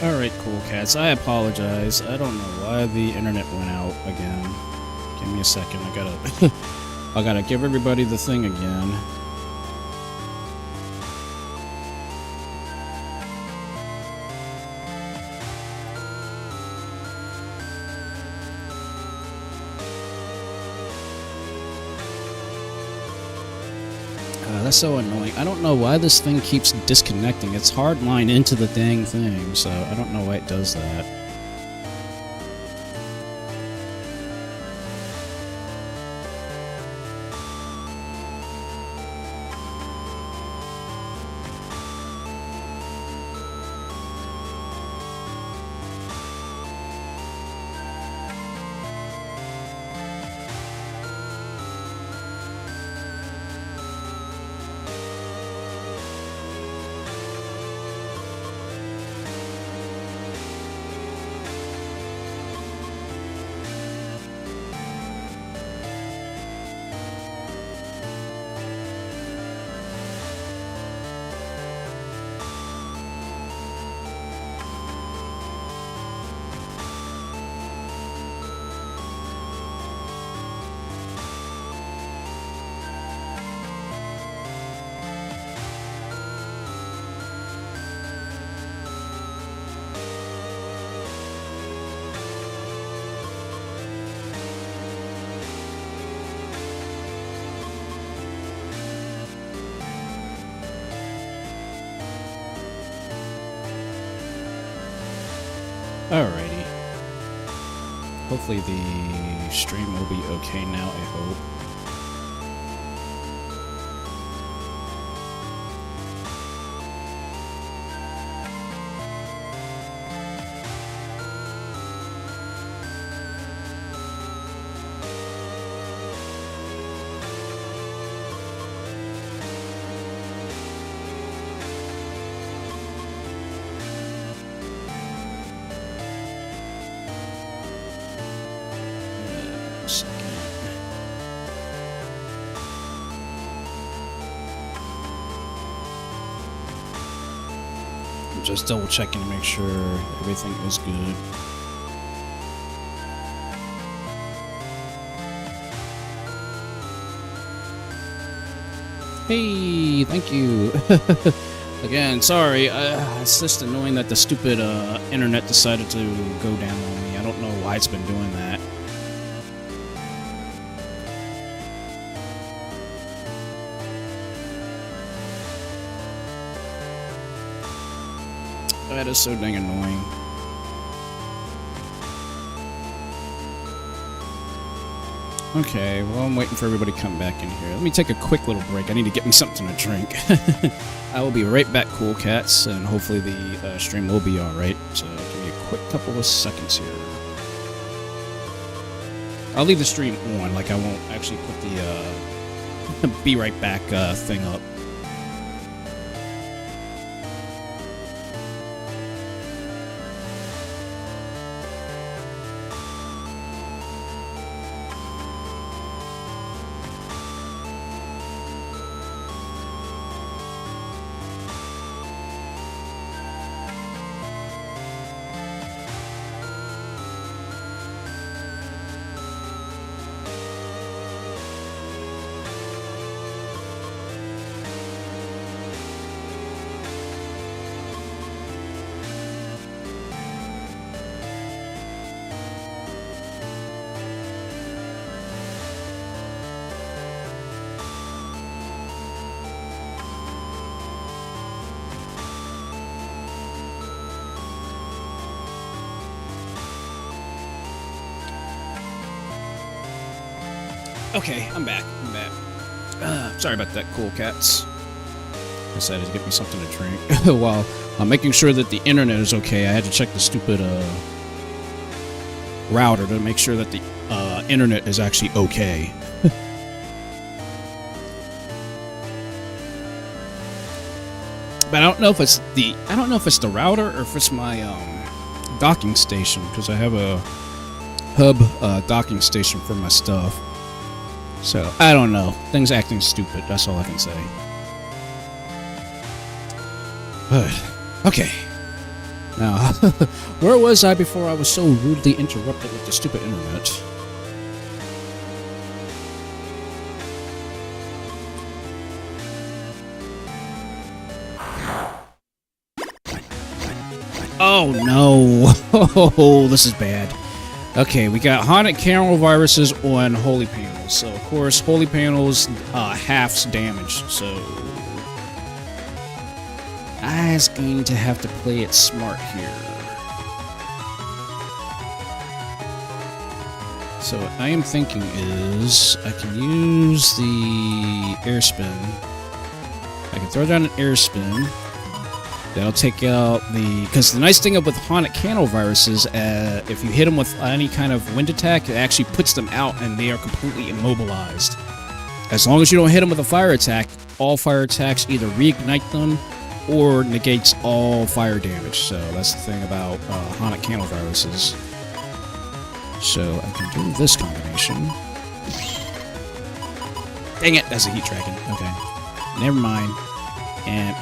Alright, cool cats. I apologize. I don't know why the internet went out again. Give me a second. I gotta I gotta give everybody the thing again. That's so annoying. I don't know why this thing keeps disconnecting. It's hardline into the dang thing, so I don't know why it does that. Alrighty. Hopefully the stream will be okay now, I hope. Just double checking to make sure everything is good. Hey, thank you. Again, sorry. It's just annoying that the stupid internet decided to go down on me. I don't know why it's been doing that. That is so dang annoying. Okay, well, I'm waiting for everybody to come back in here. Let me take a quick little break. I need to get me something to drink. I will be right back, cool cats, and hopefully the stream will be alright. So give me a quick couple of seconds here. I'll leave the stream on, like I won't actually put the be right back thing up. Okay, I'm back. Sorry about that, cool cats. I decided to get me something to drink while I'm making sure that the internet is okay. I had to check the stupid router to make sure that the internet is actually okay. But I don't know if it's the router or if it's my docking station, because I have a hub docking station for my stuff. So, I don't know. Things acting stupid, that's all I can say. But, okay. Now, where was I before I was so rudely interrupted with the stupid internet? Oh no! Oh, this is bad. Okay, we got haunted camera viruses on holy panels. So, of course, holy panels halves damage. So, I was going to have to play it smart here. So, what I am thinking is I can use the air spin. I can throw down an air spin. That'll take out the... Because the nice thing with haunted candle viruses, if you hit them with any kind of wind attack, it actually puts them out and they are completely immobilized. As long as you don't hit them with a fire attack, all fire attacks either reignite them or negates all fire damage. So that's the thing about haunted candle viruses. So I can do this combination. Dang it, that's a heat dragon. Okay. Never mind. And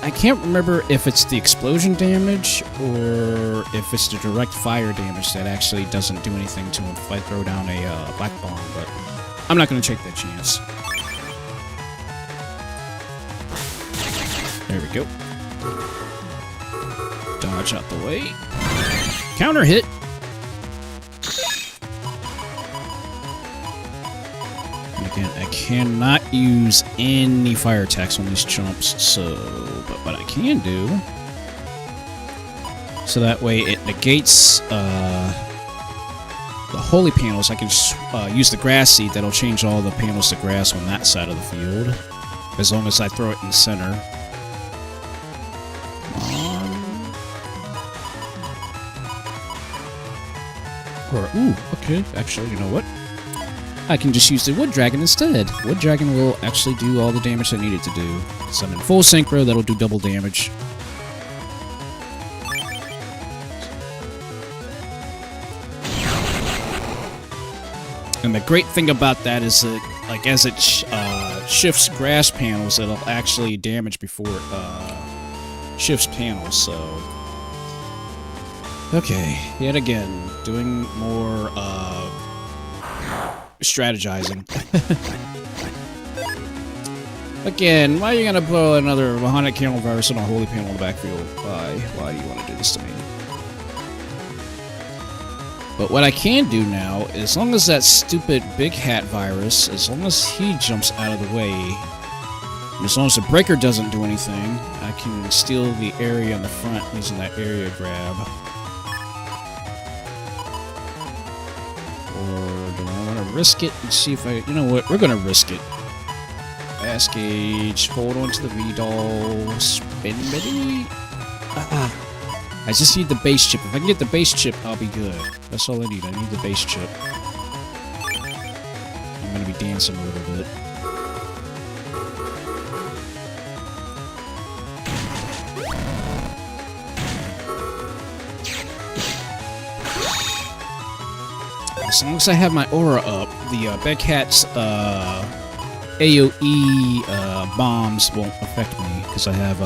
I can't remember if it's the explosion damage or if it's the direct fire damage that actually doesn't do anything to him if I throw down a black bomb, but I'm not going to take that chance. There we go. Dodge out the way. Counter hit. Again, I cannot use any fire attacks on these chumps, so... But what I can do... So that way it negates the holy panels. I can use the grass seed. That'll change all the panels to grass on that side of the field. As long as I throw it in the center. Come on. Or, ooh, okay. Actually, you know what? I can just use the Wood Dragon instead. Wood Dragon will actually do all the damage I need it to do. So I'm in full synchro, that'll do double damage. And the great thing about that is that, like, as it shifts grass panels, it'll actually damage before it shifts panels, so... Okay, yet again, doing more, strategizing. Again, why are you gonna blow another haunted camel virus on a holy panel in the backfield? Why do you want to do this to me? But what I can do now, as long as that stupid big hat virus, as long as he jumps out of the way, and as long as the breaker doesn't do anything, I can steal the area in the front using that area grab. Risk it and see if I... You know what? We're gonna risk it. Fast gauge. Hold on to the V-doll. Spin bitty. I just need the base chip. If I can get the base chip, I'll be good. That's all I need. I need the base chip. I'm gonna be dancing a little bit. As long as I have my aura up, the Bedcat's AoE bombs won't affect me, because I have,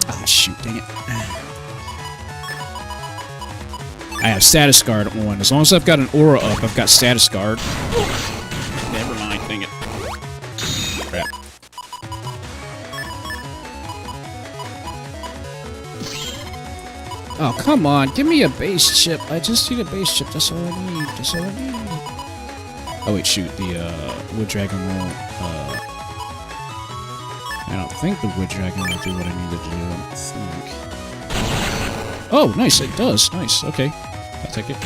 ah, shoot, dang it. I have Status Guard on. As long as I've got an aura up, I've got Status Guard. Never mind, dang it. Crap. Oh, come on. Give me a base chip. I just need a base chip. That's all I need. That's all I need. Oh, wait, shoot. The Wood Dragon won't... I don't think the Wood Dragon will do what I need to do. I don't think. Oh, nice. It does. Nice. Okay. I'll take it.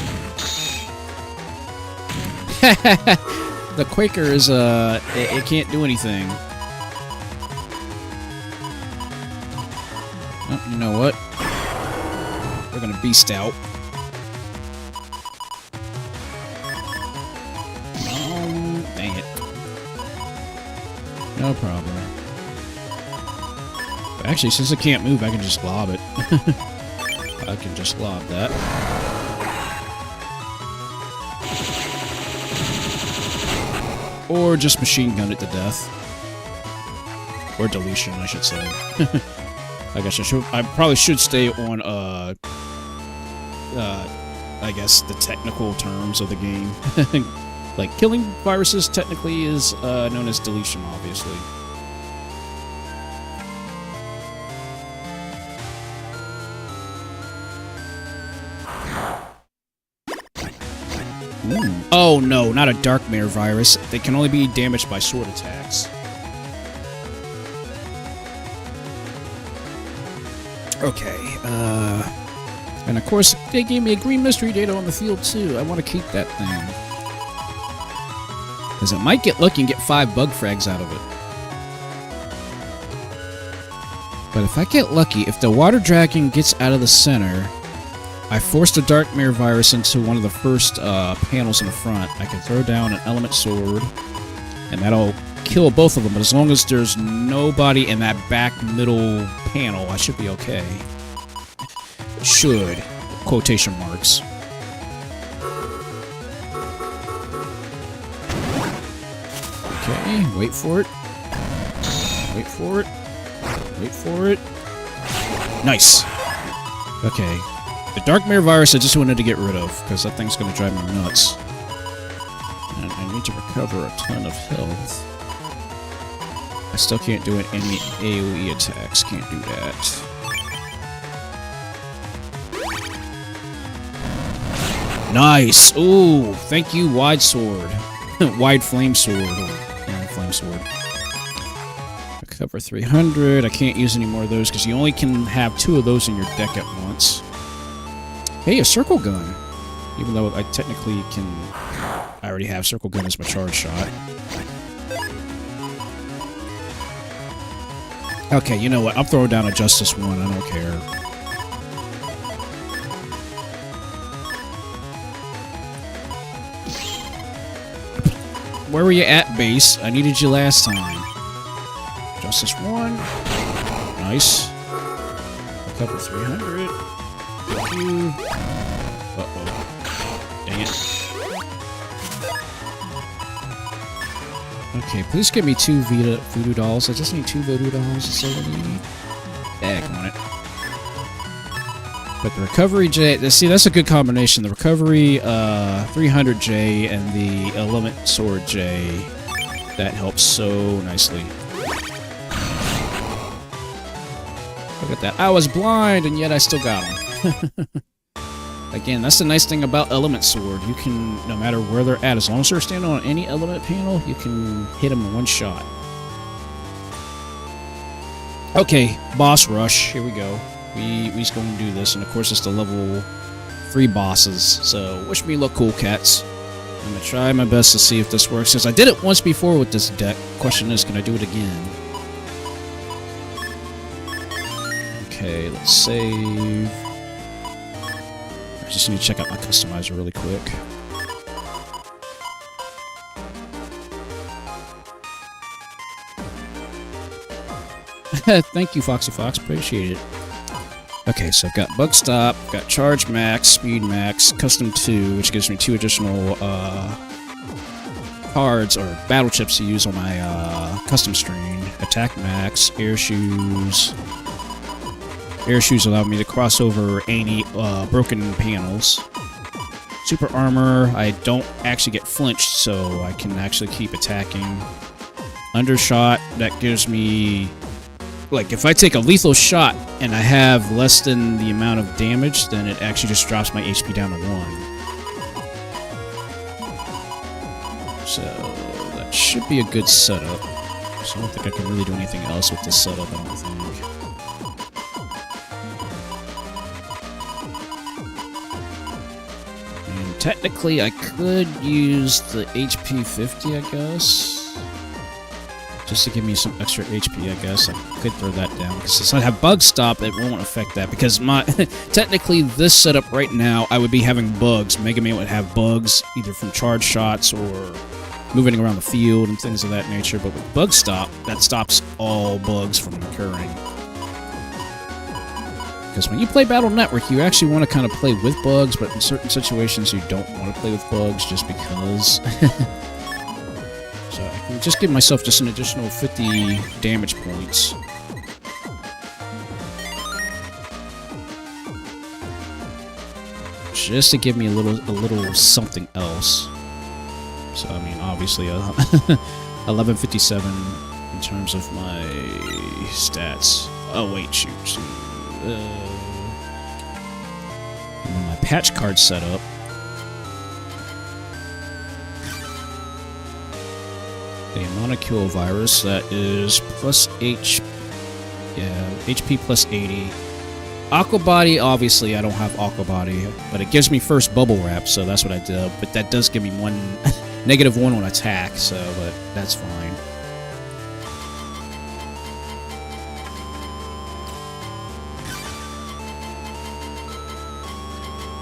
The Quaker is, it can't do anything. Oh, you know what? We're gonna beast out. Dang it. No problem. But actually, since it can't move, I can just lob it. I can just lob that. Or just machine gun it to death. Or deletion, I should say. I guess I probably should stay on, I guess, the technical terms of the game. Like, killing viruses technically is known as deletion, obviously. Ooh. Oh no, not a dark mare virus. They can only be damaged by sword attacks. Okay, and of course, they gave me a green mystery data on the field too. I want to keep that thing. Because it might get lucky and get 5 bug frags out of it. But if I get lucky, if the water dragon gets out of the center, I forced the dark mare virus into one of the first panels in the front. I can throw down an element sword, and that'll kill both of them. But as long as there's nobody in that back middle panel, I should be okay. Should. Quotation marks. Okay, wait for it. Wait for it. Wait for it. Nice. Okay. The dark mare virus I just wanted to get rid of, because that thing's going to drive me nuts. And I need to recover a ton of health. I still can't do any AoE attacks. Can't do that. Nice! Ooh, thank you, wide sword. Wide flame sword. Yeah, flame sword. Recover 300. I can't use any more of those because you only can have 2 of those in your deck at once. Hey, a circle gun. Even though I technically can... I already have circle gun as my charge shot. Okay, you know what? I'm throwing down a Justice 1. I don't care. Where were you at, base? I needed you last time. Justice 1. Nice. Recover 300. Thank you. Uh-oh. Dang it. Okay, please give me 2 voodoo dolls. I just need 2 voodoo dolls. That's all I need. Dag on it. But the recovery J... See, that's a good combination. The recovery 300J and the element sword J. That helps so nicely. Look at that. I was blind, and yet I still got him. Again, that's the nice thing about element sword. You can, no matter where they're at, as long as they're standing on any element panel, you can hit them in one shot. Okay, boss rush. Here we go. We's going to do this, and of course it's the level 3 bosses, so wish me luck, cool cats. I'm going to try my best to see if this works, since I did it once before with this deck. Question is, can I do it again? Okay, let's save. I just need to check out my customizer really quick. Thank you, Foxy Fox. Appreciate it. Okay, so I've got Bug Stop, got Charge Max, Speed Max, Custom 2, which gives me 2 additional cards or battle chips to use on my custom screen. Attack Max, Air Shoes. Air Shoes allow me to cross over any broken panels. Super Armor, I don't actually get flinched, so I can actually keep attacking. Undershot, that gives me... Like, if I take a lethal shot and I have less than the amount of damage, then it actually just drops my HP down to 1. So, that should be a good setup. So I don't think I can really do anything else with this setup, I don't think. And technically, I could use the HP 50, I guess. Just to give me some extra HP, I guess. I could throw that down. Because since I have Bug Stop, it won't affect that. Because my technically, this setup right now, I would be having bugs. Mega Man would have bugs, either from charge shots or moving around the field and things of that nature. But with Bug Stop, that stops all bugs from occurring. Because when you play Battle Network, you actually want to kind of play with bugs, but in certain situations, you don't want to play with bugs just because... So I can just give myself just an additional 50 damage points. just to give me a little something else. So I mean, obviously, 1157 in terms of my stats. Oh wait, shoot. My patch card set up. The monocular virus, that is plus HP plus 80. Aqua Body, obviously I don't have Aqua Body, but it gives me first bubble wrap, so that's what I did. But that does give me -1 on attack, so but that's fine.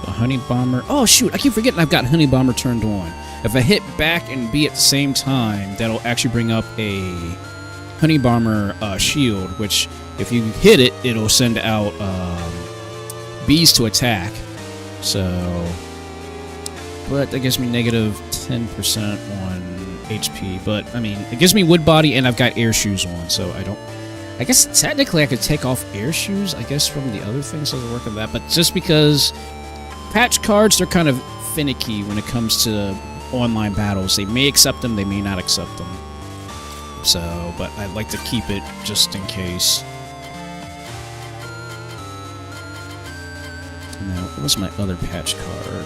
The Honey Bomber. Oh shoot, I keep forgetting I've got Honey Bomber turned on. If I hit back and B at the same time, that'll actually bring up a Honey Bomber shield, which if you hit it, it'll send out bees to attack. So, but that gives me -10% on HP. But I mean, it gives me wood body, and I've got air shoes on, so I guess technically I could take off air shoes, I guess, from the other things that work on that. But just because patch cards, they're kind of finicky when it comes to online battles. They may accept them, they may not accept them. So, but I'd like to keep it just in case. Now, what was my other patch card?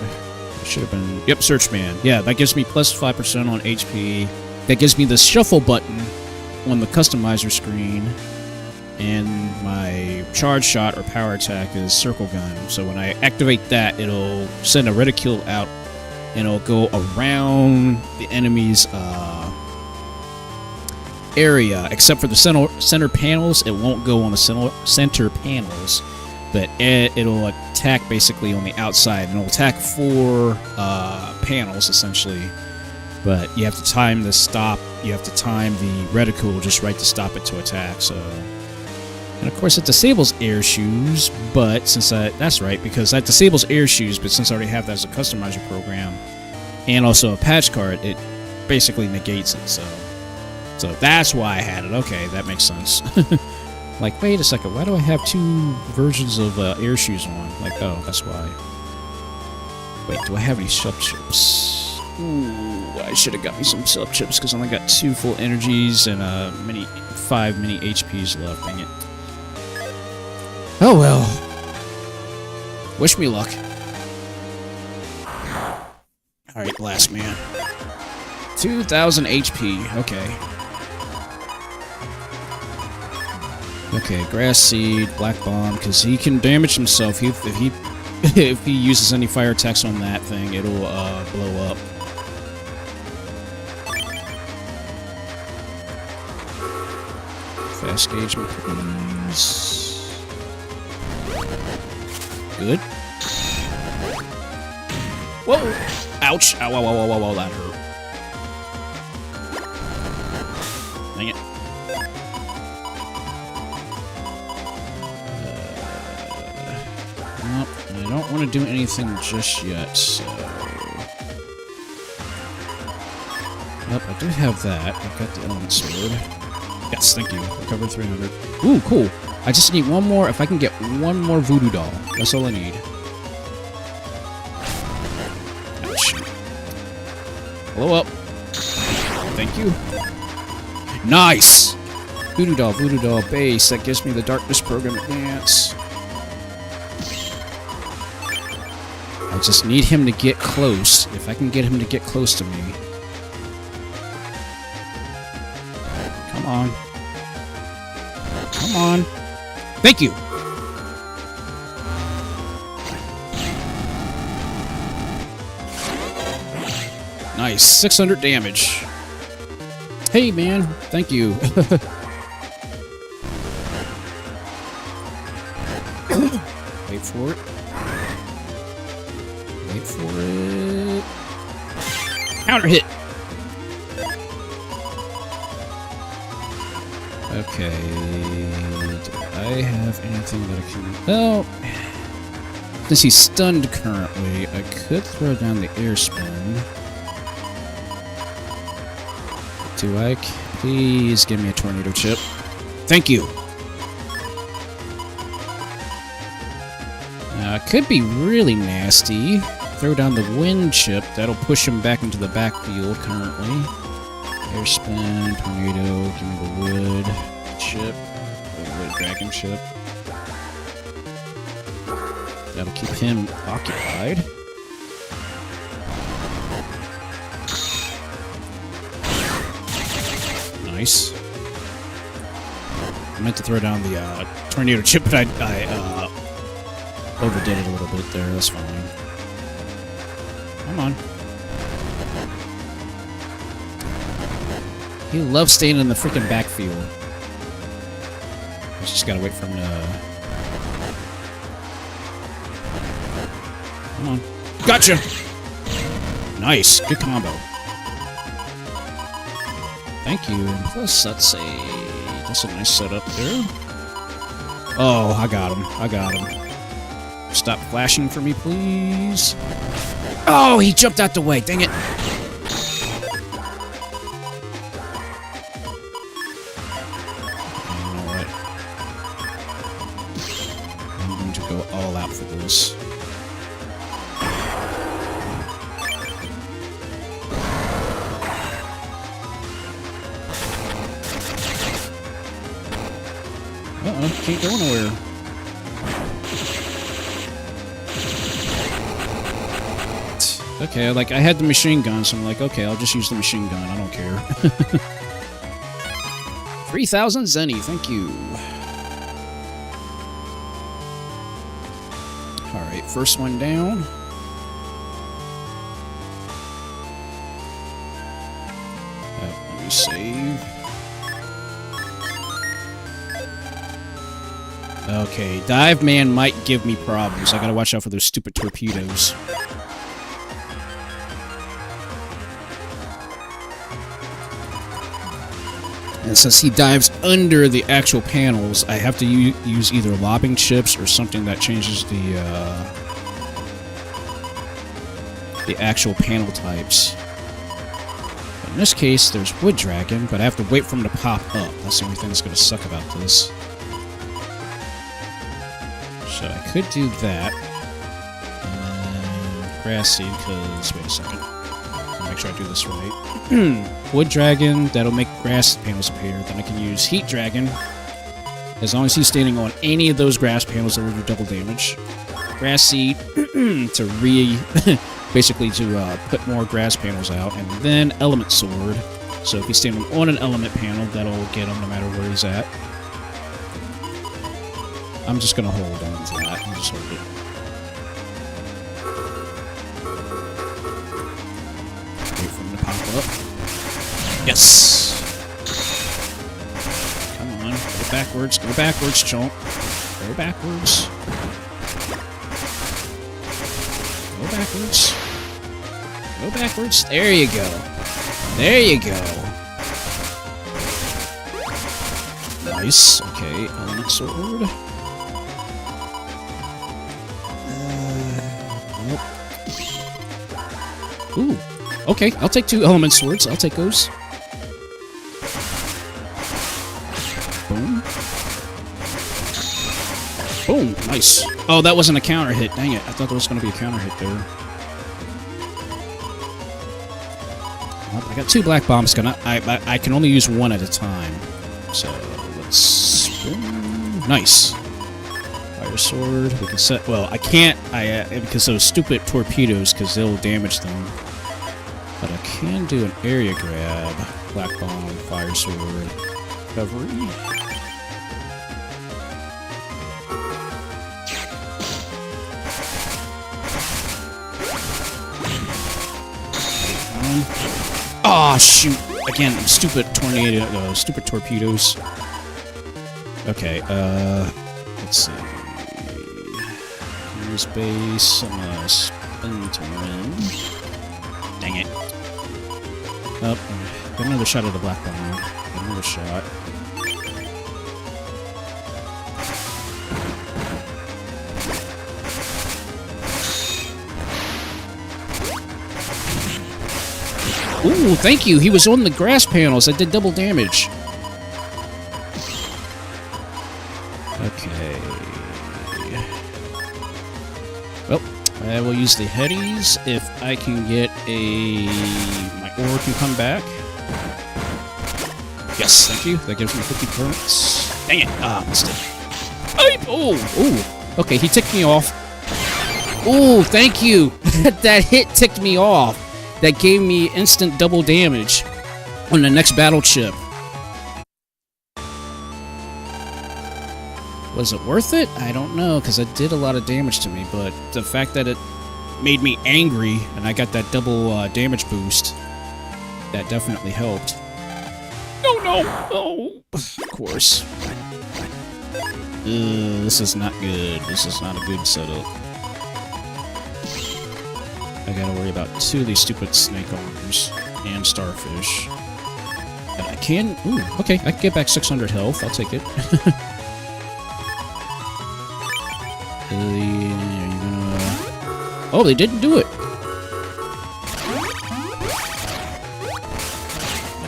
It should have been... Yep, Searchman. Yeah, that gives me plus 5% on HP. That gives me the shuffle button on the customizer screen. And my charge shot or power attack is circle gun. So when I activate that, it'll send a reticule out, and it'll go around the enemy's area, except for the center panels. It won't go on the center panels, but it'll attack basically on the outside, and it'll attack 4 panels essentially. But you have to time the stop. You have to time the reticule just right to stop it to attack. So, and of course it disables air shoes, but since that's right, because that disables air shoes, but since I already have that as a customizer program and also a patch card, it basically negates it. So that's why I had it. Okay, that makes sense. Like, wait a second, why do I have 2 versions of air shoes on? Like, oh, that's why. Wait, do I have any sub chips? Ooh, I should have got me some sub chips because I only got 2 full energies and 5 mini HPs left. Dang it. Oh well. Wish me luck. Alright, last man. 2,000 HP. Okay. Okay, Grass Seed, Black Bomb, because he can damage himself. If he uses any fire attacks on that thing, it'll blow up. Fast engagement, please. Good. Whoa! Ouch! Ow, ow, ow, ow, ow, that hurt. Dang it. Nope, I don't want to do anything just yet, so... Nope, I do have that. I've got the Element Sword. Yes, thank you. Recover 300. Ooh, cool. I just need one more. If I can get one more voodoo doll. That's all I need. Ouch. Blow up. Thank you. Nice! Voodoo doll base. That gives me the Darkness Program Advance. I just need him to get close. If I can get him to get close to me. Come on. Come on. Thank you! Nice. 600 damage. Hey, man. Thank you. Wait for it. Wait for it. Counter hit! Okay. Do I have anything that I can... Well, since he's stunned currently, I could throw down the air spin. Do I? Please give me a tornado chip. Thank you! Could be really nasty. Throw down the wind chip. That'll push him back into the backfield currently. Air spin, tornado, give me the wood chip. The wood dragon chip. That'll keep him occupied. Nice. I meant to throw down the tornado chip, but I overdid it a little bit there. That's fine. Come on. He loves staying in the freaking backfield. I just gotta wait for him to... Come on. Gotcha! Nice. Good combo. Thank you. Plus, that's a nice setup there. Oh, I got him. I got him. Stop flashing for me, please. Oh, he jumped out the way. Dang it. You know what? I'm going to go all out for this. Uh-oh, can't go nowhere. Okay, like, I had the machine gun, so I'm like, okay, I'll just use the machine gun. I don't care. 3,000 Zenny, thank you. Alright, first one down. Let me save. Okay, Dive Man might give me problems. I gotta watch out for those stupid torpedoes. And since he dives under the actual panels, I have to use either lobbing chips or something that changes the actual panel types. In this case, there's Wood Dragon, but I have to wait for him to pop up. That's the only thing that's going to suck about this. So I could do that. And Grass Seed, because... Wait a second. Make sure I do this right. Wood Dragon, that'll make grass panels appear. Then I can use Heat Dragon. As long as he's standing on any of those grass panels, that will do double damage. Grass Seed to basically to put more grass panels out. And then Element Sword. So if he's standing on an element panel, that'll get him no matter where he's at. I'm just gonna hold on to that and just hold it. Wait for him to pop up. Yes! Come on, go backwards, chomp. Go backwards. Go backwards. Go backwards. There you go. There you go. Nice. Okay, Element Sword. Nope. Ooh. Okay, I'll take 2 Element Swords. I'll take those. Boom. Boom. Nice. Oh, that wasn't a counter hit. Dang it. I thought there was going to be a counter hit there. Well, I got 2 black bombs. I can only use 1 at a time. So, let's spin. Nice. Fire Sword. We can set... Well, I can't... because those stupid torpedoes, because they'll damage them. But I can do an area grab. Black Bomb, Fire Sword, recovery. Oh, shoot! Again, stupid tornado, stupid torpedoes. Okay, let's see. Use base, I'm gonna spin to win. Dang it. Oh, got another shot at the black bomb. Got another shot. Ooh, thank you. He was on the grass panels. I did double damage. Okay. Well, I will use the headies if I can get my ore can come back. Yes, thank you. That gives me 50 points. Dang it! Ah, missed it. Oh! Ooh! Okay, he ticked me off. Ooh, thank you! That hit ticked me off. That gave me instant double damage on the next battle chip. Was it worth it? I don't know, because it did a lot of damage to me, but the fact that it made me angry and I got that double damage boost, that definitely helped. No! Of course. This is not good. This is not a good setup. I gotta worry about 2 of these stupid snake arms and starfish. And I can... Ooh, okay, I can get back 600 health. I'll take it. Are you gonna... Oh, they didn't do it!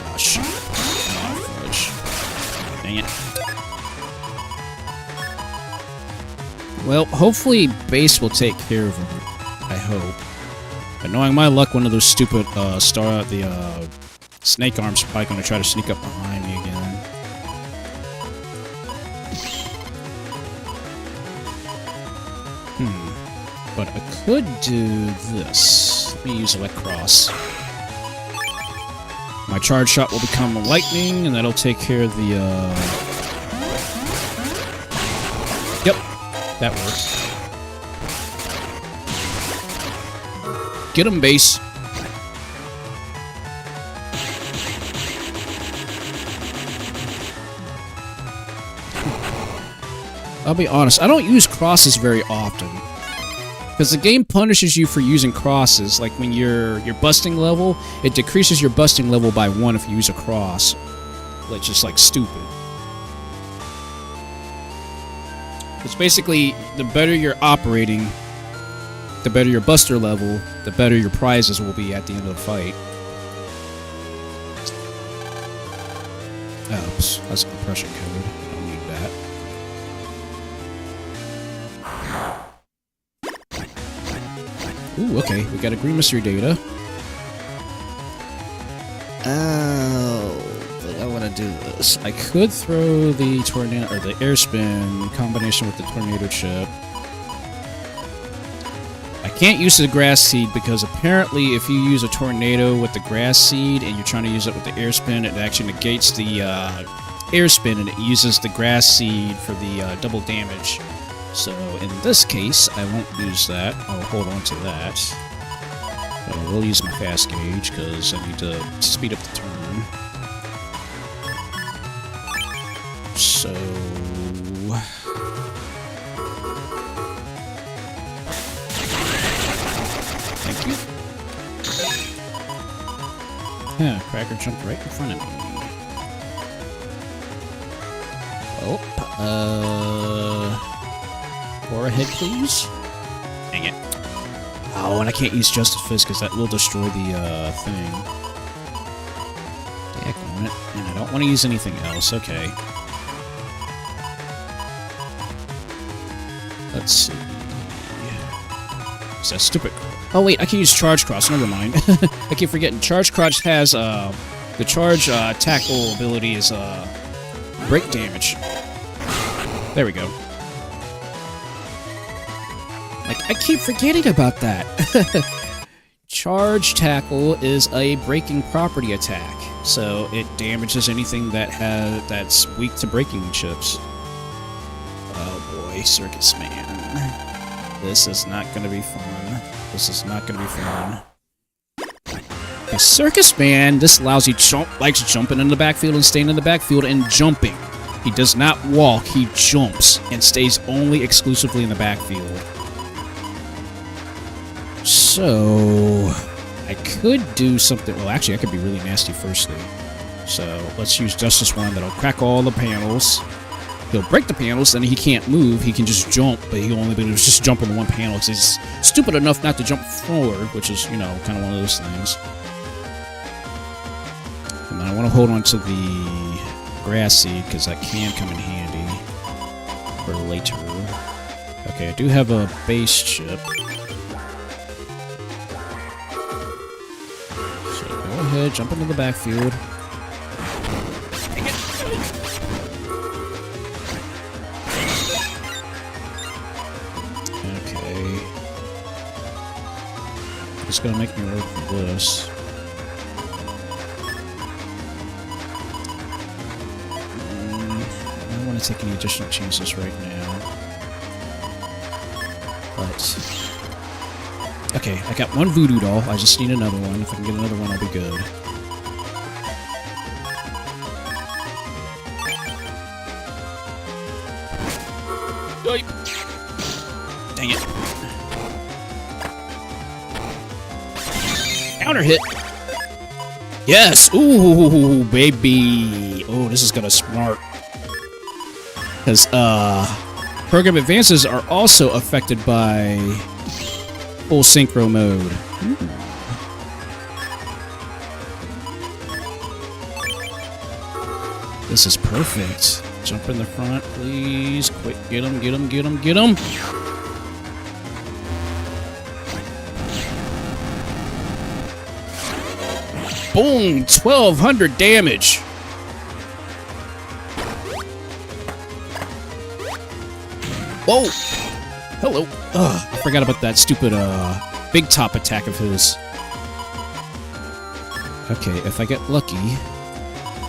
Oh, shit. Oh, fudge. Dang it. Well, hopefully base will take care of him. I hope. But knowing my luck, one of those stupid snake arms are probably going to try to sneak up behind me again. But I could do this. Let me use Elect Cross. My charge shot will become lightning, and that'll take care of the, Yep, that works. Get him, base. I'll be honest, I don't use crosses very often. Because the game punishes you for using crosses. Like when your busting level, it decreases your busting level by 1 if you use a cross. Which is like stupid. It's basically, the better you're operating, the better your buster level, the better your prizes will be at the end of the fight. Oops, that's a compression code. I don't need that. Ooh, okay, we got a green mystery data. Oh, but I want to do this. I could throw the tornado, or the air spin in combination with the tornado chip. I can't use the grass seed because apparently if you use a tornado with the grass seed and you're trying to use it with the air spin, it actually negates the air spin and it uses the grass seed for the double damage. So in this case, I won't use that. I'll hold on to that. But I will use my fast gauge because I need to speed up the turn. So... Thank you. Yeah, Cracker jumped right in front of me. Oh, Or ahead, please. Dang it. Oh, and I can't use Justice Fist because that will destroy the thing. Daggone it. And I don't want to use anything else. Okay. Let's see. Is that stupid? Oh wait, I can use Charge Cross. Never mind. I keep forgetting. Charge Cross has the charge tackle ability is break damage. There we go. Like, I keep forgetting about that. Charge Tackle is a breaking property attack, so it damages anything that's weak to breaking chips. Oh boy, Circus Man. This is not gonna be fun. This is not gonna be fun. The Circus Man, this allows you likes jumping in the backfield and staying in the backfield and jumping. He does not walk, he jumps and stays only exclusively in the backfield. So, I could do something... Well, actually, I could be really nasty firstly. So, let's use Justice One that'll crack all the panels. He'll break the panels, then he can't move. He can just jump, but he'll only be able to just jump on the one panel because he's stupid enough not to jump forward, which is, you know, kind of one of those things. And then I want to hold on to the grass seed because that can come in handy for later. Okay, I do have a base chip. So go ahead, jump into the backfield. Okay. It's gonna make me work for this. I don't want to take any additional chances right now. But... okay, I got one voodoo doll. I just need another one. If I can get another one, I'll be good. Dang it. Counter hit. Yes. Ooh, baby. Oh, this is gonna smart. Because, program advances are also affected by full synchro mode. This is perfect. Jump in the front, please. Quick, get him, get him, get him, get him. Boom! 1,200 damage. Whoa! Hello. Ugh, I forgot about that stupid, big top attack of his. Okay, if I get lucky...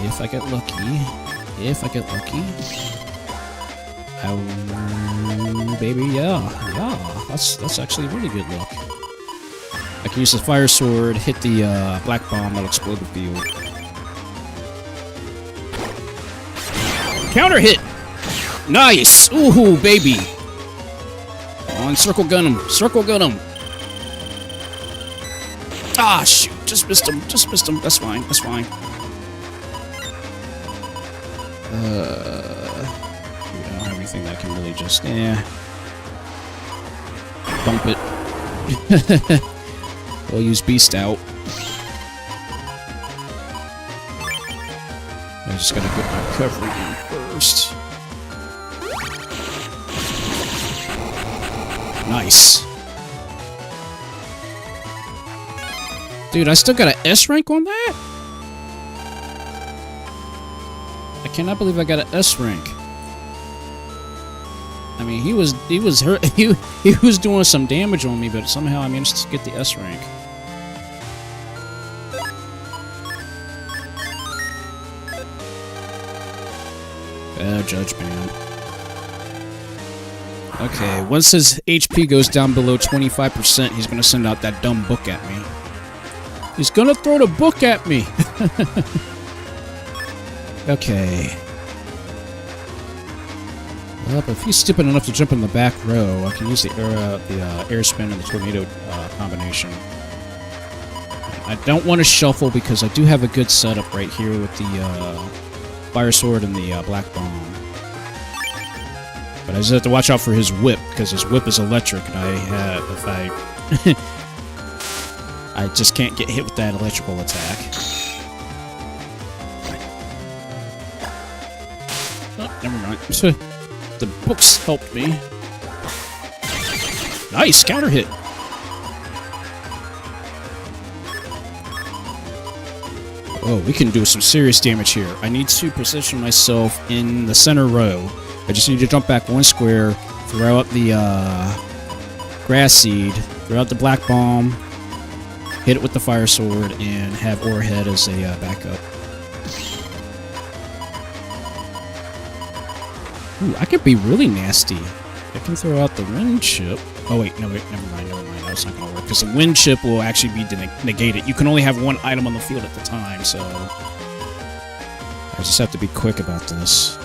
If I get lucky... Oh, baby, yeah. That's actually really good luck. I can use the fire sword, hit the, black bomb that'll explode the field. Counter hit! Nice! Ooh, baby! Come on, circle gun him! Circle gun him! Ah, shoot! Just missed him! Just missed him! That's fine, that's fine. I don't have anything that can really just... bump it. We'll use Beast out. I just gotta get my recovery in first. Nice. Dude, I still got an S rank on that? I cannot believe I got an S rank. I mean, he was hurt. He was doing some damage on me, but somehow I managed to get the S rank. Judge man. Okay, once his HP goes down below 25%, he's gonna send out that dumb book at me. He's gonna throw the book at me! Okay. Well, if he's stupid enough to jump in the back row, I can use the air spin and the tornado combination. I don't want to shuffle because I do have a good setup right here with the fire sword and the black bomb. But I just have to watch out for his whip, because his whip is electric, and I just can't get hit with that electrical attack. Oh, never mind. The books helped me. Nice! Counter hit! Oh, we can do some serious damage here. I need to position myself in the center row. I just need to jump back one square, throw out the grass seed, throw out the black bomb, hit it with the fire sword, and have Orehead as a backup. Ooh, I could be really nasty. I can throw out the wind chip. Oh wait, no wait, never mind. That's not gonna work, because the wind chip will actually be negated. You can only have one item on the field at the time, so I just have to be quick about this.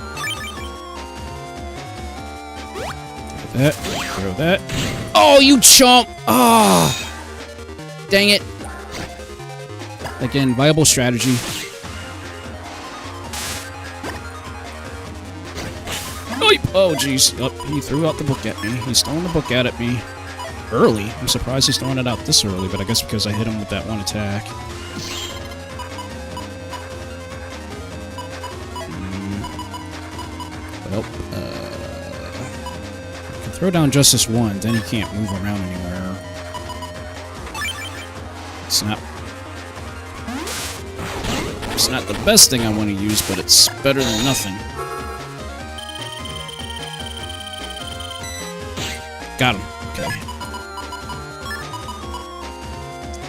Throw that, throw that. Oh, you chump! Ah, oh, dang it! Again, viable strategy. Oh, jeez. Oh, he threw out the book at me. He's throwing the book out at me early. I'm surprised he's throwing it out this early, but I guess because I hit him with that one attack. Well, I can Throw down just this one, then he can't move around anywhere. It's not the best thing I want to use, but it's better than nothing. Got him. Okay.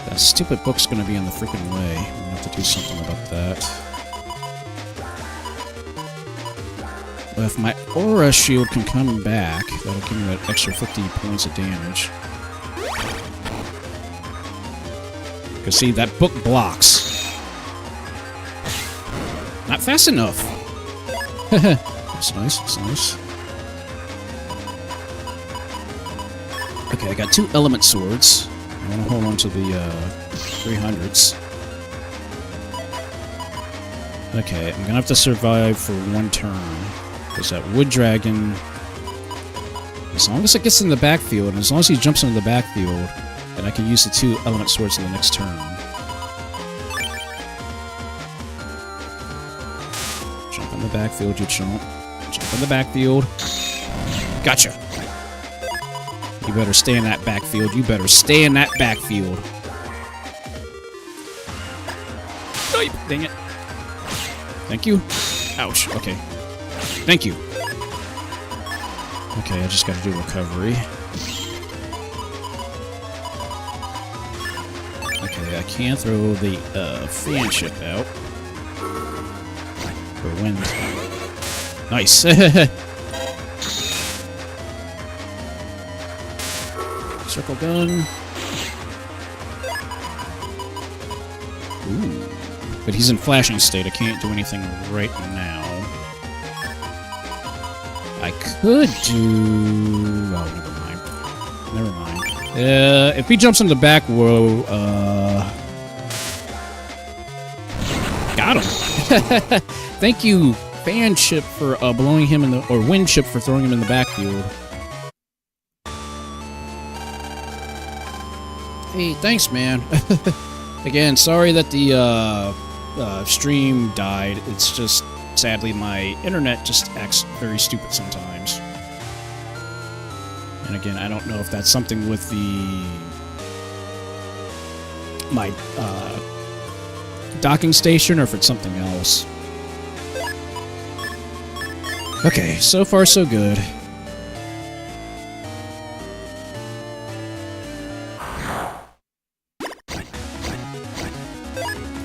That stupid book's gonna be in the freaking way. I'm gonna have to do something about that. But if my aura shield can come back, that'll give me that extra 50 points of damage. Because see, that book blocks. Not fast enough. That's nice, that's nice. Okay, I got 2 element swords. I want to hold on to the 300s. Okay, I'm gonna have to survive for 1 turn. Because that wood dragon, as long as it gets in the backfield, and as long as he jumps into the backfield, then I can use the 2 element swords in the next turn. Jump in the backfield, you chump. Jump in the backfield. Gotcha! You better stay in that backfield. You better stay in that backfield. Oh, dang it. Thank you. Ouch. Okay. Thank you. Okay, I just gotta do recovery. Okay, I can throw the fan ship out. For wind. Nice. Circle gun. Ooh. But he's in flashing state. I can't do anything right now. I could do... Oh, never mind. If he jumps in the back row, got him. Thank you, fan ship, for blowing him in the... Or wind ship for throwing him in the backfield. Hey, thanks, man. Again, sorry that the stream died. It's just, sadly, my internet just acts very stupid sometimes. And again, I don't know if that's something with my docking station or if it's something else. Okay, so far so good.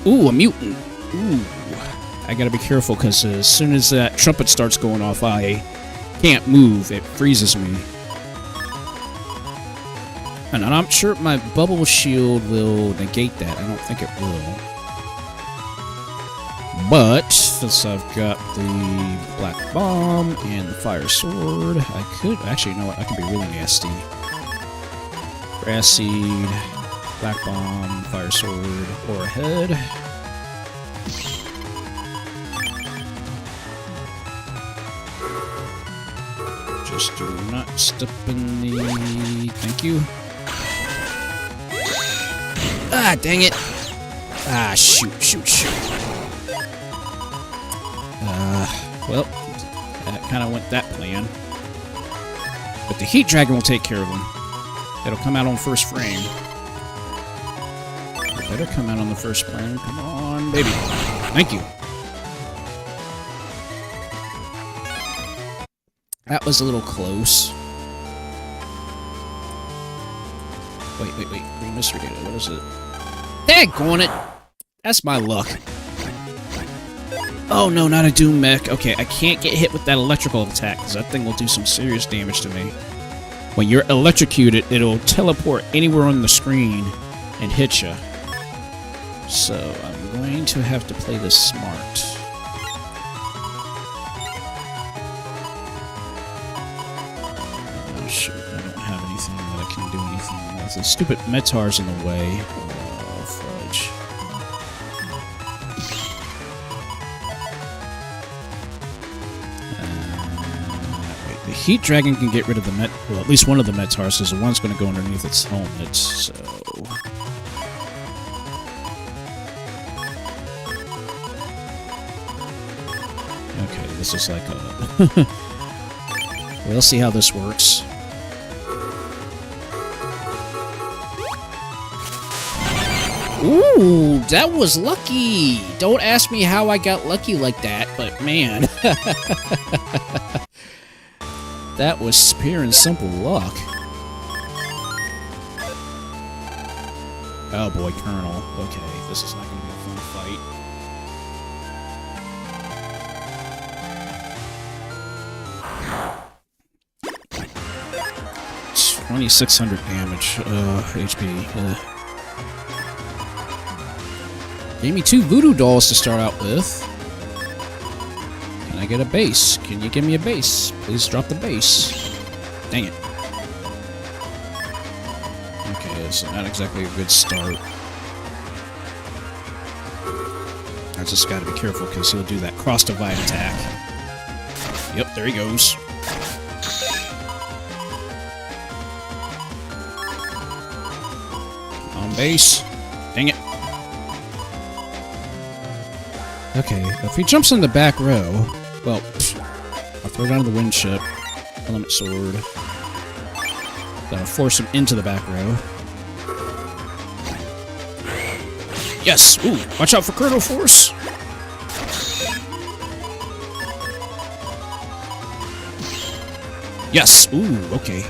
Ooh, a mutant. Ooh. I gotta be careful, because as soon as that trumpet starts going off, I can't move. It freezes me. And I'm not sure my bubble shield will negate that. I don't think it will. But, since I've got the black bomb and the fire sword, I could... Actually, you know what? I can be really nasty. Grass seed... Black bomb, fire sword, or head. Just do not step in the... Thank you. Ah, dang it! Ah, shoot. Well, that kind of went that plan. But the heat dragon will take care of him. It'll come out on first frame. Better come out on the first frame. Come on, baby. Thank you. That was a little close. Wait. Green mystery data. What is it? Daggone it! That's my luck. Oh no, not a Doom Mech. Okay, I can't get hit with that electrical attack, because that thing will do some serious damage to me. When you're electrocuted, it'll teleport anywhere on the screen and hit you. So, I'm going to have to play this smart. Oh, shoot. I don't have anything that I can do anything with. The stupid Metar's in the way. Oh, fudge. Wait, the Heat Dragon can get rid of the well, at least one of the Metars, because the one's going to go underneath its helmet, so... Okay, this is like a... We'll see how this works. Ooh, that was lucky. Don't ask me how I got lucky like that, but man. That was pure and simple luck. Oh boy, Colonel. Okay, this is not going to be a fun fight. 2,600 damage, HP. Gave me 2 voodoo dolls to start out with. Can I get a base? Can you give me a base? Please drop the base. Dang it. Okay, it's not exactly a good start. I just gotta be careful because he'll do that cross-divide attack. Yep, there he goes. On base. Dang it. Okay, if he jumps in the back row, well, I'll throw down the wind chip, element sword. That'll force him into the back row. Yes! Ooh, watch out for Colonel Force! Yes! Ooh, okay.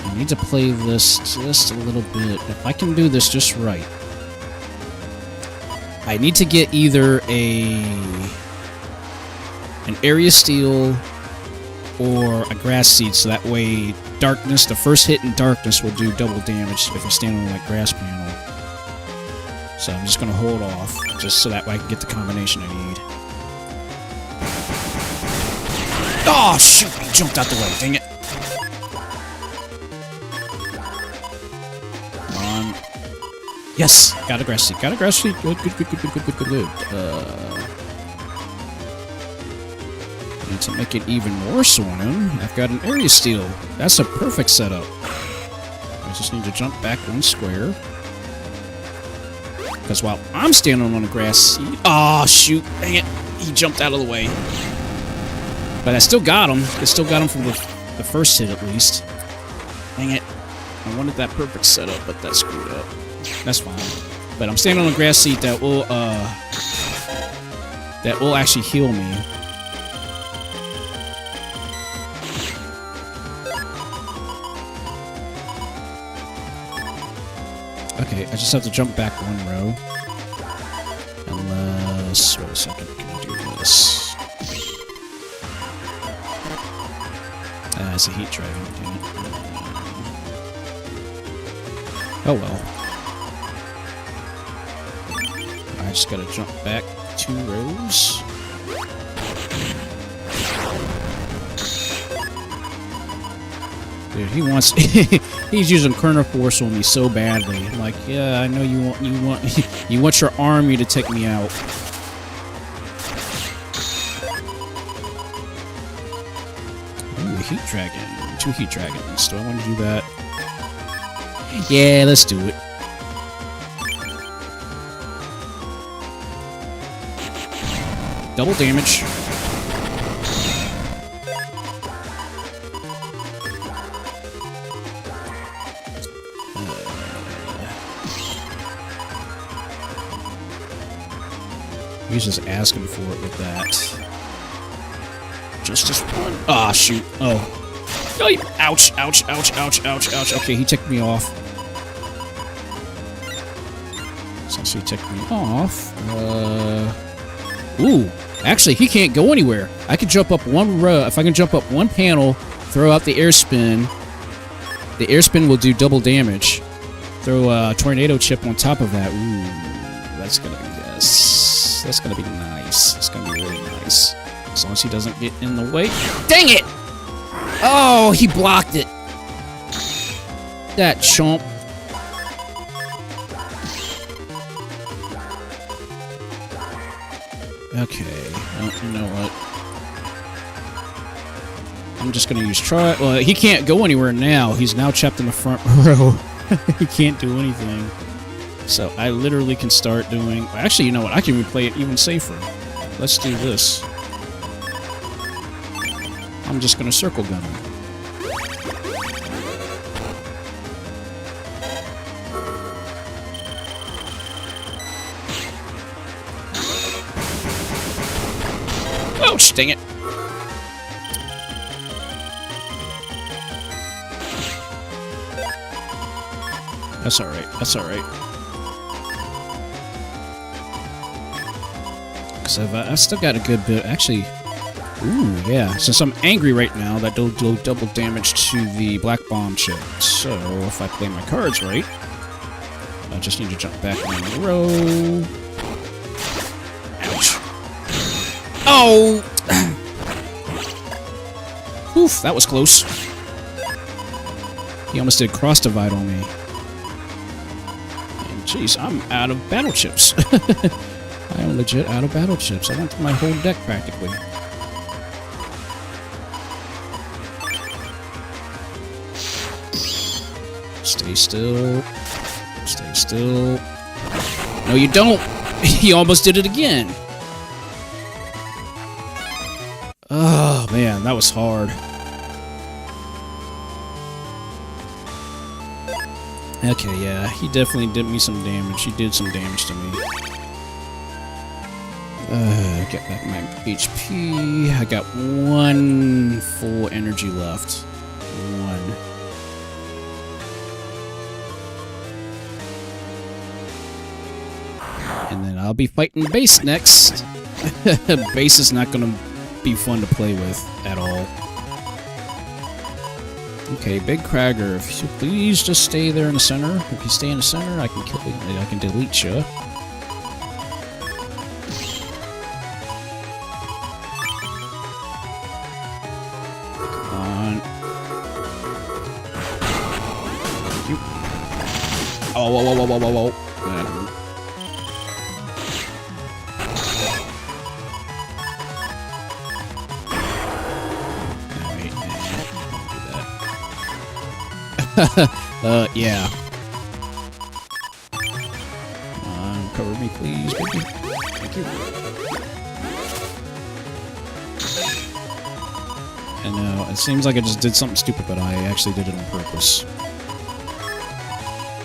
I need to play this just a little bit. If I can do this just right. I need to get either an area steal or a grass seed, so that way darkness, the first hit in darkness will do double damage if you stand on that grass panel. So I'm just going to hold off, just so that way I can get the combination I need. Oh, shoot! He jumped out the way, dang it. Come on. Yes! Got a grass seed, got a grass seed. Good, good, good, good, good, good, good, good. And to make it even worse on him, I've got an area steal. That's a perfect setup. I just need to jump back 1 square. Because while I'm standing on a grass seed... Oh, shoot. Dang it. He jumped out of the way. But I still got him. I still got him from the first hit, at least. Dang it. I wanted that perfect setup, but that screwed up. That's fine. But I'm standing on a grass seat that will actually heal me. Okay, I just have to jump back 1 row. Unless... Wait a second, can I do this? It's a heat dragon, damn it. Oh well. I just gotta jump back 2 rows. Dude, he wants... He's using Colonel Force on me so badly. I'm like, yeah, I know you want your army to take me out. Ooh, a heat dragon. 2 heat dragons. Do I want to do that? Yeah, let's do it. Double damage. He's just asking for it with that. Just one. Ah, shoot. Oh. Ouch, ouch, ouch, ouch, ouch, ouch. Okay, he ticked me off. Since he ticked me off, ooh, actually, he can't go anywhere. I can jump up 1 row. If I can jump up 1 panel, throw out the air spin. The air spin will do double damage. Throw a tornado chip on top of that. Ooh, that's gonna be this. That's gonna be nice. It's gonna be really nice. As long as he doesn't get in the way. Dang it! Oh, he blocked it. That chomp. Okay, well, you know what? I'm just gonna use try. Well, he can't go anywhere now. He's now trapped in the front row. He can't do anything. So I literally can start doing... Actually, you know what? I can replay it even safer. Let's do this. I'm just gonna circle gun him. Ouch, dang it. That's alright, that's alright. Because I've still got a good bit, actually. Ooh, yeah. Since I'm angry right now, that will do double damage to the black bomb chip. So, if I play my cards right, I just need to jump back in the row. Ouch. Oh! Oof, that was close. He almost did cross divide on me. And jeez, I'm out of battle chips. I am legit out of battle chips. I went through my whole deck practically. Stay still. Stay still. No, you don't! He almost did it again! Oh, man, that was hard. Okay, yeah, he definitely did me some damage. He did some damage to me. Get back my HP. I got one full energy left. One. And then I'll be fighting Base next. Base is not going to be fun to play with at all. Okay, Big Cragger, if you please just stay there in the center. If you stay in the center, I can kill you. I can delete you. Come on. Thank you. Oh, whoa, whoa, whoa, whoa, whoa, whoa. That hurt. Yeah. Come on, cover me, please, baby. Thank you. I know, it seems like I just did something stupid, but I actually did it on purpose.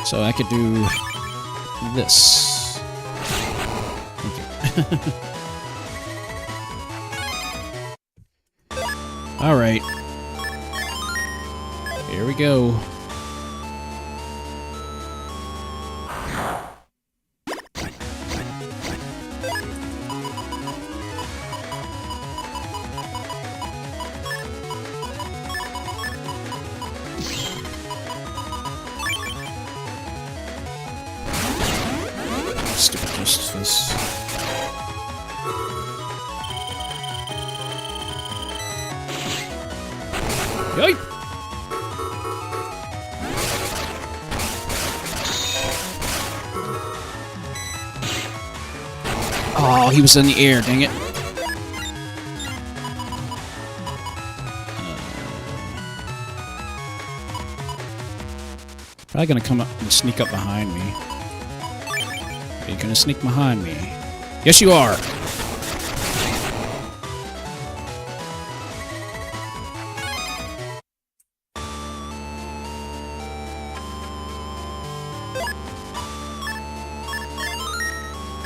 So I could do this. Thank you. Alright. Here we go. Stupid justice. Yoip! Oh, he was in the air, dang it. Probably gonna come up and sneak up behind me. Are you gonna sneak behind me? Yes, you are!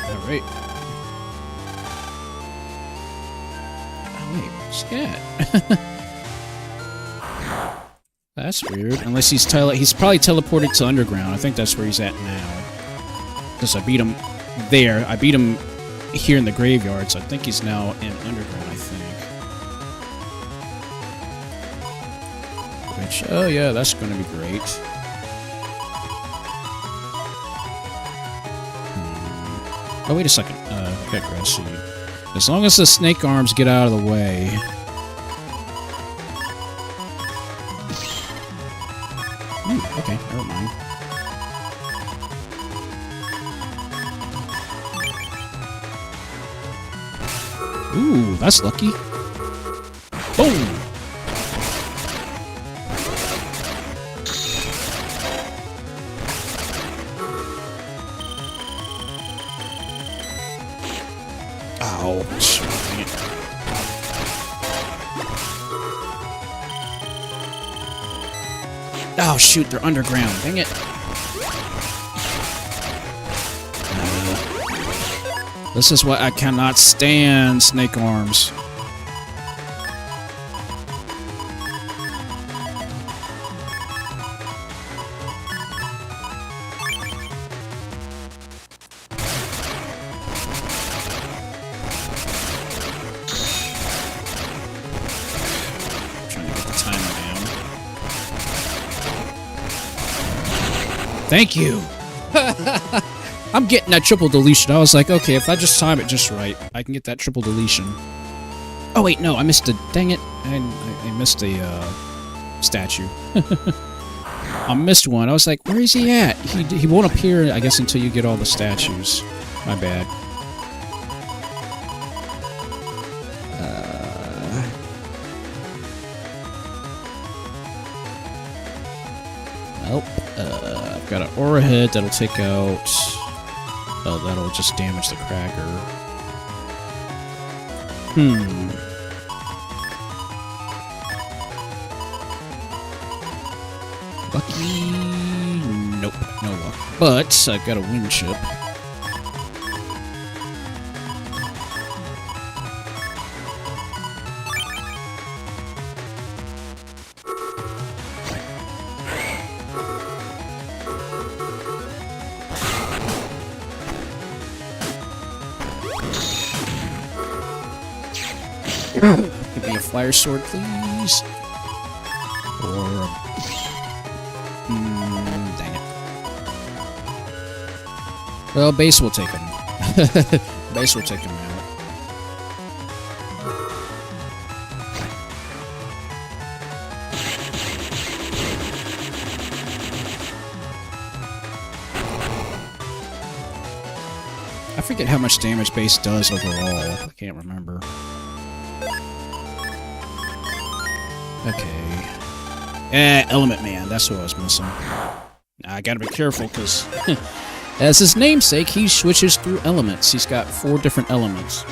Alright. Oh, wait, what's that? That's weird. Unless he's probably teleported to Underground. I think that's where he's at now. Because I beat him there. I beat him here in the graveyard, so I think he's now in Underground, I think. Which, oh yeah, that's going to be great. Oh, wait a second. Okay, grass seed. As long as the snake arms get out of the way. Ooh, okay, never mind. Ooh, that's lucky. Boom! Ouch. Dang it. Oh, shoot, they're underground. Dang it. This is what I cannot stand, snake arms. Thank you. I'm getting that triple deletion. I was like, okay, if I just time it just right, I can get that triple deletion. Oh wait, no, I missed a... Dang it. I missed a statue. I missed one. I was like, where is he at? He won't appear, I guess, until you get all the statues. My bad. Nope. I've got an aura head that'll take out... Oh, that'll just damage the cracker. Lucky... Nope, no luck. But I've got a wind chip. Give me a fire sword, please. Or... dang it. Well, base will take him. Base will take him out. I forget how much damage base does overall. I can't remember. Okay. Element Man. That's who I was missing. Now, I gotta be careful, because... as his namesake, he switches through elements. He's got 4 different elements.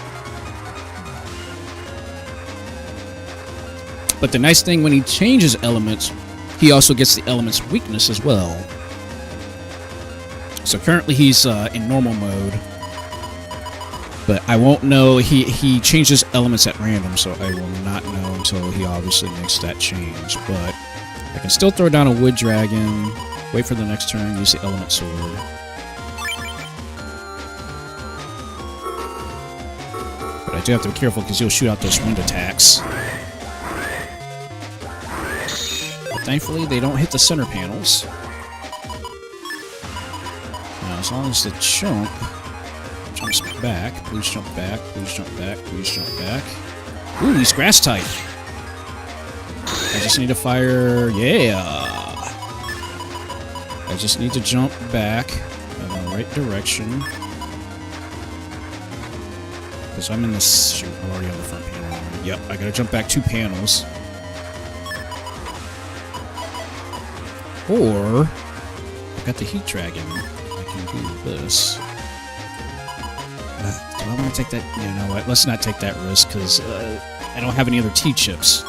But the nice thing, when he changes elements, he also gets the element's weakness as well. So currently he's in normal mode. But I won't know. He changes elements at random, so I will not know until he obviously makes that change. But I can still throw down a wood dragon, wait for the next turn, use the element sword. But I do have to be careful because he'll shoot out those wind attacks. But thankfully, they don't hit the center panels. Now, as long as the jump jumps back, please jump back, please jump back, please jump back. Ooh, he's grass type. I just need to fire, yeah. I just need to jump back in the right direction. Because I'm in this, shoot, I'm already on the front panel. Yep, I gotta jump back 2 panels. Or, I've got the heat dragon. I can do this. Do I want to take that? You know what? Let's not take that risk, because I don't have any other T-chips.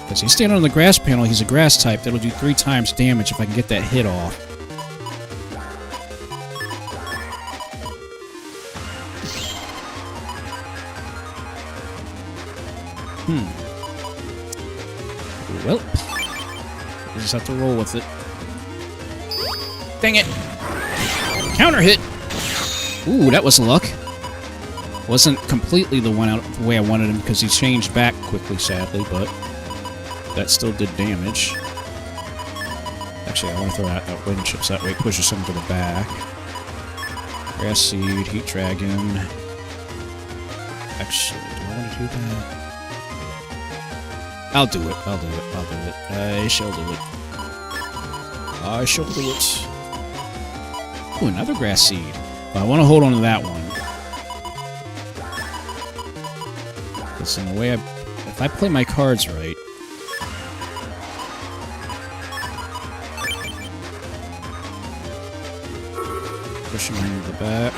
Because he's standing on the grass panel, he's a grass type. That'll do 3 times damage if I can get that hit off. Well, we just have to roll with it. Dang it! Counter hit! Ooh, that was luck. Wasn't completely the way I wanted him because he changed back quickly, sadly, but that still did damage. Actually, I want to throw out wind chips that way. It pushes him to the back. Grass seed, heat dragon. Actually, do I want to do that? I'll do it. I'll do it. I'll do it. I shall do it. I shall do it. Ooh, another grass seed. But I want to hold on to that one. Because in a way, if I play my cards right... Push him into the back.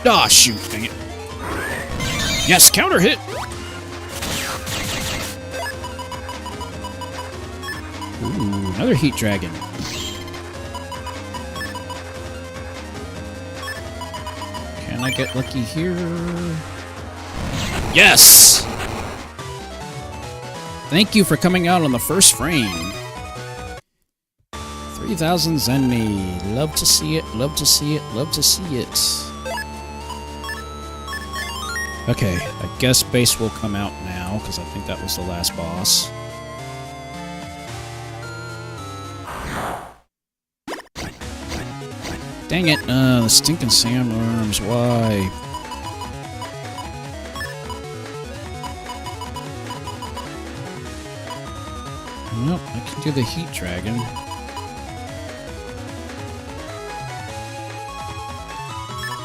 Ah, shoot, dang it. Yes, counter hit! Ooh, another heat dragon. Can I get lucky here? Yes! Thank you for coming out on the first frame. 3,000 Zenny. Love to see it, love to see it, love to see it. Okay, I guess base will come out now, because I think that was the last boss. Dang it, the stinking sandworms, why? Nope, I can do the heat dragon.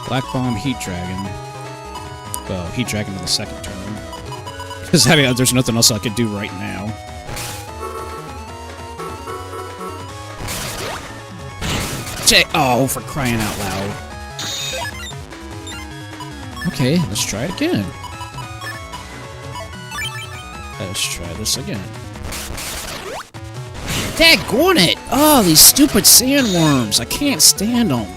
Black Bomb Heat Dragon. Well, Heat Dragon in the second turn. Because I mean, there's nothing else I could do right now. Oh, for crying out loud. Okay, let's try it again. Let's try this again. Daggone it! Oh, these stupid sandworms. I can't stand them.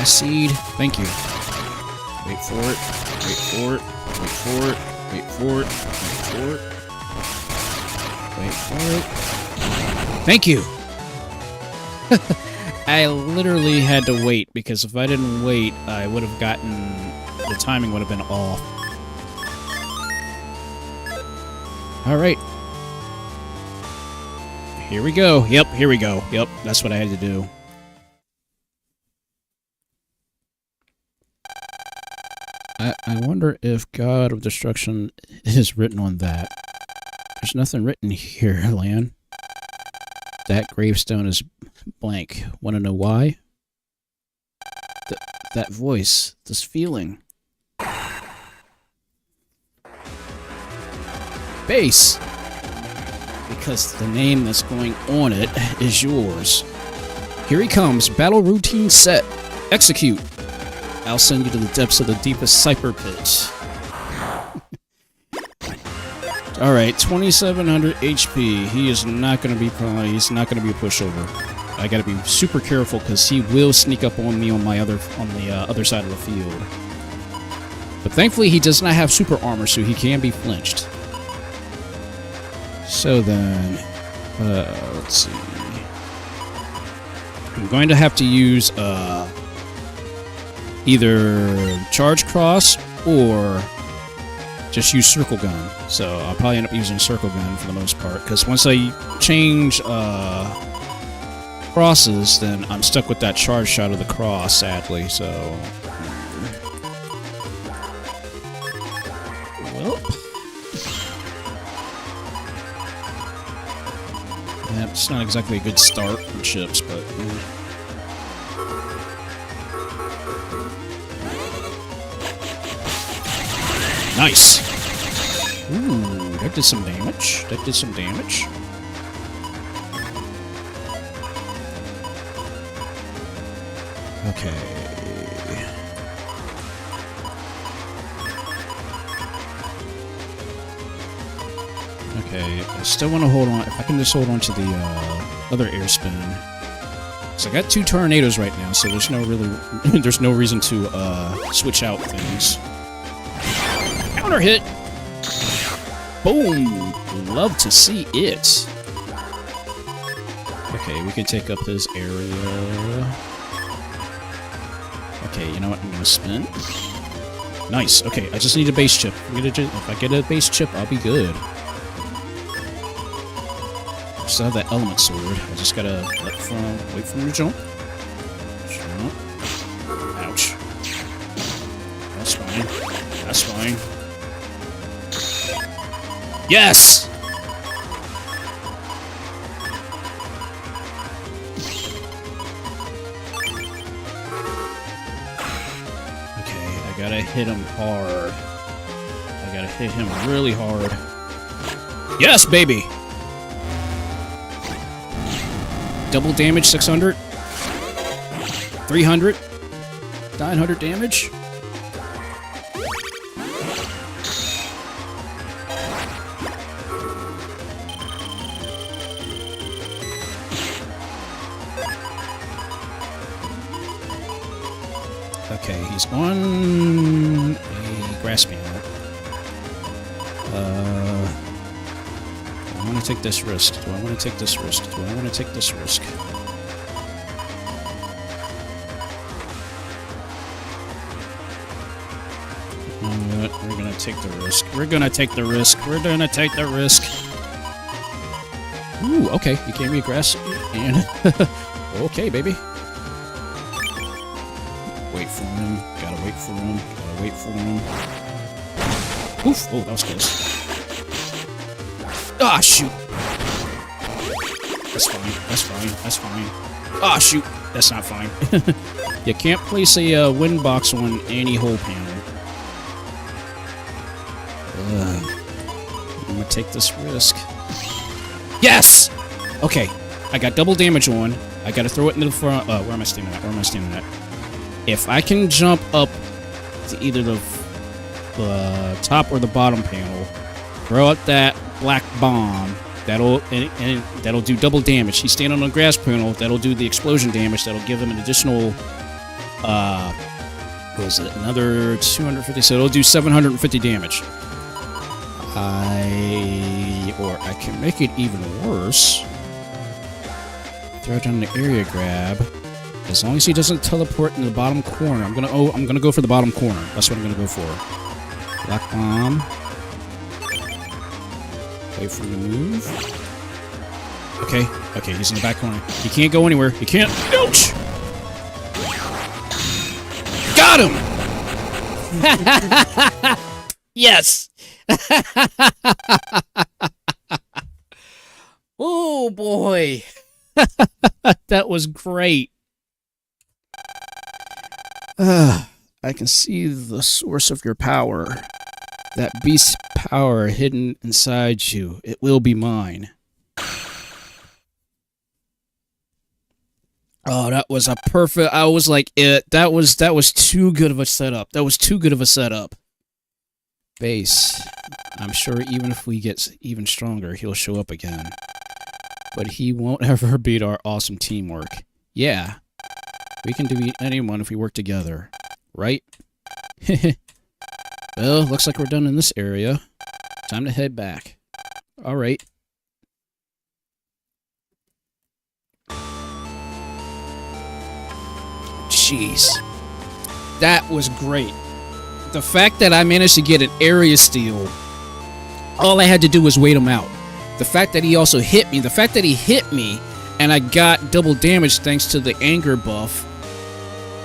Seed. Thank you. Wait for it. Wait for it. Wait for it. Wait for it. Wait for it. Wait for it. Thank you! I literally had to wait, because if I didn't wait, I would have gotten... the timing would have been off. Alright. Here we go. Yep, here we go. Yep, that's what I had to do. I wonder if God of Destruction is written on that. There's nothing written here, Lan. That gravestone is blank. Want to know why? That voice, this feeling. Base! Because the name that's going on it is yours. Here he comes. Battle routine set. Execute. I'll send you to the depths of the deepest cypher pits. Alright, 2700 HP. He is not gonna be he's not gonna be a pushover. I gotta be super careful because he will sneak up on me on the other side of the field. But thankfully he does not have super armor, so he can be flinched. So then, let's see. I'm going to have to use either Charge Cross or just use Circle Gun. So I'll probably end up using Circle Gun for the most part, because once I change crosses, then I'm stuck with that charge shot of the cross, sadly, so... Well... Yeah, it's not exactly a good start for chips, but... Nice! Ooh, that did some damage. That did some damage. Okay. Okay, I still want to hold on. If I can just hold on to the other air spin. So I got 2 tornadoes right now, so there's no reason to switch out things. Counter hit! Boom! Love to see it. Okay, we can take up this area. Okay, you know what? I'm gonna spin. Nice. Okay, I just need a base chip. If I get a base chip, I'll be good. I still have that element sword. I just gotta wait for him to jump. Jump. Ouch. That's fine. That's fine. Yes! Okay, I gotta hit him hard. I gotta hit him really hard. Yes, baby! Double damage, 600. 300. 900 damage. Okay, he's on a grasping out. Do I want to take this risk? Do I want to take this risk? Do I want to take this risk? We're gonna take the risk. We're gonna take the risk. We're gonna take the risk. Ooh, okay. You gave me a grass and okay, baby. Wait for him. Gotta wait for him. Gotta wait for him. Oof! Oh, that was close. Ah, shoot. That's fine. That's fine. That's fine. Ah, shoot. That's not fine. You can't place a wind box on any hole panel. I'm gonna take this risk. Yes! Okay. I got double damage on. I gotta throw it into the front. Where am I standing at? Where am I standing at? If I can jump up to either the top or the bottom panel, throw out that black bomb. That'll do double damage. He's standing on the grass panel. That'll do the explosion damage. That'll give him an additional. What was it? Another 250. So it'll do 750 damage. Or I can make it even worse. Throw down the area grab. As long as he doesn't teleport in the bottom corner, I'm gonna go for the bottom corner. That's what I'm gonna go for. Black bomb. Wait for him to move. Okay, okay, he's in the back corner. He can't go anywhere. He can't. Ouch! Got him! Yes! Oh boy! That was great. I can see the source of your power. That beast's power hidden inside you. It will be mine. Oh, that was a perfect... I was like, that was too good of a setup. That was too good of a setup. Base. I'm sure even if we get even stronger, he'll show up again. But he won't ever beat our awesome teamwork. Yeah. We can defeat anyone if we work together. Right? Well, looks like we're done in this area. Time to head back. Alright. Jeez. That was great. The fact that I managed to get an area steal, all I had to do was wait him out. The fact that he also hit me, and I got double damage thanks to the anger buff,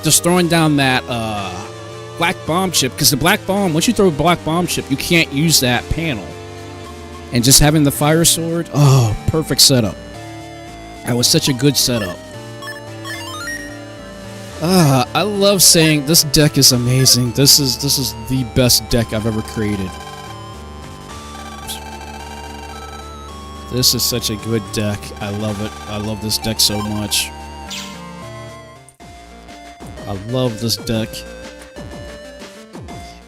just throwing down that black bomb chip, because the black bomb, once you throw a black bomb chip, you can't use that panel. And just having the fire sword, oh, perfect setup. That was such a good setup. I love saying this deck is amazing. This is the best deck I've ever created. This is such a good deck. I love it. I love this deck so much. I love this deck.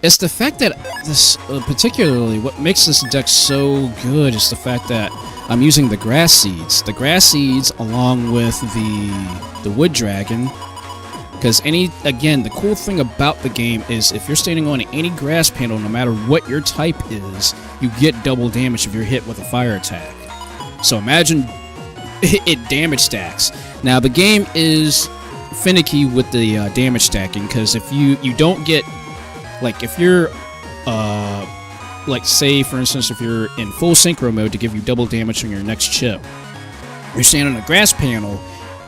It's the fact that this, particularly, what makes this deck so good is the fact that I'm using the grass seeds. The grass seeds along with the wood dragon. Because again, the cool thing about the game is if you're standing on any grass panel, no matter what your type is, you get double damage if you're hit with a fire attack. So imagine it damage stacks. Now the game is finicky with the damage stacking, because if you don't get, like, if you're like, say for instance, if you're in full synchro mode to give you double damage on your next chip, you're standing on a grass panel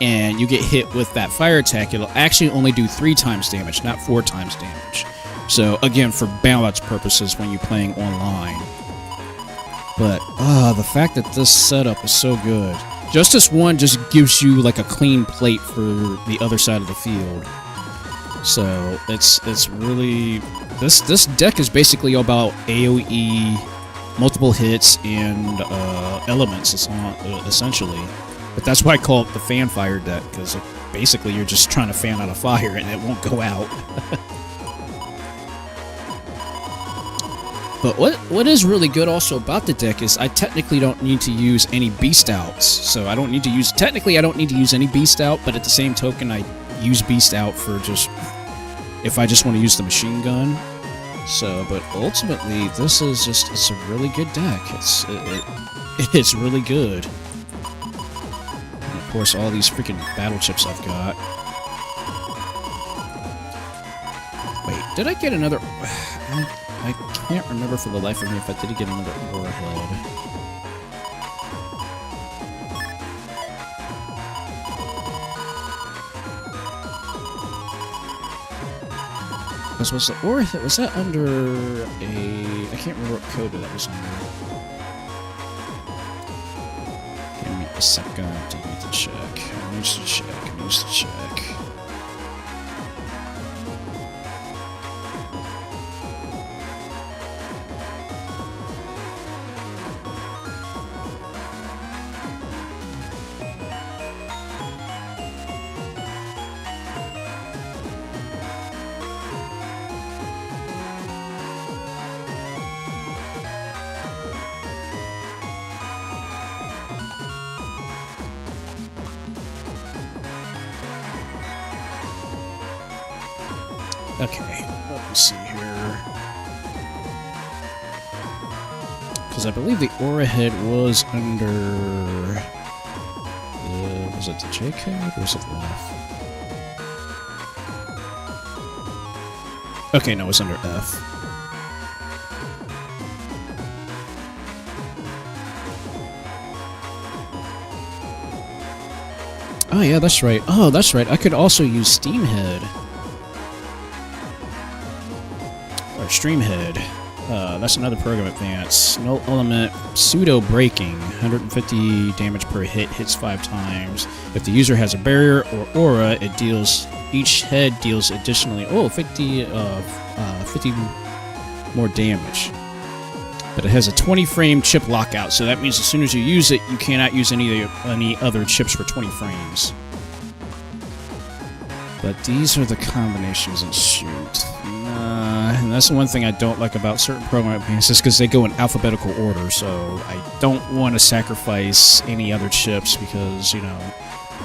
and you get hit with that fire attack, it'll actually only do 3 times damage, not 4 times damage. So again, for balance purposes when you're playing online. But the fact that this setup is so good. Justice 1 just gives you like a clean plate for the other side of the field. So it's really, this deck is basically all about AoE, multiple hits, and elements essentially. But that's why I call it the fan fire deck, because basically you're just trying to fan out a fire and it won't go out. But what is really good also about the deck is I technically don't need to use any beast outs. So I don't need to use, technically I don't need to use any beast out, but at the same token I use beast out for just, if I just want to use the machine gun. So, but ultimately this is just, it's a really good deck. It's really good. And of course all these freaking battle chips I've got. Wait, did I get another? I can't remember for the life of me if I did get another aura head. Was the aura head, was that under a... I can't remember what coda that was under. Give me a second, I need to check. I need to check, I need to check. Okay, let me see here. Because I believe the aura head was under... was it the J code or was it the F? Okay, no, it was under F. Oh yeah, that's right. Oh, that's right. I could also use Steam Head. Or Stream Head. That's another program advance. Null element, pseudo breaking. 150 damage per hit, hits 5 times. If the user has a barrier or aura, it deals... Each head deals additionally... 50 more damage. But it has a 20-frame chip lockout, so that means as soon as you use it, you cannot use any other chips for 20 frames. But these are the combinations and shoot. And that's the one thing I don't like about certain program advances, because they go in alphabetical order, so I don't want to sacrifice any other chips, because, you know,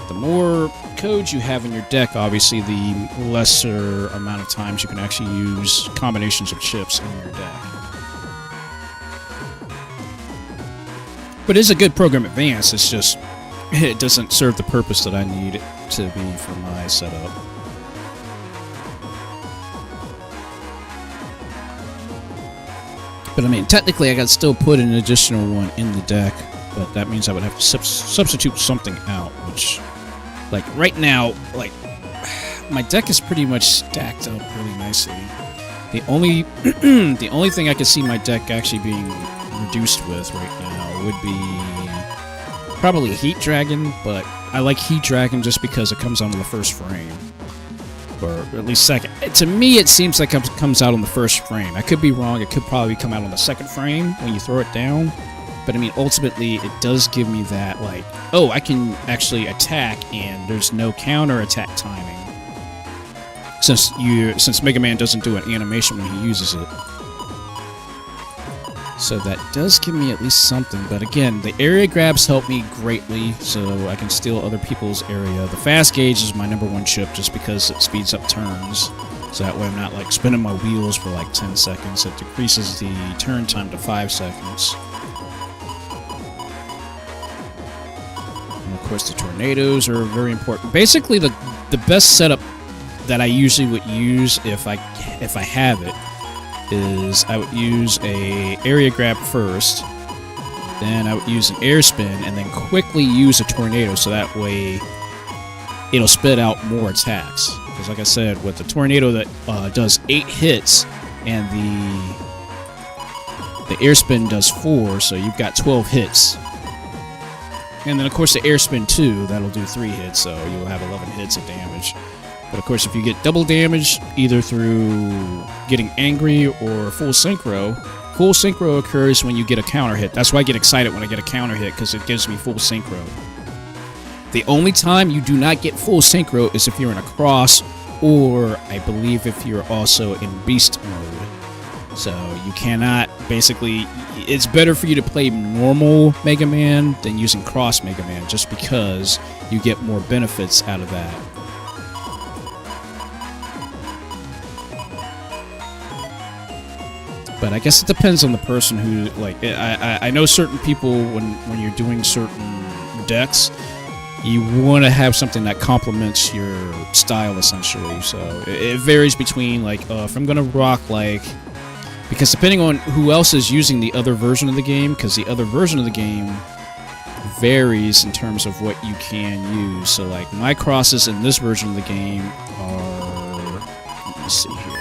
the more codes you have in your deck, obviously, the lesser amount of times you can actually use combinations of chips in your deck. But it is a good program advance, it's just, it doesn't serve the purpose that I need it to be for my setup. But I mean, technically I could still put an additional one in the deck, but that means I would have to substitute something out, which, like, right now, like, my deck is pretty much stacked up really nicely. The only thing I could see my deck actually being reduced with right now would be probably Heat Dragon, but I like Heat Dragon just because it comes out on the first frame. Or at least second. To me, it seems like it comes out on the first frame. I could be wrong. It could probably come out on the second frame when you throw it down. But I mean, ultimately, it does give me that, like, oh, I can actually attack and there's no counter attack timing. Since Mega Man doesn't do an animation when he uses it. So that does give me at least something, but again, the area grabs help me greatly, so I can steal other people's area. The fast gauge is my #1 chip just because it speeds up turns, so that way I'm not like spinning my wheels for like 10 seconds. It decreases the turn time to 5 seconds. And of course the tornadoes are very important. Basically the best setup that I usually would use if I have it is I would use a area grab first, then I would use an air spin, and then quickly use a tornado, so that way it'll spit out more attacks. Because like I said, with the tornado that does 8 hits, and the air spin does 4, so you've got 12 hits. And then of course the air spin 2, that'll do 3 hits, so you'll have 11 hits of damage. But of course, if you get double damage, either through getting angry or full synchro occurs when you get a counter hit. That's why I get excited when I get a counter hit, because it gives me full synchro. The only time you do not get full synchro is if you're in a cross, or I believe if you're also in beast mode. So you cannot, basically, it's better for you to play normal Mega Man than using cross Mega Man, just because you get more benefits out of that. But I guess it depends on the person who, like, I know certain people, when you're doing certain decks, you want to have something that complements your style, essentially. So it varies between, like, if I'm going to rock, like, Because depending on who else is using the other version of the game, because the other version of the game varies in terms of what you can use. So like my crosses in this version of the game are, let me see here.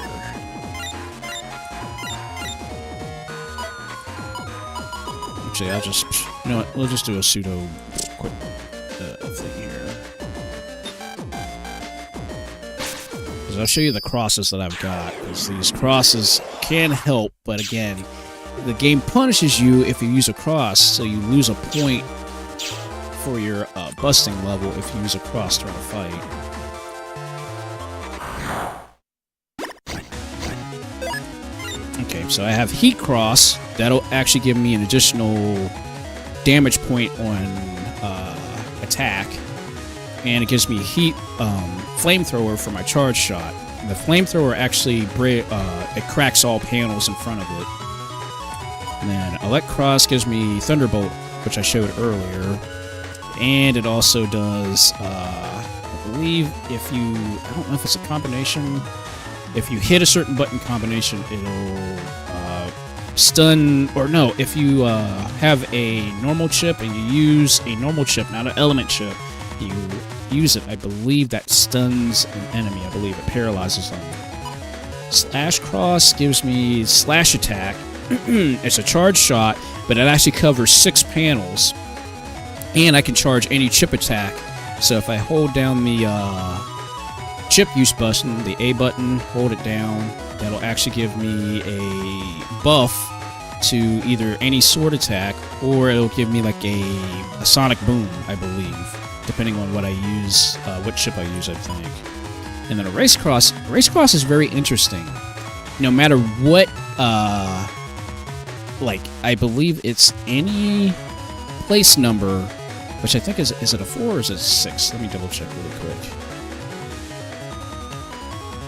Actually, I'll just, you know what, we'll just do a pseudo quick thing here. Because I'll show you the crosses that I've got, because these crosses can help, but again, the game punishes you if you use a cross, so you lose a point for your busting level if you use a cross during a fight. Okay, so I have Heat Cross. That'll actually give me an additional damage point on attack, and it gives me a Heat Flamethrower for my charge shot. And the Flamethrower actually it cracks all panels in front of it. And then Elect Cross gives me Thunderbolt, which I showed earlier. And it also does, I believe, if you, I don't know if it's a combination, if you hit a certain button combination, it'll stun, or no, if you have a normal chip and you use a normal chip, not an element chip, you use it, I believe that stuns an enemy, I believe it paralyzes them. Slash Cross gives me Slash Attack. It's a charge shot, but it actually covers 6 panels. And I can charge any chip attack. So if I hold down the chip use button, the A button, hold it down, that'll actually give me a buff to either any sword attack, or it'll give me like a sonic boom, I believe, depending on what I use, what chip I use, I think. And then a Race Cross. Race Cross is very interesting. No matter what, like, I believe it's any place number, which I think is it a 4 or is it a 6? Let me double check really quick.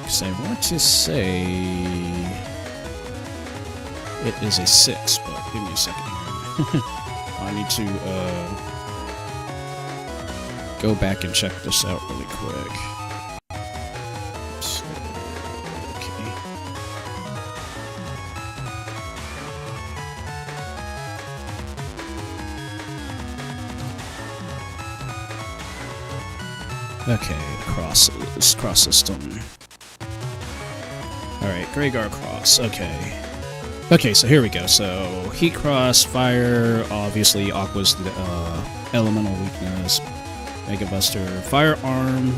Because I want to say it is a 6, but give me a second here. I need to go back and check this out really quick. So, okay, cross system. Alright, Greyguard Cross, okay. Okay, so here we go. So, Heat Cross, Fire, obviously Aqua's the elemental weakness, Mega Buster, Firearm,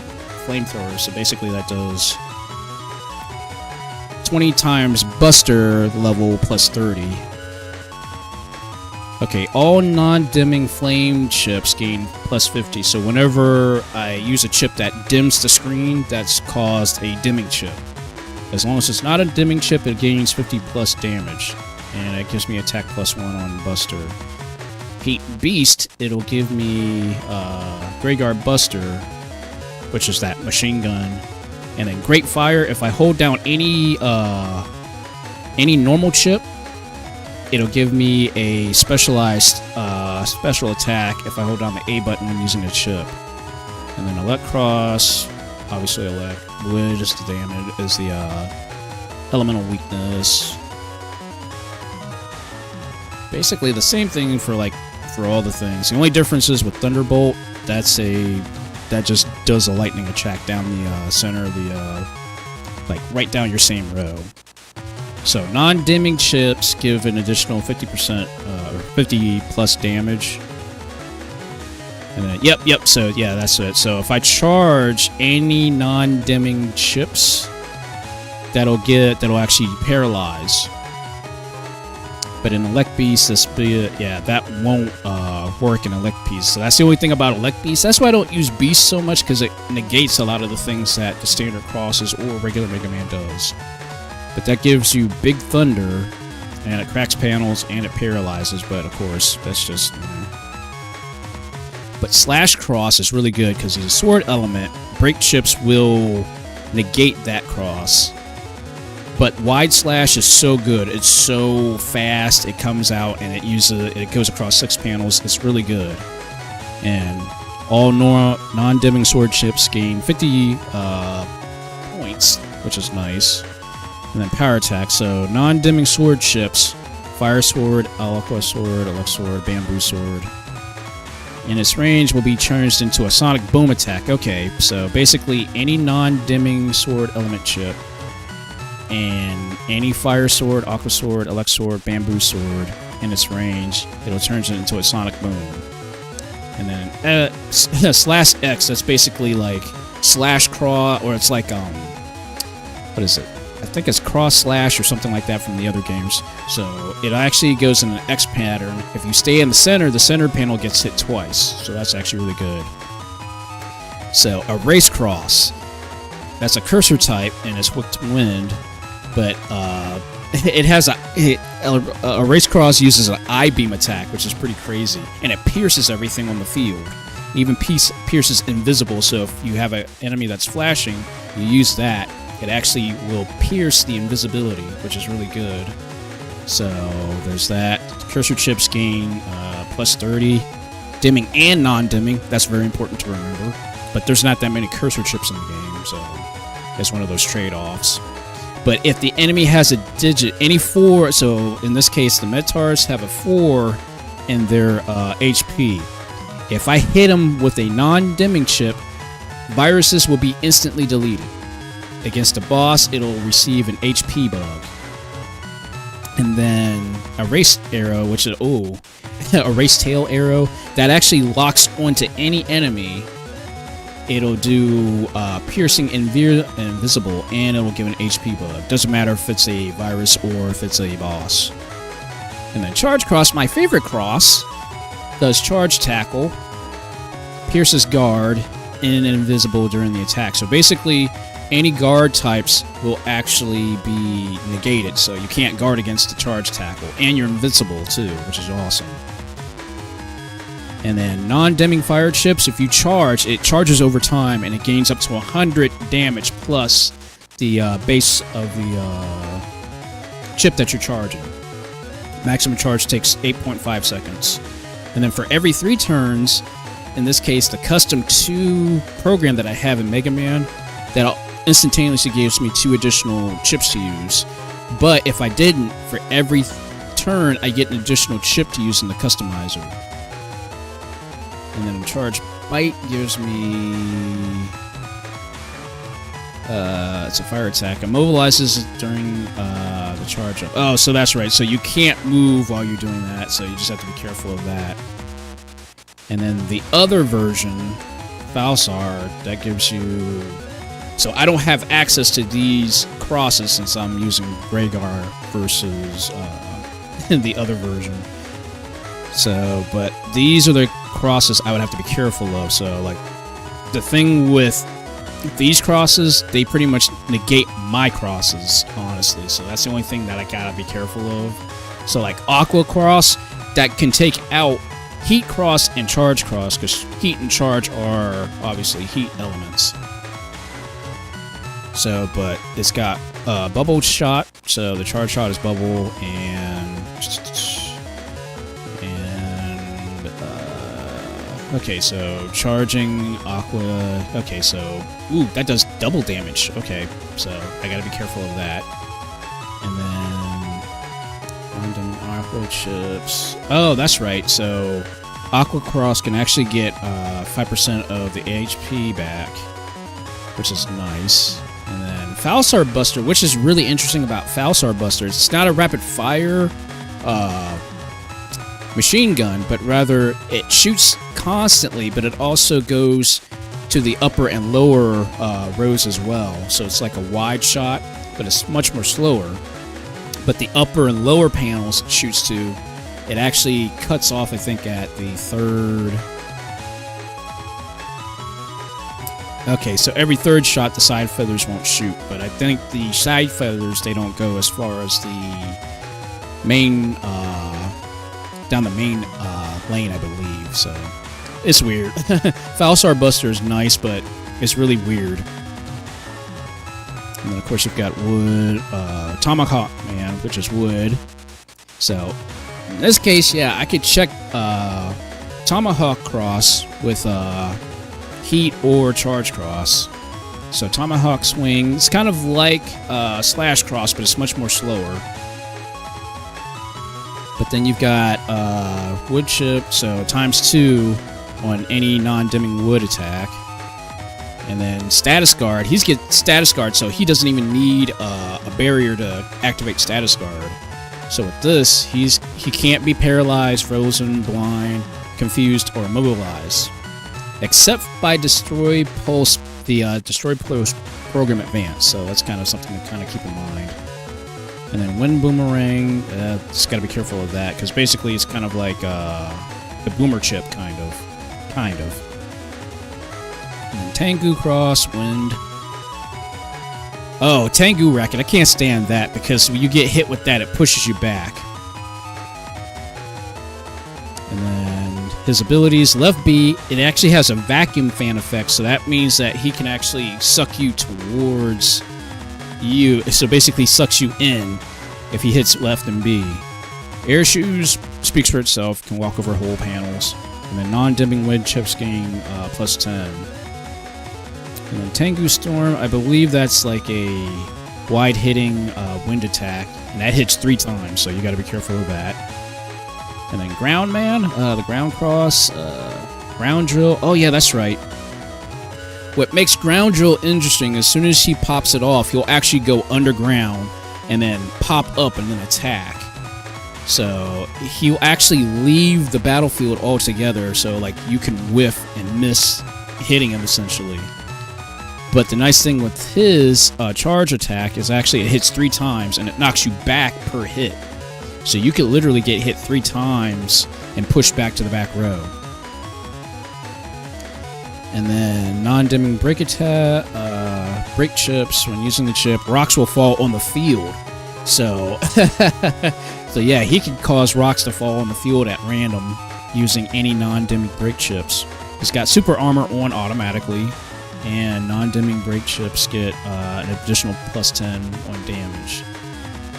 Flamethrower, so basically that does 20 times Buster level plus 30. Okay, all non-dimming flame chips gain plus 50, so whenever I use a chip that dims the screen, that's caused a dimming chip. As long as it's not a dimming chip, it gains 50 plus damage, and it gives me attack plus 1 on Buster. Heat Beast, it'll give me Greyguard Buster, which is that machine gun, and then Great Fire. If I hold down any normal chip, it'll give me a specialized special attack if I hold down the A button when using a chip. And then Elect Cross, obviously Elect, which is the damage, is the elemental weakness. Basically the same thing for all the things. The only difference is with Thunderbolt, that just does a lightning attack down the center of the like right down your same row. So non-dimming chips give an additional 50% or 50 plus damage. And then, yep, so yeah, that's it. So if I charge any non-dimming chips, that'll actually paralyze. But in Elect Beast, that won't work in Elect Beast. So that's the only thing about Elect Beast. That's why I don't use Beast so much, because it negates a lot of the things that the standard crosses or regular Mega Man does. But that gives you Big Thunder, and it cracks panels, and it paralyzes, but of course, that's just, you know. But Slash Cross is really good, because he's a sword element. Break chips will negate that cross. But Wide Slash is so good. It's so fast. It comes out, and it goes across 6 panels. It's really good. And all non-dimming sword chips gain 50 points, which is nice. And then power attack. So non-dimming sword chips, fire sword, aqua sword, elect sword, bamboo sword. And its range will be changed into a sonic boom attack. Okay, so basically any non-dimming sword element chip and any fire sword, aqua sword, elect sword, bamboo sword in its range, it'll turn it into a sonic boom. And then slash X, that's basically like slash cross, or it's like what is it? I think it's cross slash or something like that from the other games. So it actually goes in an X pattern. If you stay in the center panel gets hit twice. So that's actually really good. So erase cross, that's a cursor type and it's hooked to wind, but it has a erase cross uses an I-beam attack, which is pretty crazy, and it pierces everything on the field. It even pierces invisible. So if you have an enemy that's flashing, you use that. It actually will pierce the invisibility, which is really good. So there's that. Cursor chips gain plus 30. Dimming and non-dimming. That's very important to remember. But there's not that many cursor chips in the game, so it's one of those trade-offs. But if the enemy has a digit, any 4, so in this case the Metars have a 4 in their HP. If I hit them with a non-dimming chip, viruses will be instantly deleted. Against a boss, it'll receive an HP bug. And then erase arrow, which is, erase tail arrow, that actually locks onto any enemy. It'll do piercing invisible, and it'll give an HP bug. Doesn't matter if it's a virus or if it's a boss. And then charge cross, my favorite cross, does charge tackle, pierces guard, and invisible during the attack. So basically, any guard types will actually be negated, so you can't guard against the charge tackle. And you're invincible too, which is awesome. And then non-dimming fire chips, if you charge, it charges over time and it gains up to 100 damage plus the base of the chip that you're charging. Maximum charge takes 8.5 seconds. And then for every 3 turns, in this case the custom 2 program that I have in Mega Man, that instantaneously gives me 2 additional chips to use. But if I didn't, for every turn I get an additional chip to use in the customizer. And then charge bite gives me it's a fire attack. It mobilizes during the charge up. Oh, so that's right. So you can't move while you're doing that, so you just have to be careful of that. And then the other version, Falsar, that gives you... So I don't have access to these crosses since I'm using Rhaegar versus the other version. So, but these are the crosses I would have to be careful of. So, like, the thing with these crosses, they pretty much negate my crosses, honestly. So that's the only thing that I gotta be careful of. So, like, Aqua Cross, that can take out Heat Cross and Charge Cross, because Heat and Charge are obviously heat elements. So, but it's got Bubble Shot, so the Charge Shot is Bubble, okay, so charging Aqua, okay, so, ooh, that does double damage, okay, so I gotta be careful of that. And then, Aqua Chips, oh, that's right, so Aqua Cross can actually get 5% of the HP back, which is nice. And then Falsar Buster, which is really interesting about Falsar Buster, it's not a rapid fire machine gun, but rather it shoots constantly, but it also goes to the upper and lower rows as well. So it's like a wide shot, but it's much more slower. But the upper and lower panels it shoots to, it actually cuts off, I think, at the 3rd. Okay, so every 3rd shot, the side feathers won't shoot, but I think the side feathers, they don't go as far as the main, down the main lane, I believe, so it's weird. Falsar Buster is nice, but it's really weird. And then, of course, you've got wood, Tomahawk Man, which is wood. So, in this case, yeah, I could check Tomahawk Cross with, Heat or Charge Cross. So tomahawk swing. It's kind of like slash cross, but it's much more slower. But then you've got wood chip, so ×2 on any non-dimming wood attack. And then status guard. He's get status guard, so he doesn't even need a barrier to activate status guard. So with this, he can't be paralyzed, frozen, blind, confused, or immobilized, except by destroy pulse, the destroy pulse program advance. So that's kind of something to kind of keep in mind. And then wind boomerang, just got to be careful of that, because basically it's kind of like the boomer chip, kind of. And then Tengu cross, wind. Oh, Tengu racket, I can't stand that, because when you get hit with that, it pushes you back. And then his abilities, left B, it actually has a vacuum fan effect, so that means that he can actually suck you towards you, so basically sucks you in if he hits left and B. Air shoes speaks for itself, can walk over whole panels. And then non-dimming wind chips gain +10. And then Tengu Storm, I believe that's like a wide-hitting wind attack, and that hits 3 times, so you got to be careful of that. And then Ground Man, the ground cross, ground drill. Oh yeah, that's right. What makes ground drill interesting, as soon as he pops it off, he'll actually go underground and then pop up and then attack. So he'll actually leave the battlefield altogether, so like you can whiff and miss hitting him essentially. But the nice thing with his charge attack is actually it hits 3 times and it knocks you back per hit. So you could literally get hit 3 times and push back to the back row. And then non-dimming break attack, break chips. When using the chip, rocks will fall on the field. So, so yeah, he can cause rocks to fall on the field at random using any non-dimming break chips. He's got super armor on automatically, and non-dimming break chips get an additional +10 on damage.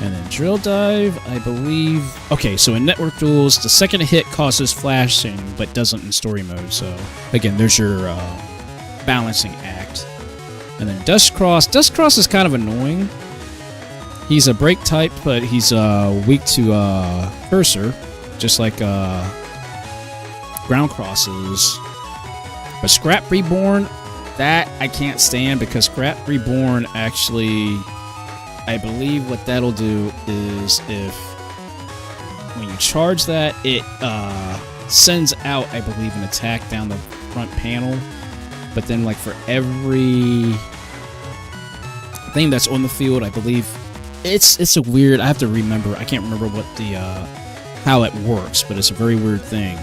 And then drill dive, I believe. Okay, so in network duels, the second hit causes flashing, but doesn't in story mode. So again, there's your balancing act. And then dust cross. Dust cross is kind of annoying. He's a break type, but he's weak to cursor, just like ground crosses. But Scrap Reborn, that I can't stand, because Scrap Reborn actually, I believe what that'll do is if when you charge that, it sends out, I believe, an attack down the front panel. But then, like, for every thing that's on the field, I believe it's a weird. I have to remember. I can't remember what the how it works, but it's a very weird thing.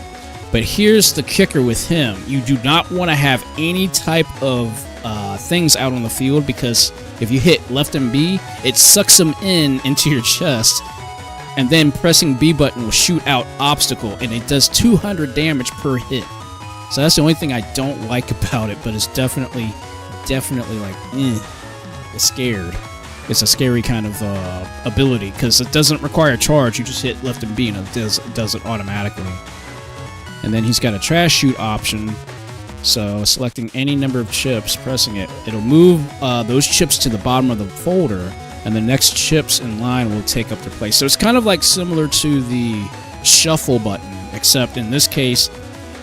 But here's the kicker with him: you do not want to have any type of things out on the field, because if you hit left and B, it sucks them into your chest, and then pressing B button will shoot out obstacle, and it does 200 damage per hit. So that's the only thing I don't like about it, but it's definitely like, it's scared. It's a scary kind of ability, because it doesn't require charge. You just hit left and B, and it does it automatically. And then he's got a trash chute option. So selecting any number of chips, pressing it, it'll move those chips to the bottom of the folder, and the next chips in line will take up their place. So it's kind of like similar to the shuffle button, except in this case,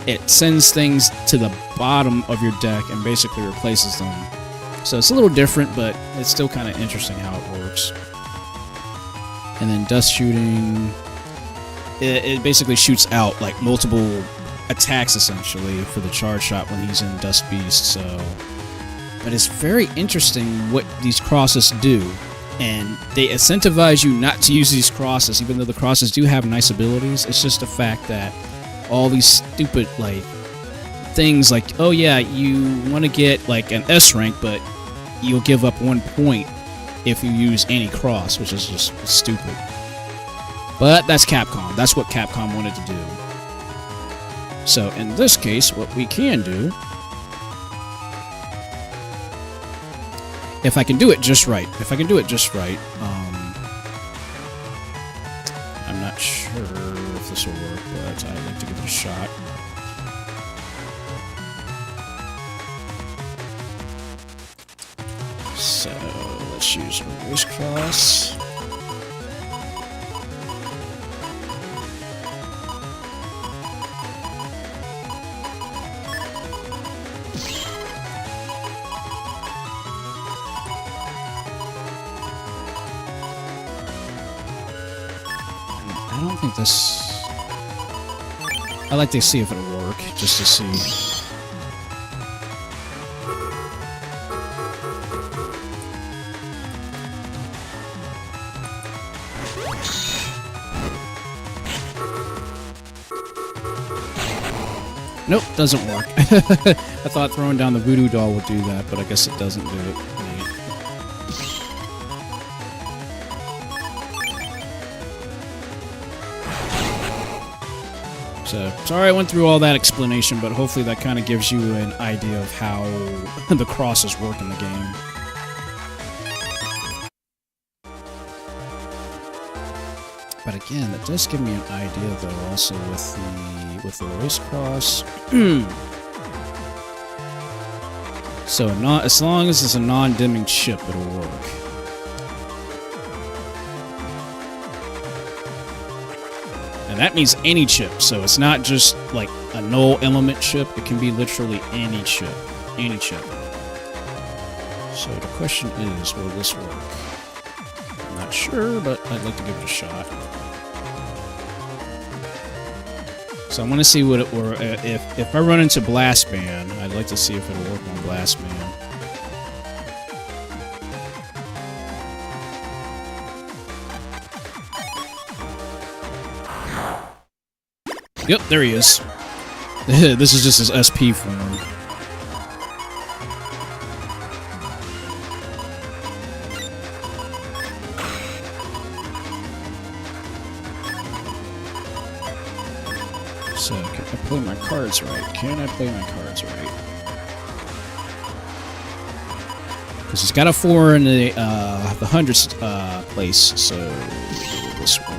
it sends things to the bottom of your deck and basically replaces them. So it's a little different, but it's still kind of interesting how it works. And then dust shooting, it basically shoots out like multiple attacks essentially for the charge shot when he's in Dust Beast. So, but it's very interesting what these crosses do, and they incentivize you not to use these crosses, even though the crosses do have nice abilities. It's just the fact that all these stupid like things, like, oh yeah, you want to get like an S rank, but you'll give up 1 point if you use any cross, which is just stupid. But that's Capcom. That's what Capcom wanted to do. So in this case, what we can do, if I can do it just right, I'm not sure if this will work, but I'd like to give it a shot. So let's use a race cross. I don't think this... I like to see if it'll work, just to see. Nope, doesn't work. I thought throwing down the voodoo doll would do that, but I guess it doesn't do it. So, sorry I went through all that explanation, but hopefully that kind of gives you an idea of how the crosses work in the game. But again, that does give me an idea, though, also with the race cross. So, as long as it's a non-dimming chip, it'll work. And that means any chip, so it's not just like a null element chip. It can be literally any chip. Any chip. So the question is, will this work? I'm not sure, but I'd like to give it a shot. So I want to see what it were. If I run into Blast Band, I'd like to see if it'll work on Blast Band. Yep, there he is. This is just his SP form. So, can I play my cards right? Can I play my cards right? Because he's got a 4 in the hundreds place, so will this work?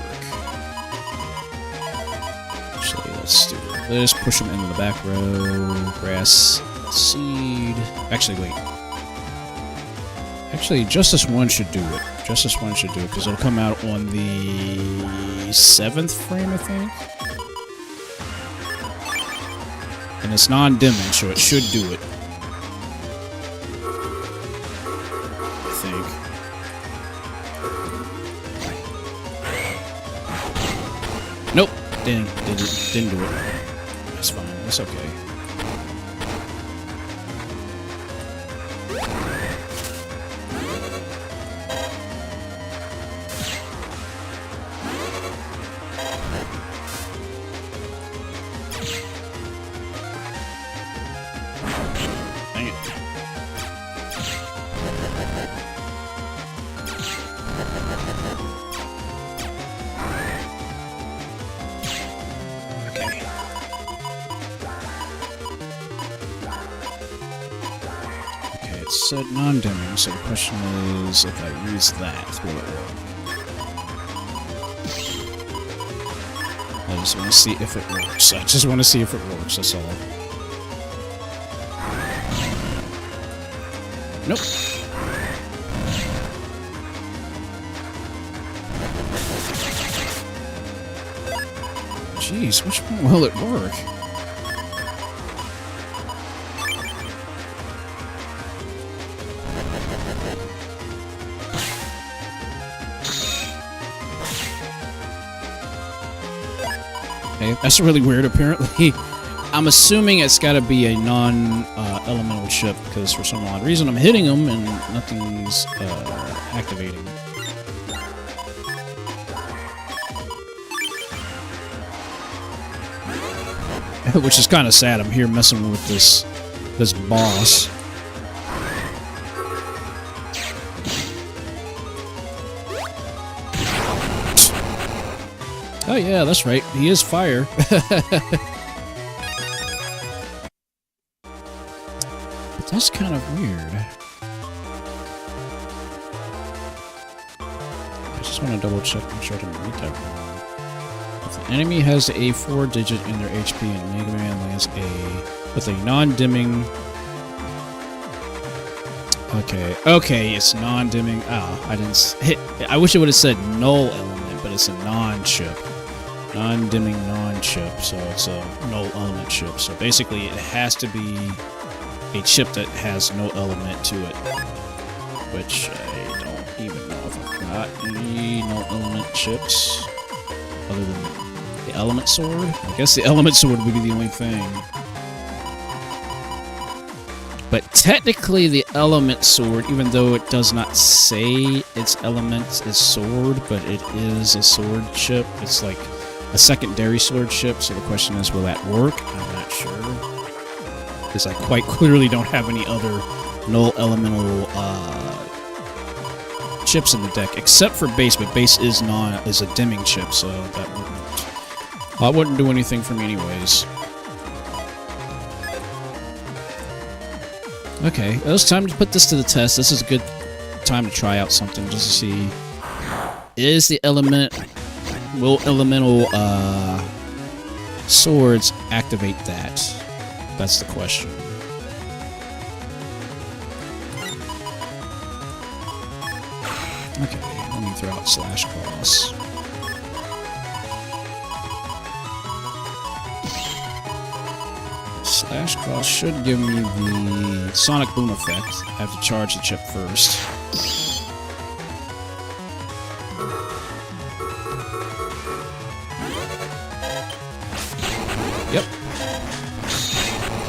Actually, let's do this. Push him into the back row. Grass seed. Actually, wait. Actually, Justice 1 should do it. Justice 1 should do it, because it'll come out on the 7th frame, I think. And it's non-dimming, so it should do it. I think. Nope. Didn't do it. That's fine. That's okay. Dang it. Okay, it said non-dimming, so the question is, if I use that, will it work? I just want to see if it works. I just want to see if it works, that's all. Nope. Jeez, which one will it work? Okay, that's really weird, apparently. I'm assuming it's got to be a non-elemental chip, because for some odd reason I'm hitting them and nothing's activating. Which is kind of sad. I'm here messing with this boss. Oh yeah, that's right. He is fire. But that's kind of weird. I just want to double check, make sure I didn't read that wrong. If the enemy has a 4-digit in their HP and Mega Man lands with a non-dimming Okay, okay, it's non-dimming. Oh, I didn't hit. I wish it would have said null element, but it's a non-chip. Non-dimming non-chip, so it's a null element chip. So basically, it has to be a chip that has no element to it. Which I don't even know if I've got any null element chips. Other than the element sword? I guess the element sword would be the only thing. But technically the element sword, even though it does not say its element is sword, but it is a sword chip. It's like a secondary sword chip, so the question is, will that work? I'm not sure. Because I quite clearly don't have any other null elemental chips in the deck, except for base, but base is a dimming chip, so that wouldn't do anything for me anyways. Okay, it was time to put this to the test. This is a good time to try out something just to see, is the will elemental swords activate that? That's the question. Okay, let me throw out slash cross. Slash cross should give me the sonic boom effect. I have to charge the chip first.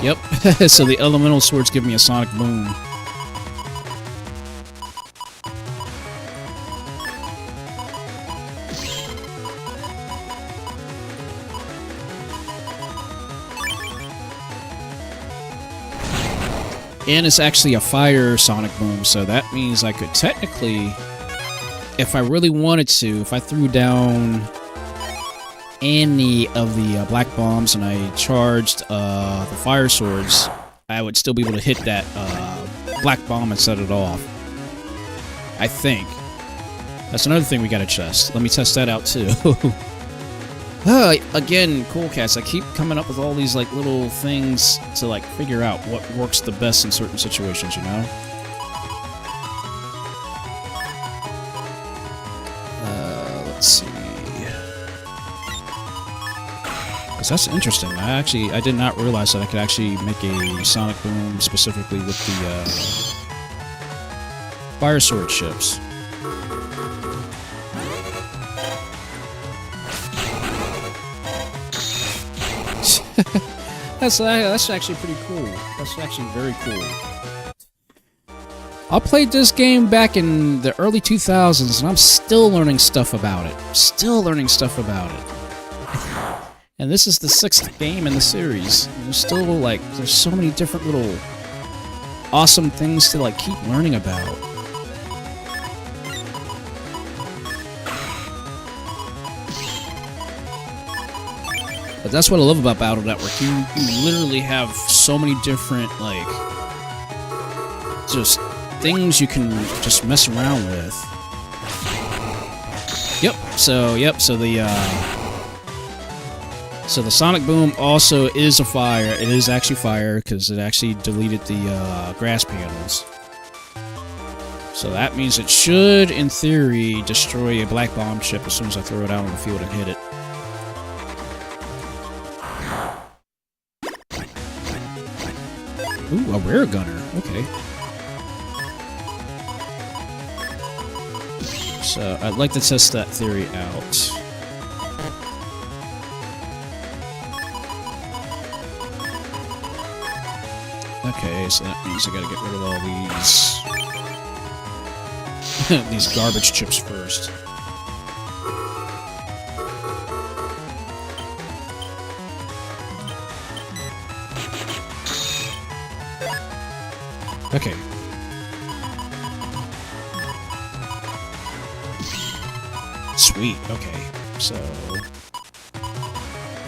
Yep. So the elemental swords give me a sonic boom. And it's actually a fire sonic boom, so that means I could technically, if I really wanted to, if I threw down any of the black bombs and I charged the fire swords, I would still be able to hit that black bomb and set it off. I think. That's another thing we gotta test. Let me test that out too. Again, Cool Cats, I keep coming up with all these like little things to like figure out what works the best in certain situations, you know? Let's see. Because that's interesting. I did not realize that I could actually make a sonic boom specifically with the fire sword chips. That's actually pretty cool. That's actually very cool. I played this game back in the early 2000s, and I'm still learning stuff about it. Still learning stuff about it. And this is the 6th game in the series. And there's still, like, there's so many different little awesome things to, like, keep learning about. But that's what I love about Battle Network. You literally have so many different, like, just things you can just mess around with. So the Sonic Boom also is a fire. It is actually fire, because it actually deleted the grass panels. So that means it should, in theory, destroy a black bomb chip as soon as I throw it out on the field and hit it. Ooh, a rare gunner. Okay. So, I'd like to test that theory out. Okay, so that means I gotta get rid of all these... these garbage chips first. Okay. Sweet, okay. So,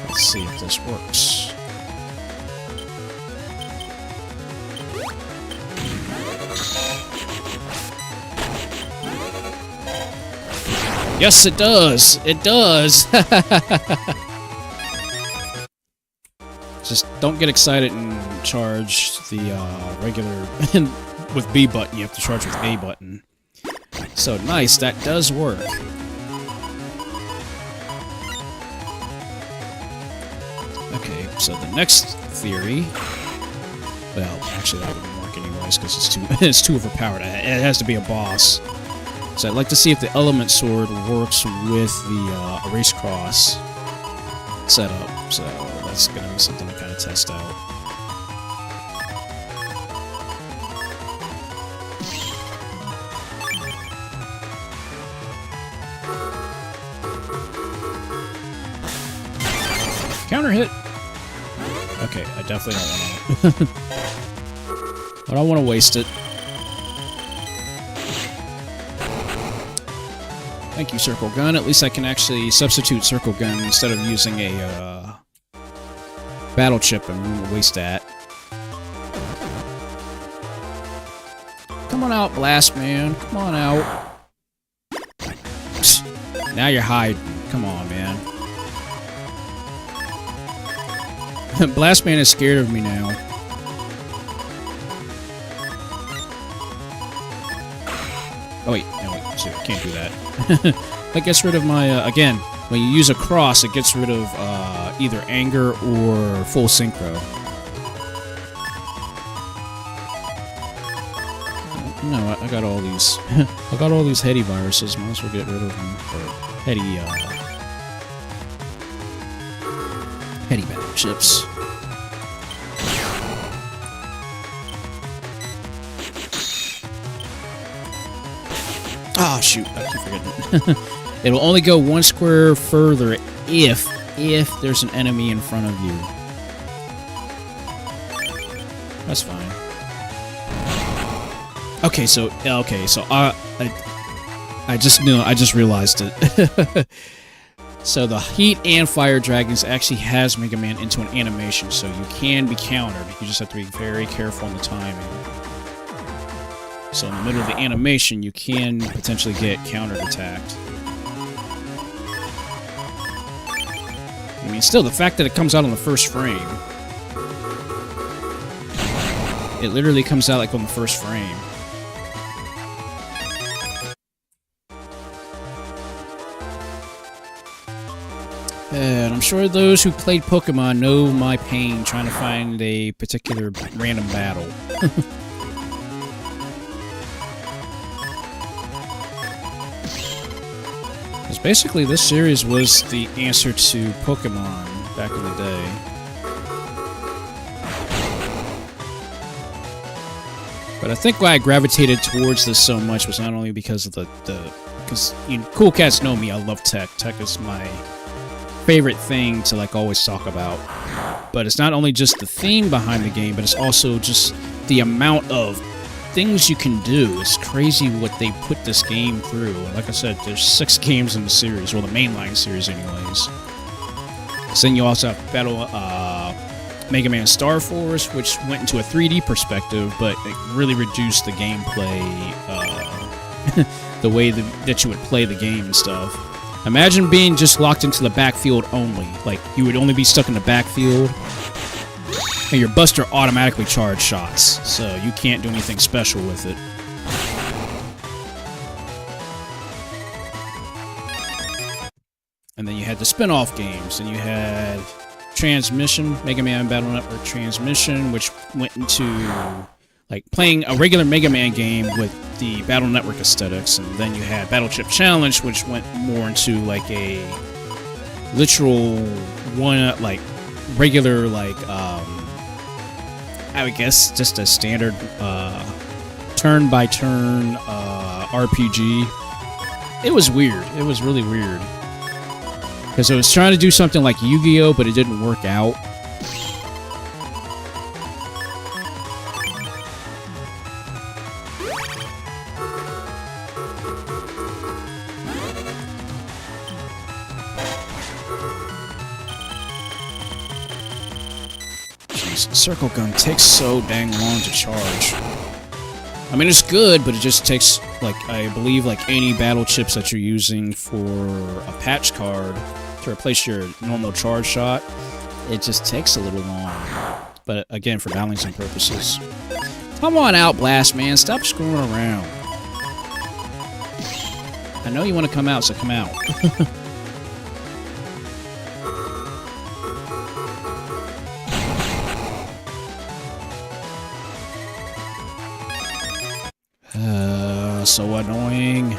let's see if this works. Yes, it does! It does! Just don't get excited and charge the regular with B button. You have to charge with A button. So nice, that does work. Okay, so the next theory. Well, actually, that wouldn't work anyways because it's too overpowered. It has to be a boss. So I'd like to see if the element sword works with the erase cross setup. So that's gonna be something to kind of test out. Counter hit. Okay, I definitely don't want to. I don't want to waste it. Thank you, Circle Gun. At least I can actually substitute Circle Gun instead of using a battle chip and waste that. Come on out, Blast Man. Come on out. Now you're hiding. Come on, man. Blast Man is scared of me now. Oh wait, no, wait, see, I can't do that. That gets rid of my, again, when you use a cross, it gets rid of either anger or full synchro. No, I got all these, I got all these heady viruses, might as well get rid of them. Or heady battle chips. Ah, oh, shoot, I keep forgetting. It'll only go one square further if there's an enemy in front of you. That's fine. Okay, so I just realized it. So the Heat and Fire Dragons actually has Mega Man into an animation, so you can be countered. You just have to be very careful on the timing. So in the middle of the animation, you can potentially get counter-attacked. I mean, still, the fact that it comes out on the first frame. It literally comes out like on the first frame. And I'm sure those who played Pokemon know my pain trying to find a particular random battle. Because basically this series was the answer to Pokemon back in the day. But I think why I gravitated towards this so much was not only because of because you know, cool cats know me, I love tech. Tech is my favorite thing to like always talk about. But it's not only just the theme behind the game, but it's also just the amount of things you can do. It's crazy what they put this game through. And like I said, there's 6 games in the series, well, the mainline series anyways. So then you also have Mega Man Star Force, which went into a 3D perspective, but it really reduced the gameplay, the way that you would play the game and stuff. Imagine being just locked into the backfield only. Like, you would only be stuck in the backfield, and your buster automatically charged shots, so you can't do anything special with it. And then you had the spin-off games, and you had Transmission, Mega Man Battle Network Transmission, which went into like playing a regular Mega Man game with the Battle Network aesthetics, and then you had Battle Chip Challenge, which went more into like a literal one, like regular, like I would guess just a standard turn-by-turn RPG. It was weird. It was really weird. Because it was trying to do something like Yu-Gi-Oh, but it didn't work out. Jeez, Circle Gun takes so dang long to charge. I mean, it's good, but it just takes, like, I believe, like, any battle chips that you're using for a patch card to replace your normal charge shot. it just takes a little long. But again, for balancing purposes. Come on out, Blast Man. Stop screwing around. I know you want to come out, so come out. So annoying.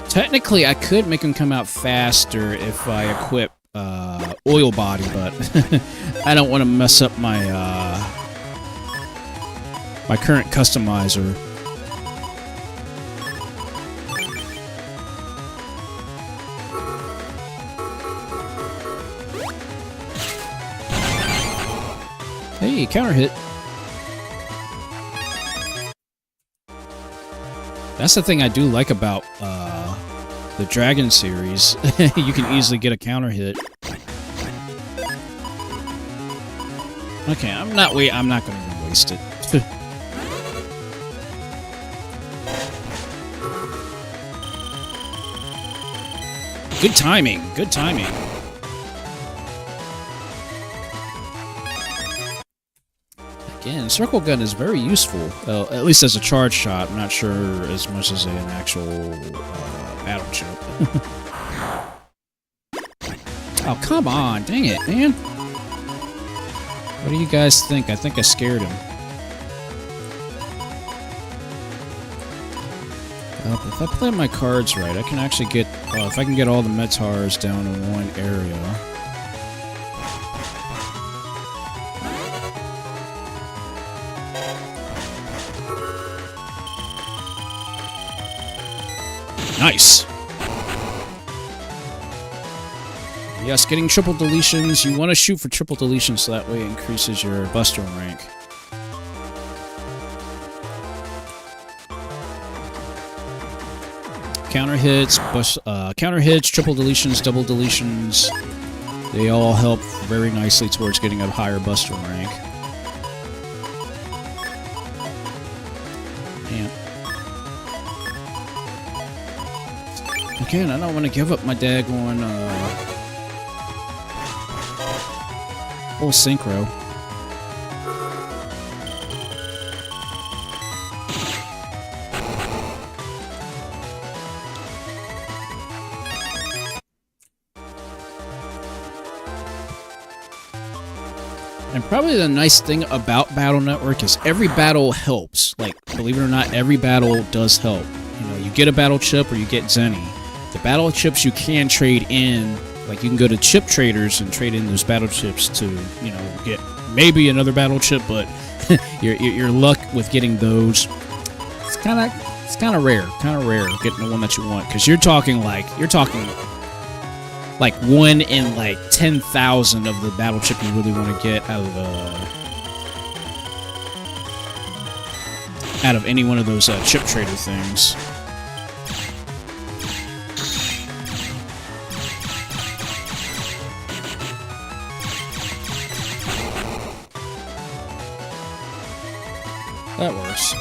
Technically, I could make him come out faster if I equip oil body, but I don't want to mess up my my current customizer. Hey, counter hit. That's the thing I do like about the Dragon series. You can easily get a counter hit. Okay, I'm not gonna even waste it. Good timing, good timing. Again, circle gun is very useful, at least as a charge shot. I'm not sure as much as an actual battle chip. Oh, come on, dang it, man. What do you guys think? I think I scared him. If I play my cards right, I can actually get... if I can get all the Metars down in one area... Nice! Yes, getting triple deletions. You want to shoot for triple deletions so that way it increases your Buster rank. Counter hits, triple deletions, double deletions. They all help very nicely towards getting a higher Buster rank. Man. Again, I don't want to give up my daggone full synchro. And probably the nice thing about Battle Network is every battle helps. Like, believe it or not, every battle does help. You know, you get a battle chip or you get Zenny. The battle chips you can trade in, like you can go to chip traders and trade in those battle chips to, you know, get maybe another battle chip, but your luck with getting those, it's kind of rare getting the one that you want, because you're talking like one in like 10,000 of the battle chip you really want to get out of any one of those chip trader things. That works.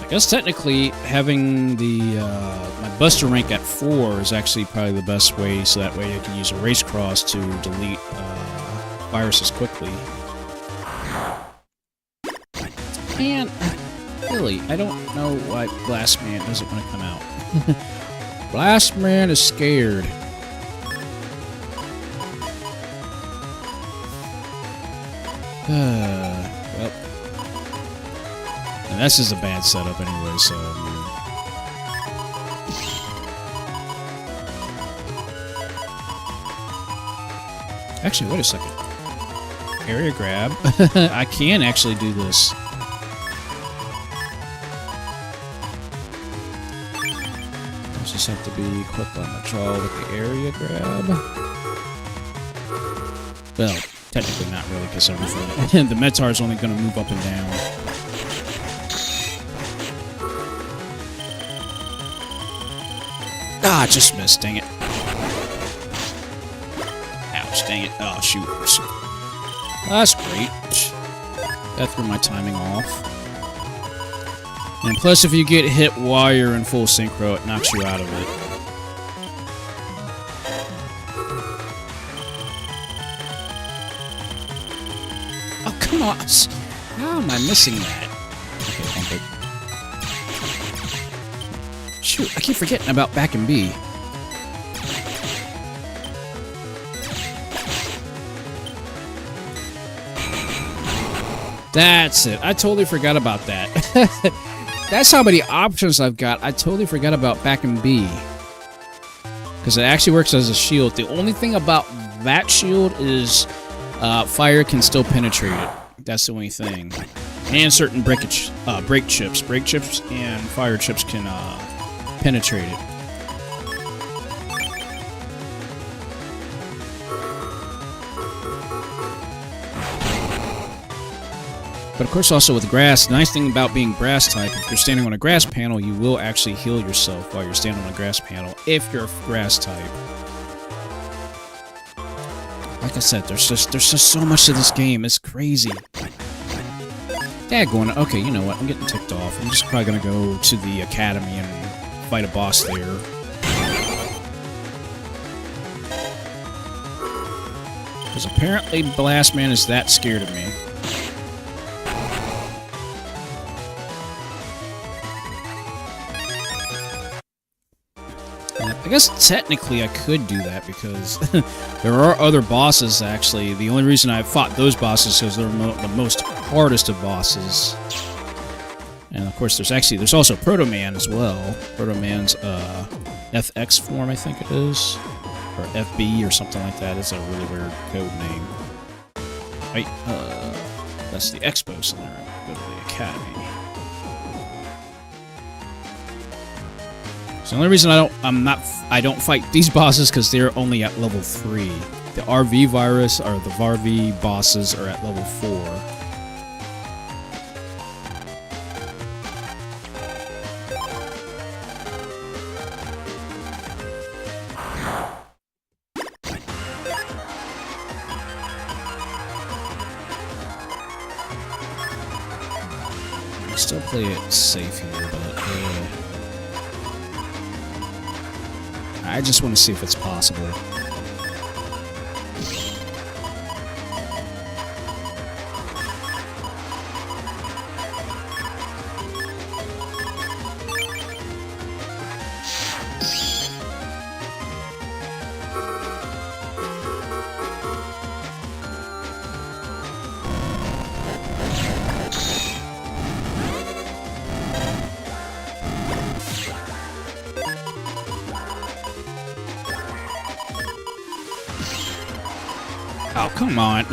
I guess technically having the my Buster rank at 4 is actually probably the best way, so that way I can use a race cross to delete viruses quickly. And really, I don't know why Blast Man doesn't want to come out. Blast Man is scared. Well, and this is a bad setup anyway, so... Actually, wait a second. Area grab. I can actually do this. I just have to be quick on the draw with the area grab. Well, technically not really, because everything... the Metar is only going to move up and down. Ah, just missed, dang it. Ouch, dang it. Oh, shoot. That's great. That threw my timing off. And plus, if you get hit while you're in full synchro, it knocks you out of it. come on. How am I missing that? Okay, bump it. Shoot, I keep forgetting about back and B. That's it. I totally forgot about that. That's how many options I've got. I totally forgot about back and B. Because it actually works as a shield. The only thing about that shield is fire can still penetrate it. That's the only thing. And certain brake chips. Brake chips and fire chips can penetrate it. But of course, also with grass, the nice thing about being grass type, if you're standing on a grass panel, you will actually heal yourself while you're standing on a grass panel, if you're grass type. Like I said, there's just so much to this game. It's crazy. Daggone. Okay, you know what? I'm getting ticked off. I'm just probably gonna go to the academy and fight a boss there. Because apparently Blast Man is that scared of me. I guess technically I could do that because there are other bosses, actually. The only reason I fought those bosses is because they're the most hardest of bosses. And of course there's also Proto Man as well. Proto Man's FX form, I think it is. Or FB or something like that. It's a really weird code name. Right, that's the Expo Center. Go to the Academy. So the only reason I don't fight these bosses because they're only at level 3. The RV virus or the VARV bosses are at level 4. I still play it safe here, but I just want to see if it's possible. Oh, come on.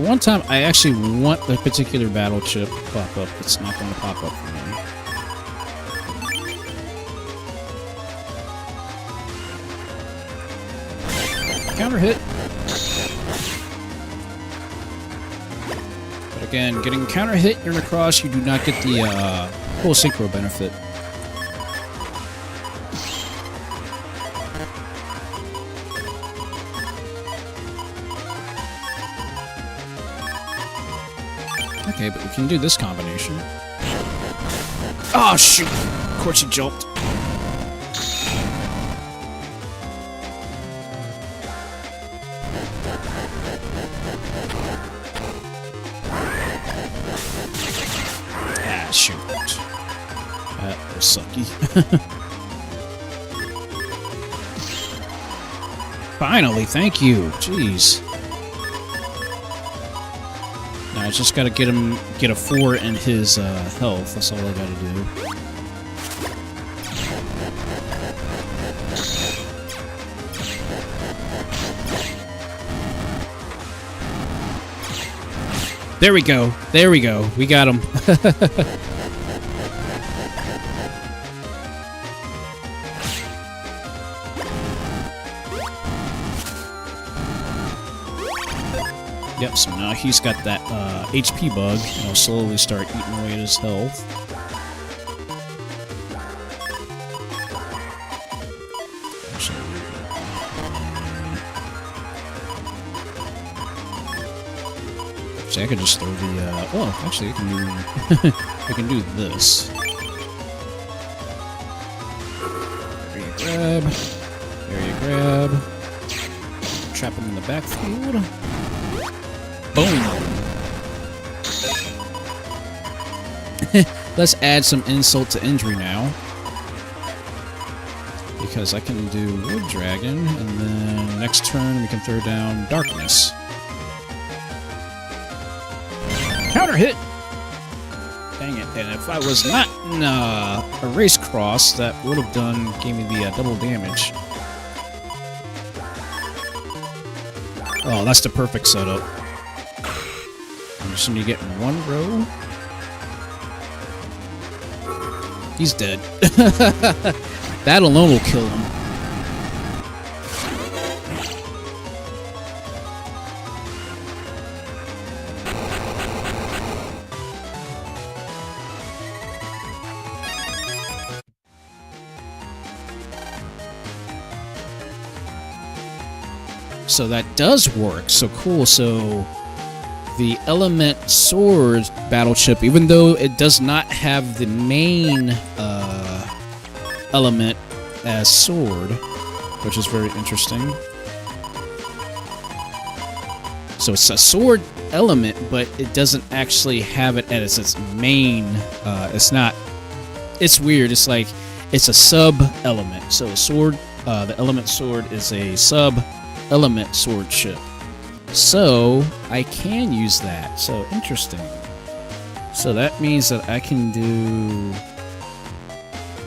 One time, I actually want the particular battle chip to pop up. It's not going to pop up for me. Counter hit. But again, getting counter hit in the cross, you do not get the full synchro benefit. Okay, but we can do this combination. Oh, shoot! Of course he jumped. Ah, shoot. That was sucky. Finally, thank you. Jeez. I just gotta get a 4 in his health. That's all I gotta do. There we go. There we go. We got him. Yep, so now he's got that HP bug, and he'll slowly start eating away at his health. Actually, I could just throw the, oh, actually, I can do, I can do this. There you grab. There you grab. Trap him in the backfield. Boom! let's add some insult to injury now. Because I can do Wood Dragon, and then next turn we can throw down Darkness. Counter hit! Dang it, and if I was not in a race cross, that would have gave me the double damage. Oh, that's the perfect setup. I'm just gonna get in one row. He's dead. That alone will kill him. So that does work. So cool. So the Element Sword battle chip, even though it does not have the main element as sword, which is very interesting. So it's a sword element, but it doesn't actually have it as its main. It's not. It's weird. It's like it's a sub element. So a sword, the Element Sword is a sub element sword chip. So I can use that. So interesting. So that means that I can do.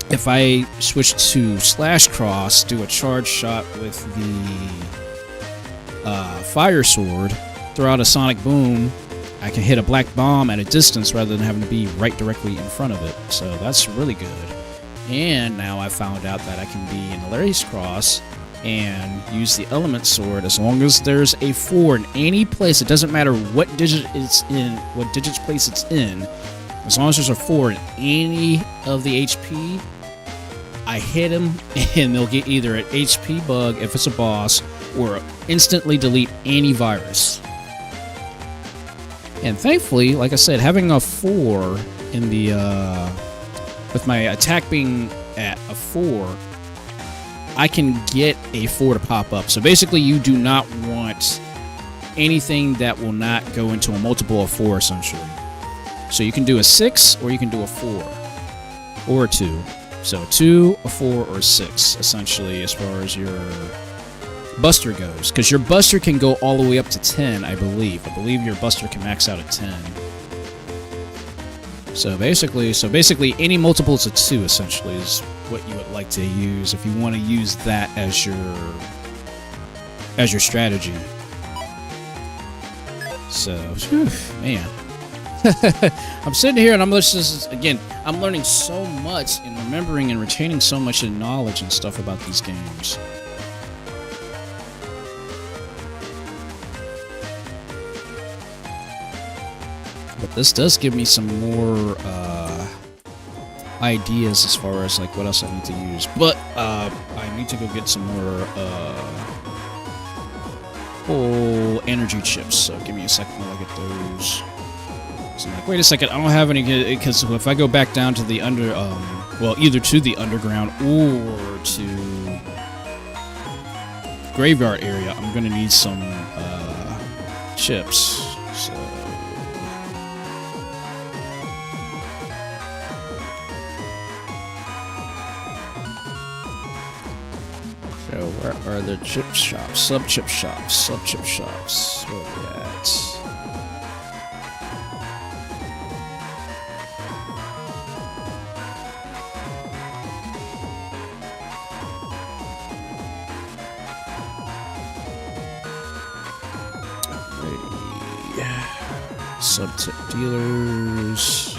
If I switch to Slash Cross, do a charge shot with the Fire Sword, throw out a Sonic Boom, I can hit a Black Bomb at a distance rather than having to be right directly in front of it. So that's really good. And now I found out that I can be in the Race Cross and use the Element Sword as long as there's a 4 in any place. It doesn't matter what digit it's in, what digit's place it's in. As long as there's a 4 in any of the HP, I hit him, and they'll get either an HP bug if it's a boss, or instantly delete any virus. And thankfully, like I said, having a 4 in the with my attack being at a 4, I can get a 4 to pop up. So basically, you do not want anything that will not go into a multiple of 4, essentially. So you can do a 6, or you can do a 4, or a 2. So a 2, a 4, or a 6, essentially, as far as your Buster goes. Because your Buster can go all the way up to 10, I believe. I believe your Buster can max out at 10. So basically, any multiples of 2, essentially, is what you would like to use if you want to use that as your strategy. So, whew, man. I'm sitting here and I'm listening. Again, I'm learning so much and remembering and retaining so much knowledge and stuff about these games. But this does give me some more ideas as far as like what else I need to use. But I need to go get some more whole energy chips. So give me a second while I get those. So I'm like, wait a second, I don't have any, because if I go back down to the well, either to the underground or to graveyard area, I'm gonna need some chips. So where are the chip shops? Sub-chip shops. Sub-chip shops. Where are we at? Sub-tip dealers.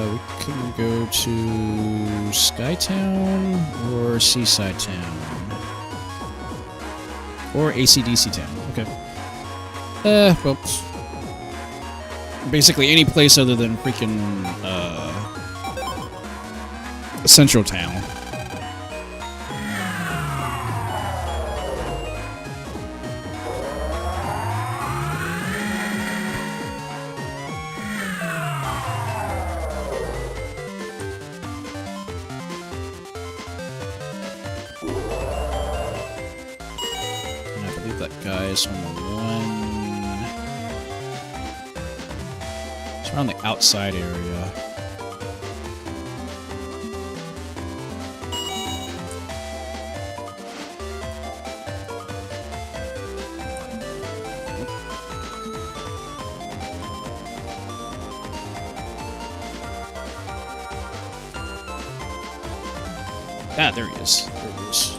We can go to Skytown or Seaside Town. Or ACDC Town. Okay. Well, basically any place other than freaking Central Town. That guy is on the one. around the outside area. Ah, there he is. There he is.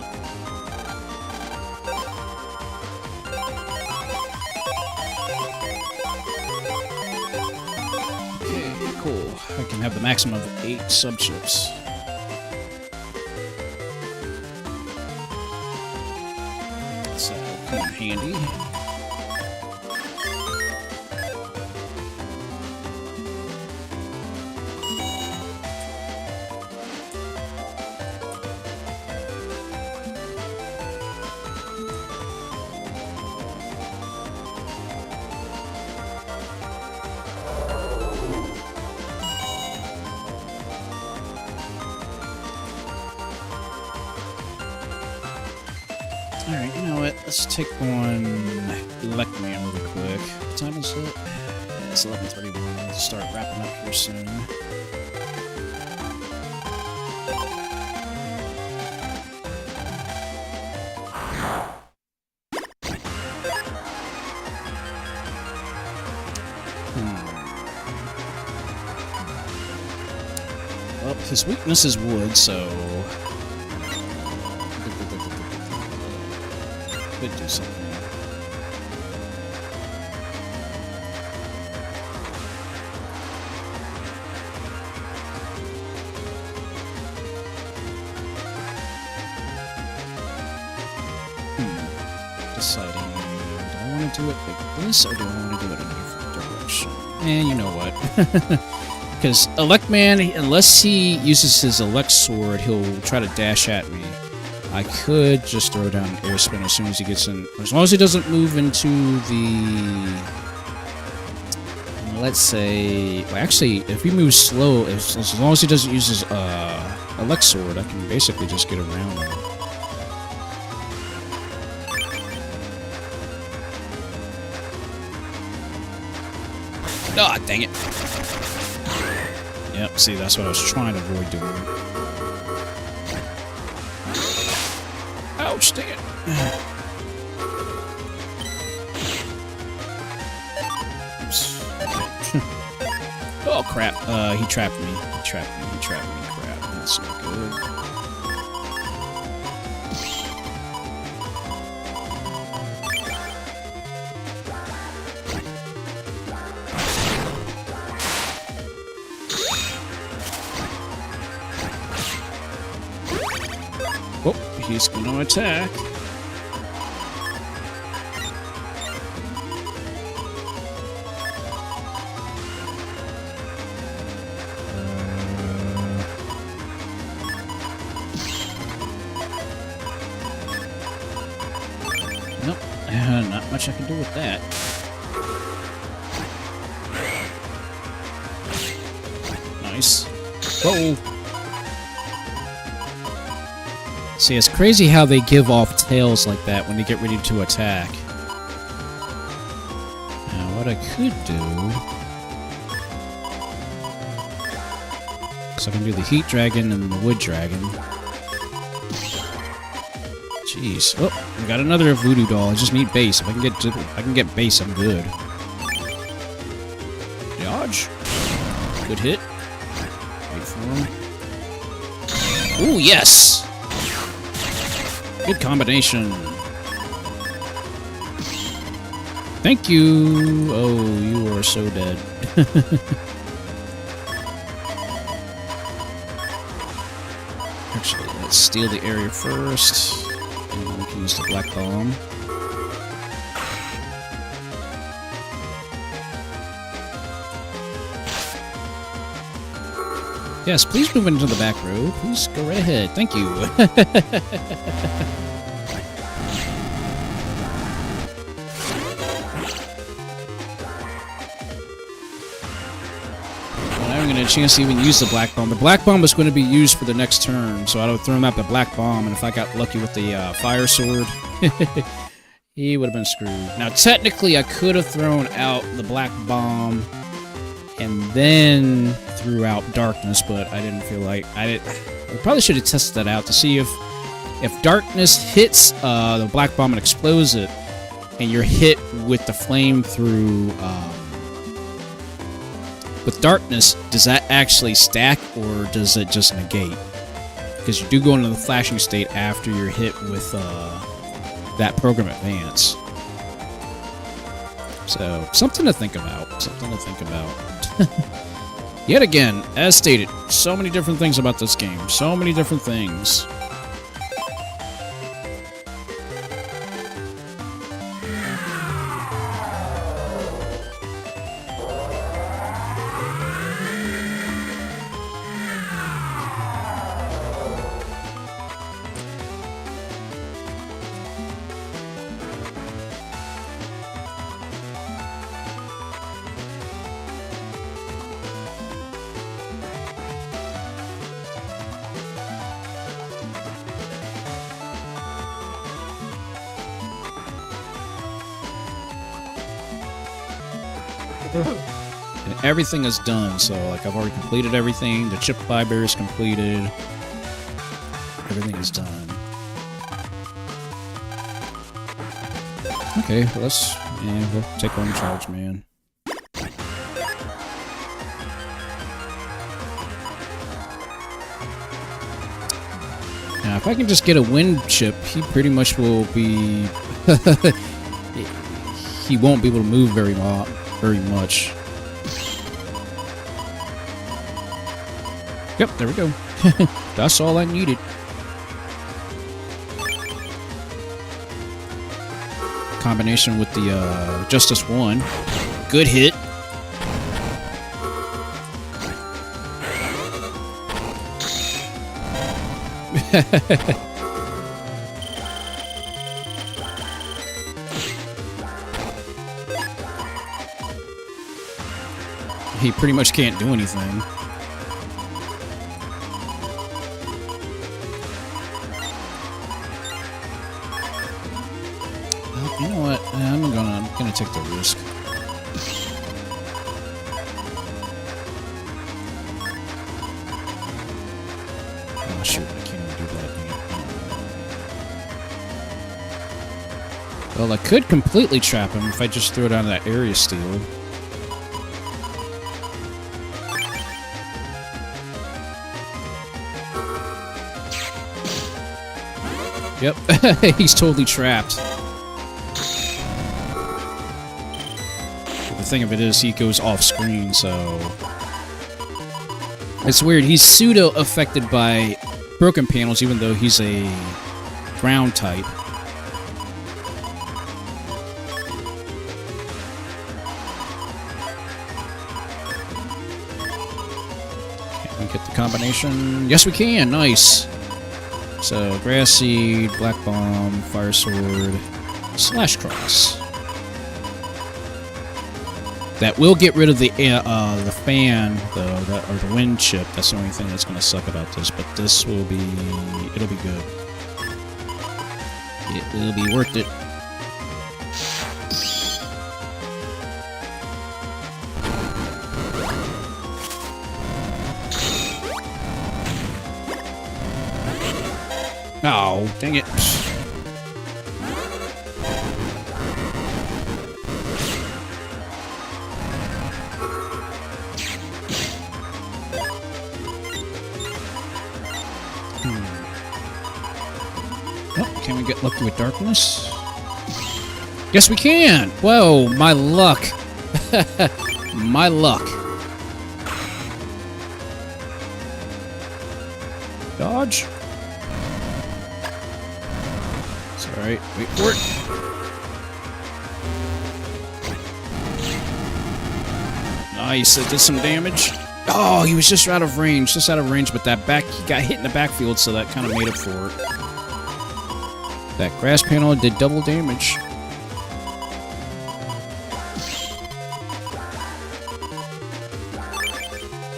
Okay, cool. I can have the maximum of 8 subchips. So, come in handy. Alright, you know what? Let's take on Electman really quick. What time is it? Yeah, it's 11:31. Let's start wrapping up here soon. Well, his weakness is wood, so could do something. Deciding, do I want to do it like this, or do I want to do it in a different direction? And you know what? Because Electman, unless he uses his Elect Sword, he'll try to dash at me. I could just throw down an air spin as soon as he gets in. As long as he doesn't move into the... Let's say... Well, actually, if he moves slow, as long as he doesn't use his Elect Sword, I can basically just get around him. Ah, dang it. Yep, see, that's what I was trying to avoid doing. Ouch, dang it. Oops. Oh, crap. He trapped me. He trapped me. He trapped me. Crap. That's not good. Oh, he's gonna attack. Nope, not much I can do with that. Nice. Whoa! See, it's crazy how they give off tails like that when they get ready to attack. Now, what I could do... So I can do the Heat Dragon and the Wood Dragon. Jeez. Oh, we got another Voodoo Doll. I just need base. If I can get base, I'm good. Dodge. Good hit. Wait for him. Ooh, yes! Good combination. Thank you. Oh, you are so dead. Actually, let's steal the area first. And then we can use the Black Bomb. Yes, please move into the back row. Please go right ahead. Thank you. Well, I haven't got a chance to even use the Black Bomb. The Black Bomb was going to be used for the next turn, so I would throw him out the Black Bomb, and if I got lucky with the Fire Sword, he would have been screwed. Now, technically, I could have thrown out the Black Bomb and then threw out darkness, but I didn't feel like I probably should have tested that out to see if darkness hits the black bomb and explodes it, and you're hit with the flame through with darkness, does that actually stack or does it just negate? Because you do go into the flashing state after you're hit with that program advance. So, something to think about. Something to think about. Yet again, as stated, so many different things about this game. So many different things. And everything is done, so like I've already completed everything. The chip library is completed. Everything is done. Okay, well, we'll take on charge, man. Now, if I can just get a wind chip, he pretty much will be. He won't be able to move very much. Yep, there we go. That's all I needed. Combination with the Justice 1. Good hit. He pretty much can't do anything. Well, you know what? I'm gonna take the risk. Oh shoot! I can't even do that yet. Well, I could completely trap him if I just threw it on that area steal. Yep, he's totally trapped. The thing of it is, he goes off screen, so it's weird. He's pseudo affected by broken panels, even though he's a ground type. Can we get the combination? Yes, we can. Nice. So, Grass Seed, Black Bomb, Fire Sword, Slash Cross. That will get rid of the fan, though, or the wind chip. That's the only thing that's going to suck about this. But this will be, it'll be good. It will be worth it. Oh, dang it. Oh, can we get lucky with darkness? Yes, we can! Whoa, my luck. My luck. Dodge. Alright, wait for it. Nice, it did some damage. Oh, he was just out of range, but that he got hit in the backfield, so that kind of made up for it. That grass panel did double damage.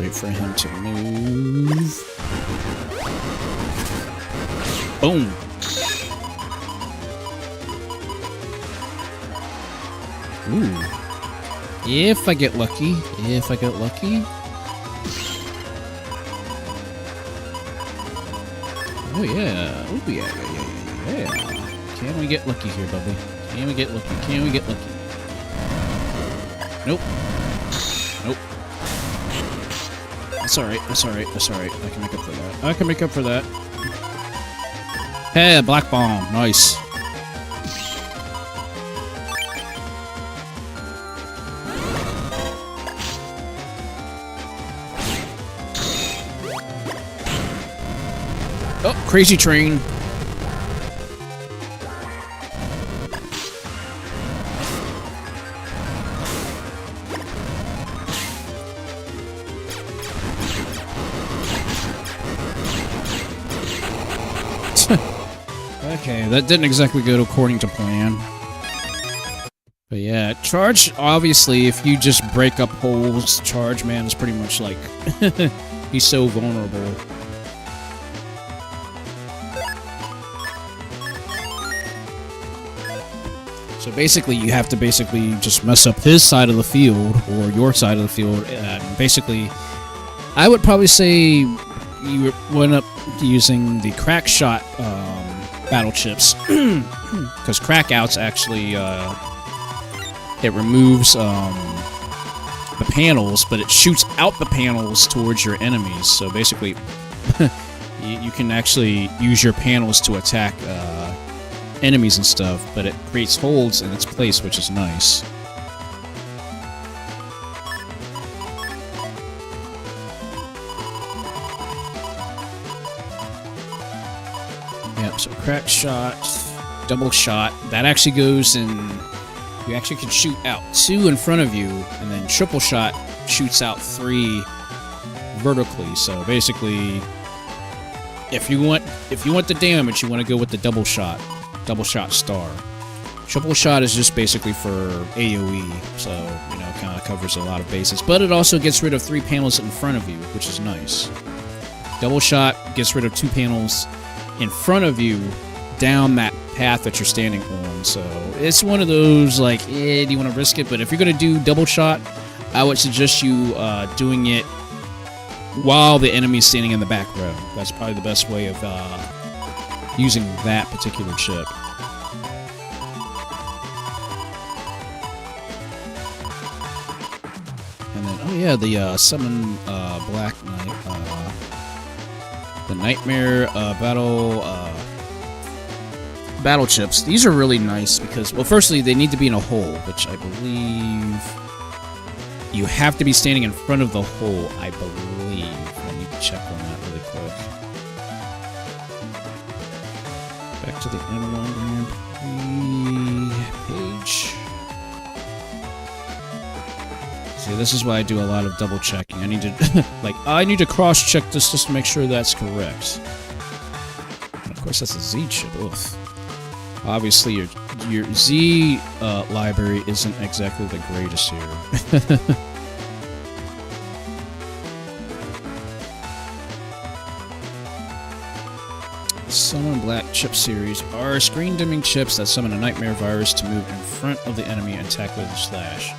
Wait for him to move. Boom. Ooh. If I get lucky. If I get lucky. Oh, yeah. Oh, yeah. Can we get lucky here, Bubby? Can we get lucky? Can we get lucky? Nope. Nope. That's alright. That's alright. That's alright. I can make up for that. I can make up for that. Hey, black bomb. Nice. Oh, crazy train. Okay, that didn't exactly go according to plan. But yeah, Charge, obviously, if you just break up holes, Charge Man is pretty much like... he's so vulnerable. So basically, you have to basically just mess up his side of the field, or your side of the field, and basically... I would probably say you went up using the crack shot battle chips, because crack outs actually it removes the panels, but it shoots out the panels towards your enemies. So basically, you can actually use your panels to attack enemies and stuff, but it creates holes in its place, which is nice. So crack shot, double shot, that actually goes in, you actually can shoot out 2 in front of you, and then triple shot shoots out 3 vertically. So basically, if you want the damage, you want to go with the double shot star. Triple shot is just basically for AoE, so, you know, kind of covers a lot of bases, but it also gets rid of 3 panels in front of you, which is nice. Double shot gets rid of 2 panels in front of you down that path that you're standing on. So it's one of those, like, do you want to risk it? But if you're going to do double shot, I would suggest you doing it while the enemy's standing in the back row. That's probably the best way of using that particular chip. And then, oh yeah, the summon Black Knight, the Nightmare battle chips. These are really nice because, well, firstly, they need to be in a hole, which I believe you have to be standing in front of the hole, I believe. I need to check on that really quick. Back to the Analog Grand Prix page. See, this is why I do a lot of double checking. I need to, I need to cross check this just to make sure that's correct. And of course, that's a Z chip. Ugh. Obviously, your Z library isn't exactly the greatest here. Summon Black Chip series are screen dimming chips that summon a nightmare virus to move in front of the enemy and attack with a slash.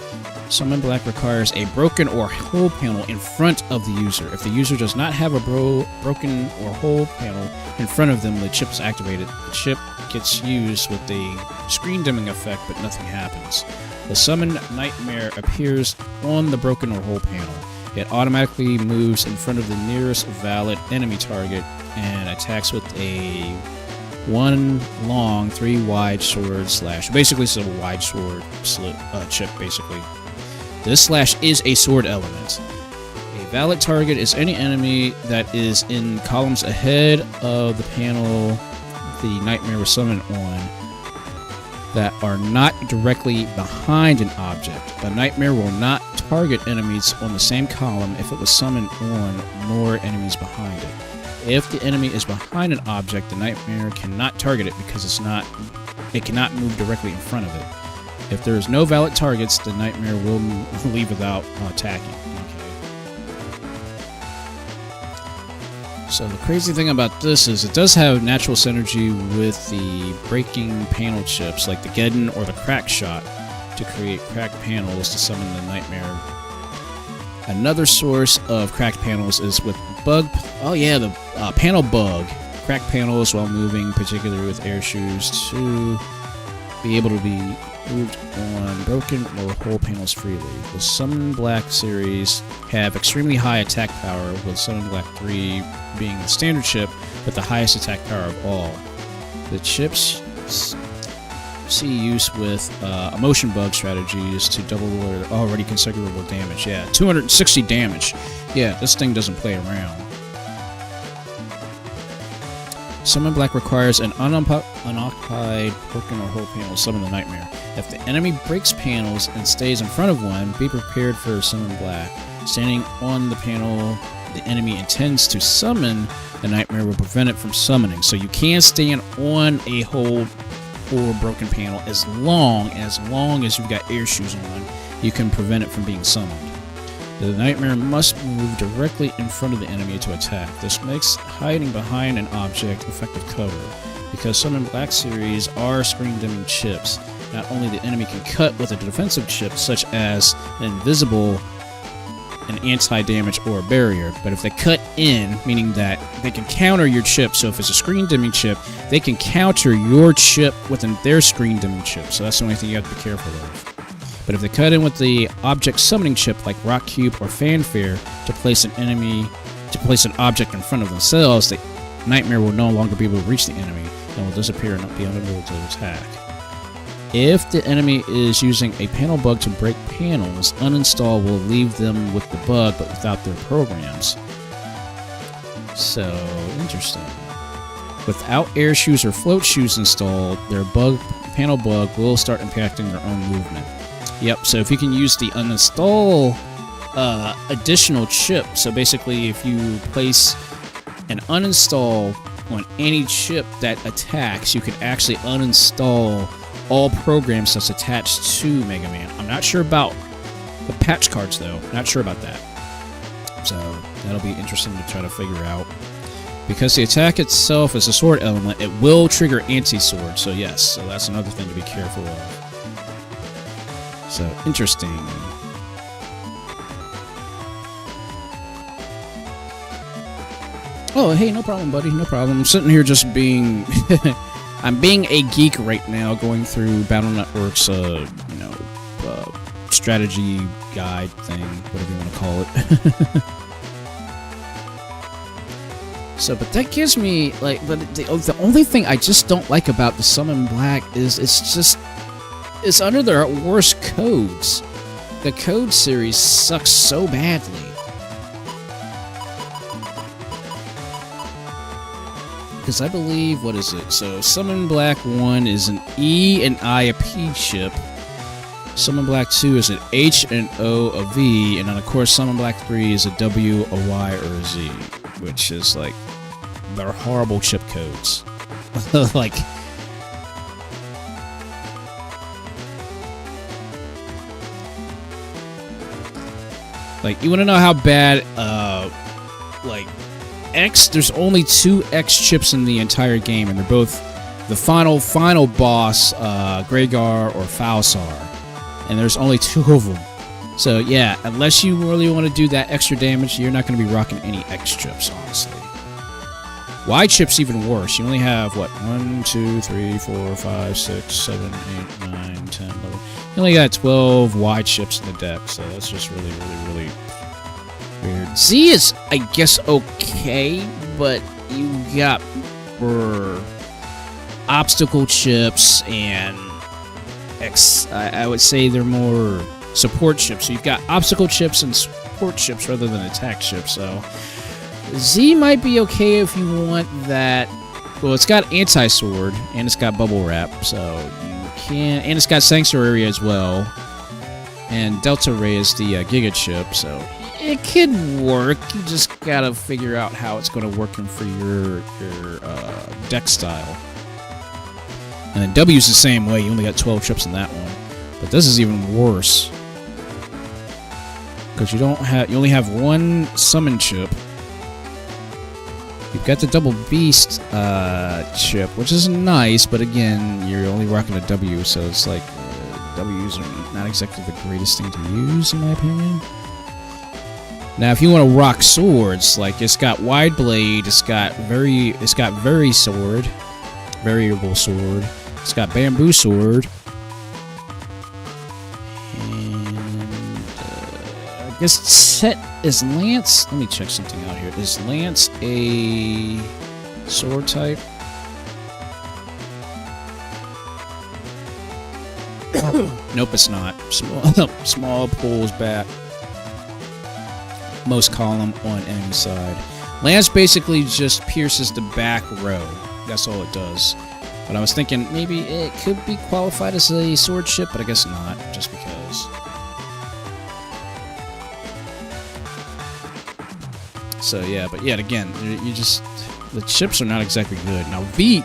Summon Black requires a broken or whole panel in front of the user. If the user does not have a broken or whole panel in front of them, the chip is activated. The chip gets used with the screen dimming effect, but nothing happens. The summoned nightmare appears on the broken or whole panel. It automatically moves in front of the nearest valid enemy target and attacks with a 1 long, 3 wide sword slash. Basically, it's a wide sword chip, basically. This slash is a sword element. A valid target is any enemy that is in columns ahead of the panel the nightmare was summoned on that are not directly behind an object. The nightmare will not target enemies on the same column if it was summoned on, nor enemies behind it. If the enemy is behind an object, the nightmare cannot target it because it cannot move directly in front of it. If there is no valid targets, the nightmare will leave without attacking. So the crazy thing about this is it does have natural synergy with the breaking panel chips like the Geddon or the Crack Shot. to create cracked panels to summon the nightmare. Another source of cracked panels is with bug. Oh yeah, the panel bug. Cracked panels while moving, particularly with air shoes, to be able to be moved on broken or whole panels freely. The Summon Black series have extremely high attack power, with Summon Black 3 being the standard chip with the highest attack power of all. The chips see use with emotion bug strategies to double their already considerable damage. Yeah, 260 damage. Yeah, this thing doesn't play around. Summon Black requires an unoccupied broken or whole panel to summon the nightmare. If the enemy breaks panels and stays in front of one, be prepared for Summon Black. Standing on the panel the enemy intends to summon, the nightmare will prevent it from summoning. So you can stand on a whole or broken panel as long as you've got air shoes on, you can prevent it from being summoned. The nightmare must move directly in front of the enemy to attack. This makes hiding behind an object effective cover. Because Summon Black series are screen dimming chips, not only the enemy can cut with a defensive chip such as an invisible, an anti-damage, or a barrier, but if they cut in, meaning that they can counter your chip, so if it's a screen dimming chip, they can counter your chip within their screen dimming chip, so that's the only thing you have to be careful of. But if they cut in with the object summoning chip like Rock Cube or Fanfare to place an object in front of themselves, the nightmare will no longer be able to reach the enemy and will disappear and not be unable to attack. If the enemy is using a panel bug to break panels, uninstall will leave them with the bug but without their programs. So, interesting. Without air shoes or float shoes installed, their panel bug will start impacting their own movement. Yep, so if you can use the uninstall additional chip, so basically if you place an uninstall on any chip that attacks, you can actually uninstall all programs that's attached to Mega Man. I'm not sure about the patch cards though, not sure about that. So that'll be interesting to try to figure out. Because the attack itself is a sword element, it will trigger anti-sword, so yes, so that's another thing to be careful of. So, interesting. Oh, hey, no problem, buddy, no problem. I'm sitting here just being... I'm being a geek right now, going through Battle Network's, strategy guide thing, whatever you want to call it. So, but that gives me, like, but the only thing I just don't like about the Summon Black is it's under their worst codes. The code series sucks so badly. Because I believe, what is it? So, Summon Black 1 is an E and I a P chip. Summon Black 2 is an H and O a V. And then, of course, Summon Black 3 is a W, a Y, or a Z. Which is, like, they're horrible chip codes. Like... Like, you want to know how bad, like, X, there's only 2 X chips in the entire game, and they're both the final boss, Gregar or Falsar, and there's only 2 of them. So, yeah, unless you really want to do that extra damage, you're not going to be rocking any X chips, honestly. Y chips even worse. You only have, what, 1, 2, 3, 4, 5, 6, 7, 8, 9, 10, 11. You only got 12 Y chips in the deck, so that's just really, really, really weird. Z is, I guess, okay, but you got obstacle chips and I would say they're more support chips. So you've got obstacle chips and support chips rather than attack chips, so Z might be okay if you want that. Well, it's got anti-sword and it's got bubble wrap, so you can, and it's got Sanctuary as well, and Delta Ray is the Giga chip, so it could work. You just gotta figure out how it's going to work for your deck style. And then W's the same way. You only got 12 chips in that one, but this is even worse because you only have 1 summon chip. You've got the double beast chip, which is nice, but again, you're only rocking a W, so it's like W's are not exactly the greatest thing to use, in my opinion. Now, if you want to rock swords, like it's got wide blade, it's got very sword, variable sword, it's got bamboo sword, and I guess set is lance. Let me check something out here. Is lance a sword type? Nope, it's not. Small pulls back. Most column on enemy side. Lance basically just pierces the back row. That's all it does. But I was thinking maybe it could be qualified as a sword ship, but I guess not, just because. So yeah, but yet again, you just the chips are not exactly good. Now V,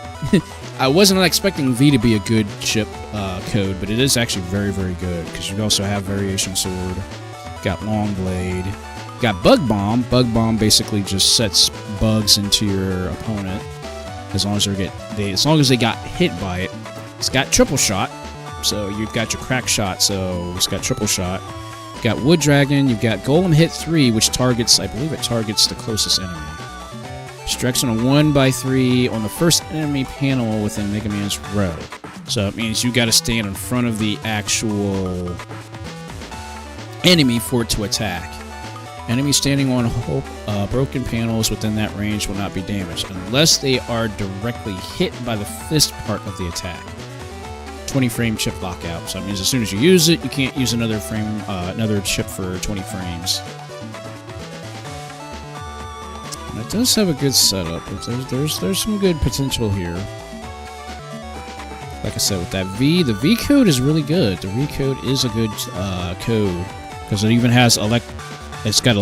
I wasn't expecting V to be a good chip code, but it is actually very, very good because you also have variation sword, got long blade. Got Bug Bomb. Bug Bomb basically just sets bugs into your opponent as long as they got hit by it. It's got triple shot, so you've got your crack shot, so it's got triple shot. You've got Wood Dragon. You've got Golem Hit 3, which targets, I believe it targets the closest enemy. Strikes on a 1x3 on the first enemy panel within Mega Man's row. So it means you got to stand in front of the actual enemy for it to attack. Enemies standing on broken panels within that range will not be damaged unless they are directly hit by the fist part of the attack. 20 frame chip lockout. So that means as soon as you use it, you can't use another chip for 20 frames. And it does have a good setup. There's some good potential here. Like I said, with that V, the V code is really good. The V code is a good code because it even has It's got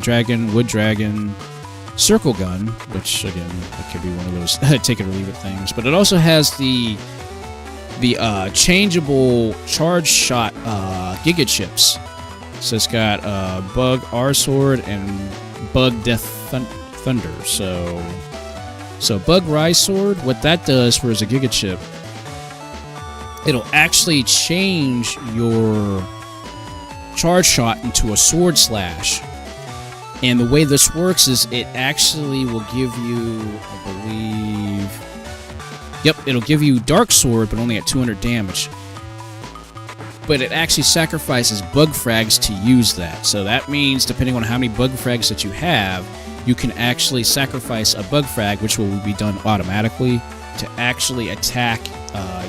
Dragon, Wood Dragon, Circle Gun, which again, it could be one of those take it or leave it things. But it also has the changeable charge shot Giga Chips. So it's got Bug R Sword and Bug Death Thunder. So Bug Rise Sword, what that does for as a Giga Chip, it'll actually change your charge shot into a sword slash. And the way this works is it actually will give you, I believe, yep, it'll give you Dark Sword, but only at 200 damage. But it actually sacrifices bug frags to use that. So that means, depending on how many bug frags that you have, you can actually sacrifice a bug frag, which will be done automatically, to actually attack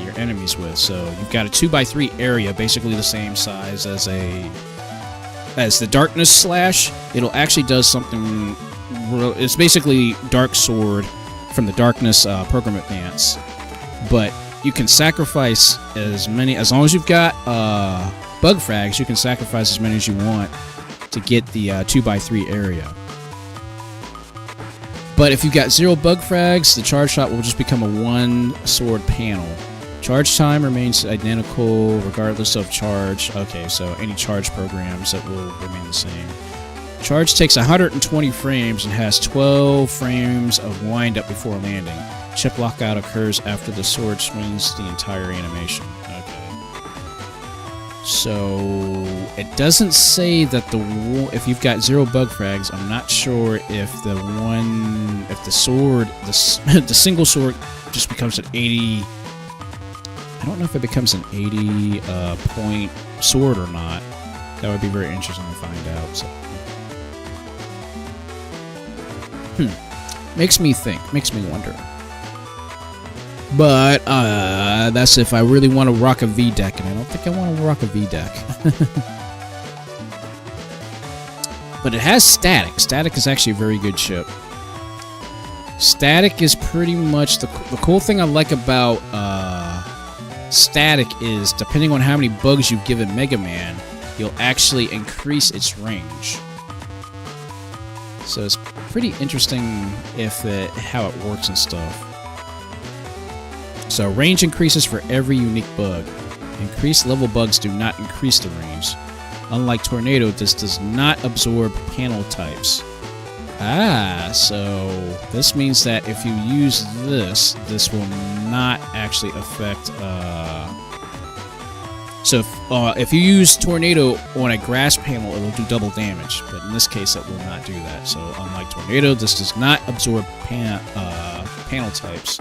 your enemies with. So you've got a 2x3 area, basically the same size as the Darkness Slash. It'll actually does something. It's basically Dark Sword from the Darkness program advance, but you can sacrifice as long as you've got bug frags. You can sacrifice as many as you want to get the 2x3 area. But if you've got 0 bug frags, the charge shot will just become a 1 sword panel. Charge time remains identical regardless of charge. Okay, so any charge programs that will remain the same. Charge takes 120 frames and has 12 frames of wind-up before landing. Chip lockout occurs after the sword swings the entire animation. Okay. So it doesn't say that if you've got 0 bug frags, I'm not sure if the single sword just becomes an 80. I don't know if it becomes an 80 point sword or not. That would be very interesting to find out. So. Makes me think. Makes me wonder. But that's if I really want to rock a V deck, and I don't think I want to rock a V deck. But it has static. Static is actually a very good chip. Static is pretty much the cool thing I like about static is, depending on how many bugs you've given Mega Man, you'll actually increase its range. So it's pretty interesting how it works and stuff. So range increases for every unique bug. Increased level bugs do not increase the range. Unlike Tornado, this does not absorb panel types. So this means that if you use this will not actually affect So if you use Tornado on a grass panel, it'll do double damage, but in this case, it will not do that. So unlike Tornado, this does not absorb panel types.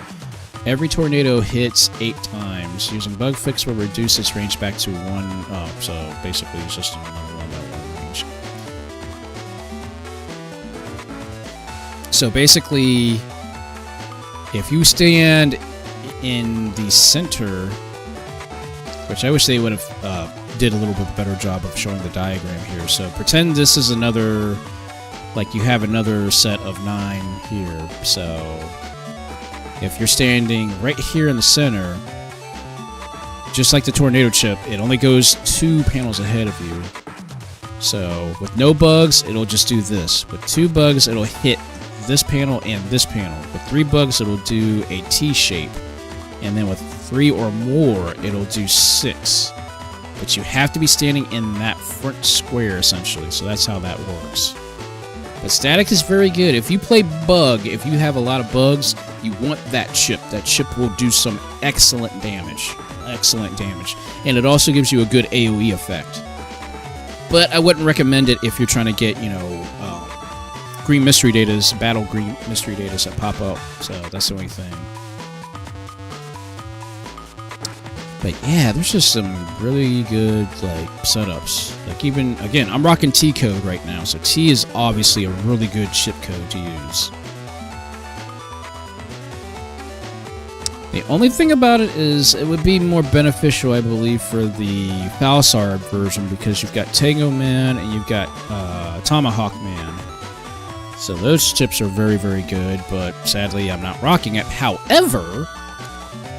Every tornado hits 8 times. Using Bug Fix will reduce its range back to 1. So basically, it's just another 1 range. So basically, if you stand in the center, which I wish they would have did a little bit better job of showing the diagram here. So pretend this is another, like you have another set of 9 here. So if you're standing right here in the center, just like the tornado chip, it only goes 2 panels ahead of you. So with no bugs, it'll just do this. With 2 bugs, it'll hit this panel and this panel. With 3 bugs, it'll do a T shape. And then with 3 or more, it'll do 6. But you have to be standing in that front square, essentially. So that's how that works. But static is very good. If you play bug, if you have a lot of bugs, you want that chip. That chip will do some excellent damage. Excellent damage. And it also gives you a good AoE effect. But I wouldn't recommend it if you're trying to get, you know, green mystery datas, battle green mystery datas that pop up. So that's the only thing. But yeah, there's just some really good, like, setups. Like, even, again, I'm rocking T code right now, so T is obviously a really good chip code to use. The only thing about it is it would be more beneficial, I believe, for the Falsar version, because you've got Tango Man and you've got Tomahawk Man. So those chips are very, very good, but sadly I'm not rocking it. However,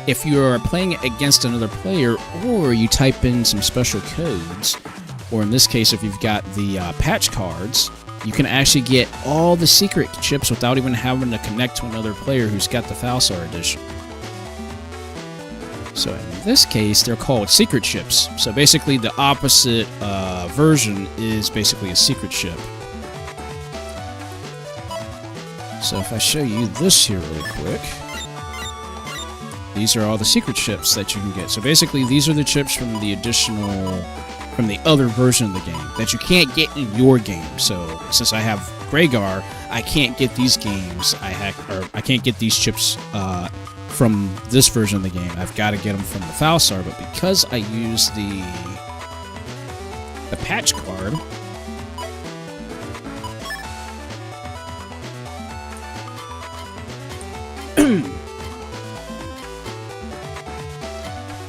if you are playing against another player, or you type in some special codes, or in this case, if you've got the patch cards, you can actually get all the secret chips without even having to connect to another player who's got the Falsar edition. So in this case, they're called secret chips. So basically, the opposite version is basically a secret chip. So if I show you this here really quick, these are all the secret chips that you can get. So basically, these are the chips from the other version of the game that you can't get in your game. So since I have Greygar, I can't get these games. I can't get these chips from this version of the game. I've got to get them from the Falsar. But because I use the patch card,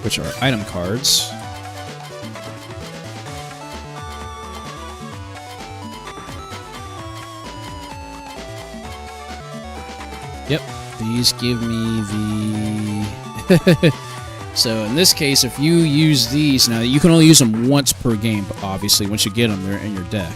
which are item cards. Yep, these give me the... So in this case, if you use these, now you can only use them once per game, but obviously once you get them, they're in your deck.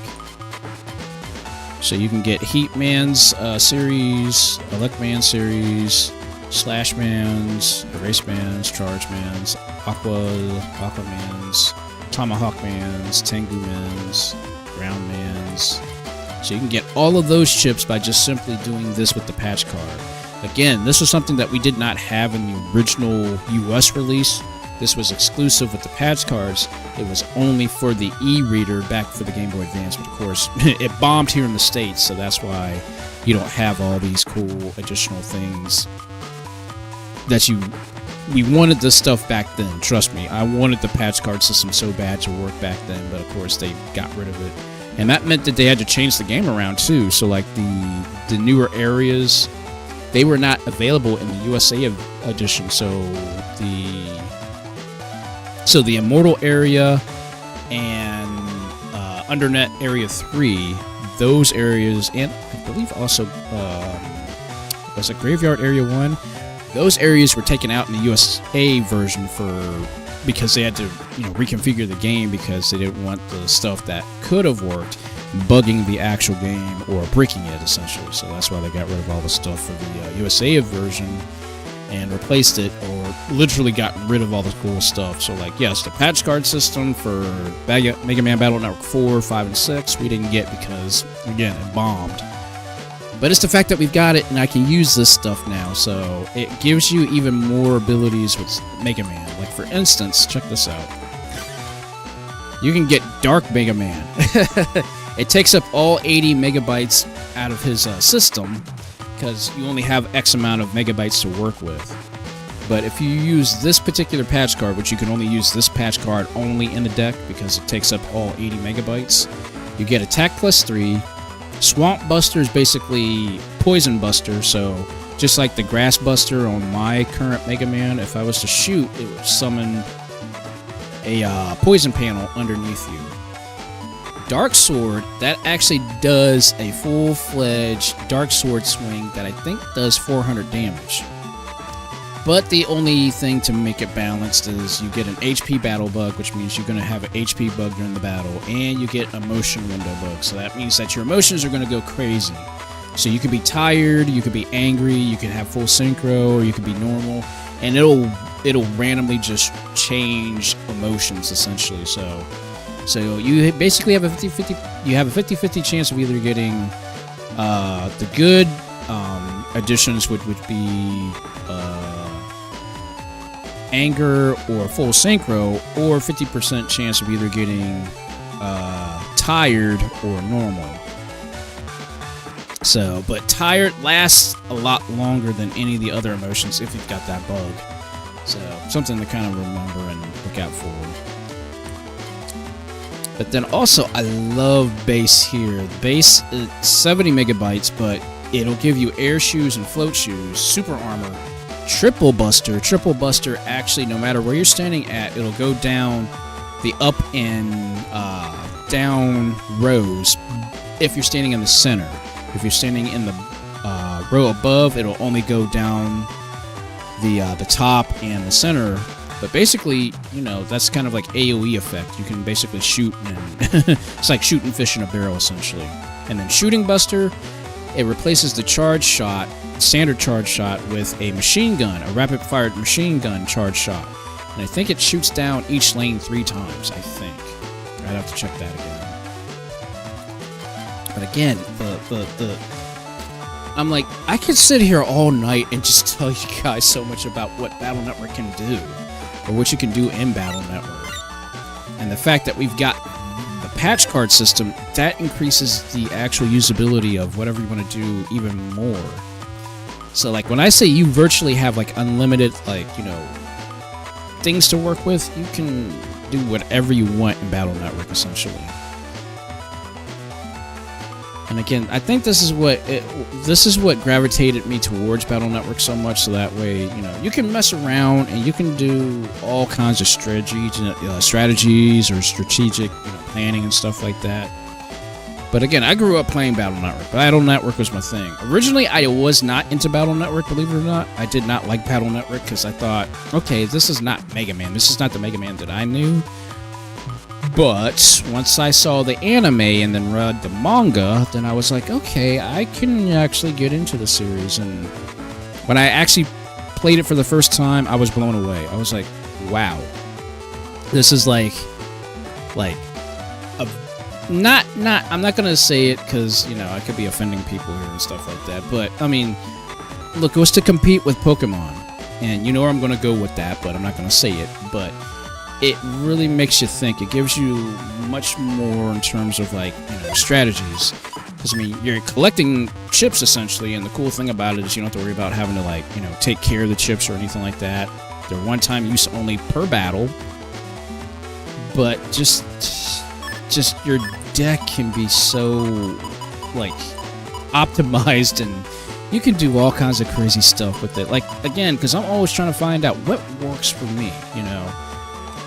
So you can get Heatman's series, Electman series, Slashman's, Eraseman's, Chargeman's, Aquaman's, Tomahawkman's, Tenguman's, Groundman's. So you can get all of those chips by just simply doing this with the patch card. Again, this was something that we did not have in the original US release. This was exclusive with the patch cards. It was only for the e-reader back for the Game Boy Advance, but of course, it bombed here in the States, so that's why you don't have all these cool additional things that we wanted this stuff back then. Trust me, I wanted the patch card system so bad to work back then, but of course they got rid of it. And that meant that they had to change the game around too. So like the newer areas, they were not available in the USA edition. So the Immortal area and Undernet Area 3, those areas, and I believe also was it Graveyard Area 1? Those areas were taken out in the USA version because they had to, reconfigure the game because they didn't want the stuff that could have worked bugging the actual game or breaking it, essentially. So that's why they got rid of all the stuff for the USA version and replaced it, or literally got rid of all the cool stuff. So, like, yes, the patch card system for Mega Man Battle Network 4, 5, and 6 we didn't get because, again, it bombed. But it's the fact that we've got it and I can use this stuff now, so it gives you even more abilities with Mega Man. Like, for instance, check this out. you can get Dark Mega Man. It takes up all 80 megabytes out of his system, because you only have X amount of megabytes to work with. But if you use this particular patch card, which you can only use this patch card only in the deck because it takes up all 80 megabytes, you get Attack +3. Swamp Buster is basically Poison Buster, so just like the Grass Buster on my current Mega Man, if I was to shoot, it would summon a poison panel underneath you. Dark Sword, that actually does a full-fledged Dark Sword swing that I think does 400 damage. But the only thing to make it balanced is you get an HP battle bug, which means you're going to have an HP bug during the battle, and you get a motion window bug. So that means that your emotions are going to go crazy. So you could be tired, you could be angry, you could have full synchro, or you could be normal, and it'll randomly just change emotions essentially. So you basically have a 50-50 chance of either getting the good additions, which would be anger or full synchro, or 50% chance of either getting tired or normal. So, but tired lasts a lot longer than any of the other emotions if you've got that bug. So, something to kind of remember and look out for. But then also, I love base here. Base is 70 megabytes, but it'll give you air shoes and float shoes, super armor, triple buster. Triple buster, actually, no matter where you're standing at, it'll go down the up and down rows if you're standing in the center. If you're standing in the row above, it'll only go down the top and the center. But basically, you know, that's kind of like AoE effect. You can basically shoot, and it's like shooting fish in a barrel, essentially. And then Shooting Buster, it replaces the charge shot, standard charge shot, with a machine gun, a rapid-fired machine gun charge shot. And I think it shoots down each lane 3 times, I think. I'd have to check that again. But again, I'm like, I could sit here all night and just tell you guys so much about what Battle Network can do, or what you can do in Battle Network. And the fact that we've got the patch card system, that increases the actual usability of whatever you want to do even more. So like when I say you virtually have like unlimited, like, you know, things to work with, you can do whatever you want in Battle Network, essentially. And again, I think this is what gravitated me towards Battle Network so much, so that way, you know, you can mess around and you can do all kinds of strategies or strategic, you know, planning and stuff like that. But again, I grew up playing Battle Network. Battle Network was my thing. Originally, I was not into Battle Network, believe it or not. I did not like Battle Network because I thought, okay, this is not Mega Man. This is not the Mega Man that I knew. But once I saw the anime and then read the manga, then I was like, okay, I can actually get into the series. And when I actually played it for the first time, I was blown away. I was like, wow, this is like a I'm not gonna say it because, you know, I could be offending people here and stuff like that. But I mean, look, it was to compete with Pokemon, and you know where I'm gonna go with that, but I'm not gonna say it. But it really makes you think. It gives you much more in terms of, like, you know, strategies. Because, I mean, you're collecting chips, essentially, and the cool thing about it is you don't have to worry about having to, like, you know, take care of the chips or anything like that. They're one-time use only per battle. But just your deck can be so, like, optimized, and you can do all kinds of crazy stuff with it. Like, again, because I'm always trying to find out what works for me, you know.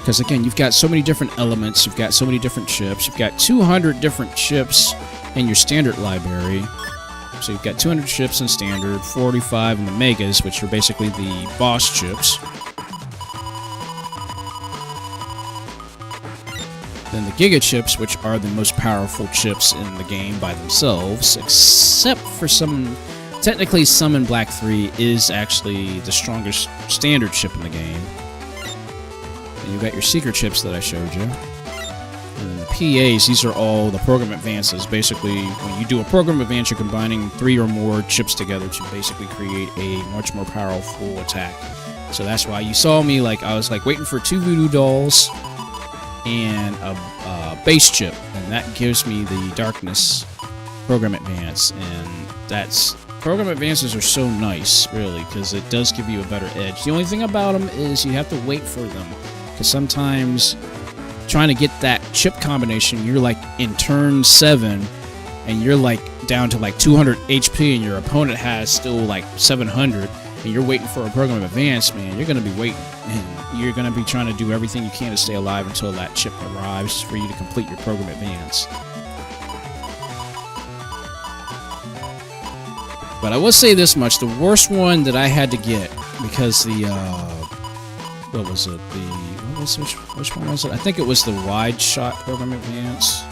Because, again, you've got so many different elements, you've got so many different chips, you've got 200 different chips in your standard library. So you've got 200 chips in standard, 45 in the megas, which are basically the boss chips. Then the giga chips, which are the most powerful chips in the game by themselves, except for some... Technically, Summon Black 3 is actually the strongest standard chip in the game. And you've got your secret chips that I showed you. And then the PAs, these are all the program advances. Basically, when you do a program advance, you're combining 3 or more chips together to basically create a much more powerful attack. So that's why you saw me, like, I was like waiting for 2 voodoo dolls and a base chip, and that gives me the Darkness Program Advance. And that's Program Advances are so nice, really, because it does give you a better edge. The only thing about them is you have to wait for them, because sometimes trying to get that chip combination, you're like in turn 7, and you're like down to like 200 HP, and your opponent has still like 700, and you're waiting for a Program Advance, man. You're going to be waiting, and you're going to be trying to do everything you can to stay alive until that chip arrives for you to complete your Program Advance. But I will say this much, the worst one that I had to get, because the, what was it, which one was it? I think it was the Wide Shot Program Advance.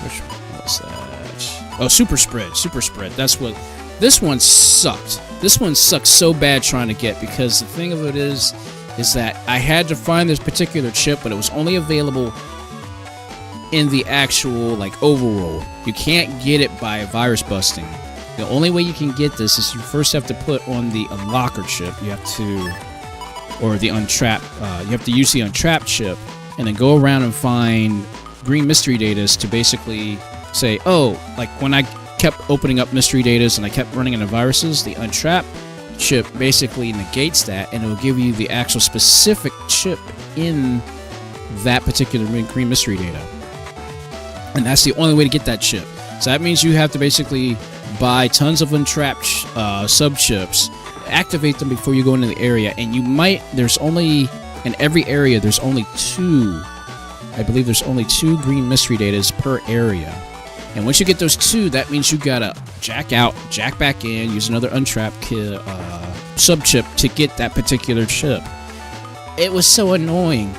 Which one was that? Oh, Super Spread, that's what, this one sucked. This one sucked so bad trying to get, because the thing of it is that I had to find this particular chip, but it was only available in the actual like overworld. You can't get it by virus busting. The only way you can get this is you first have to put on the unlocker chip. You have to, or the untrap. You have to use the untrap chip, and then go around and find green mystery datas to basically say, oh, like when I kept opening up mystery datas and I kept running into viruses, the untrap chip basically negates that, and it will give you the actual specific chip in that particular green mystery data. And that's the only way to get that chip. So that means you have to basically buy tons of untrapped sub-chips, activate them before you go into the area, and you might, there's only, in every area, there's only 2, I believe there's only 2 green mystery datas per area. And once you get those 2, that means you gotta jack out, jack back in, use another untrapped sub-chip to get that particular chip. It was so annoying.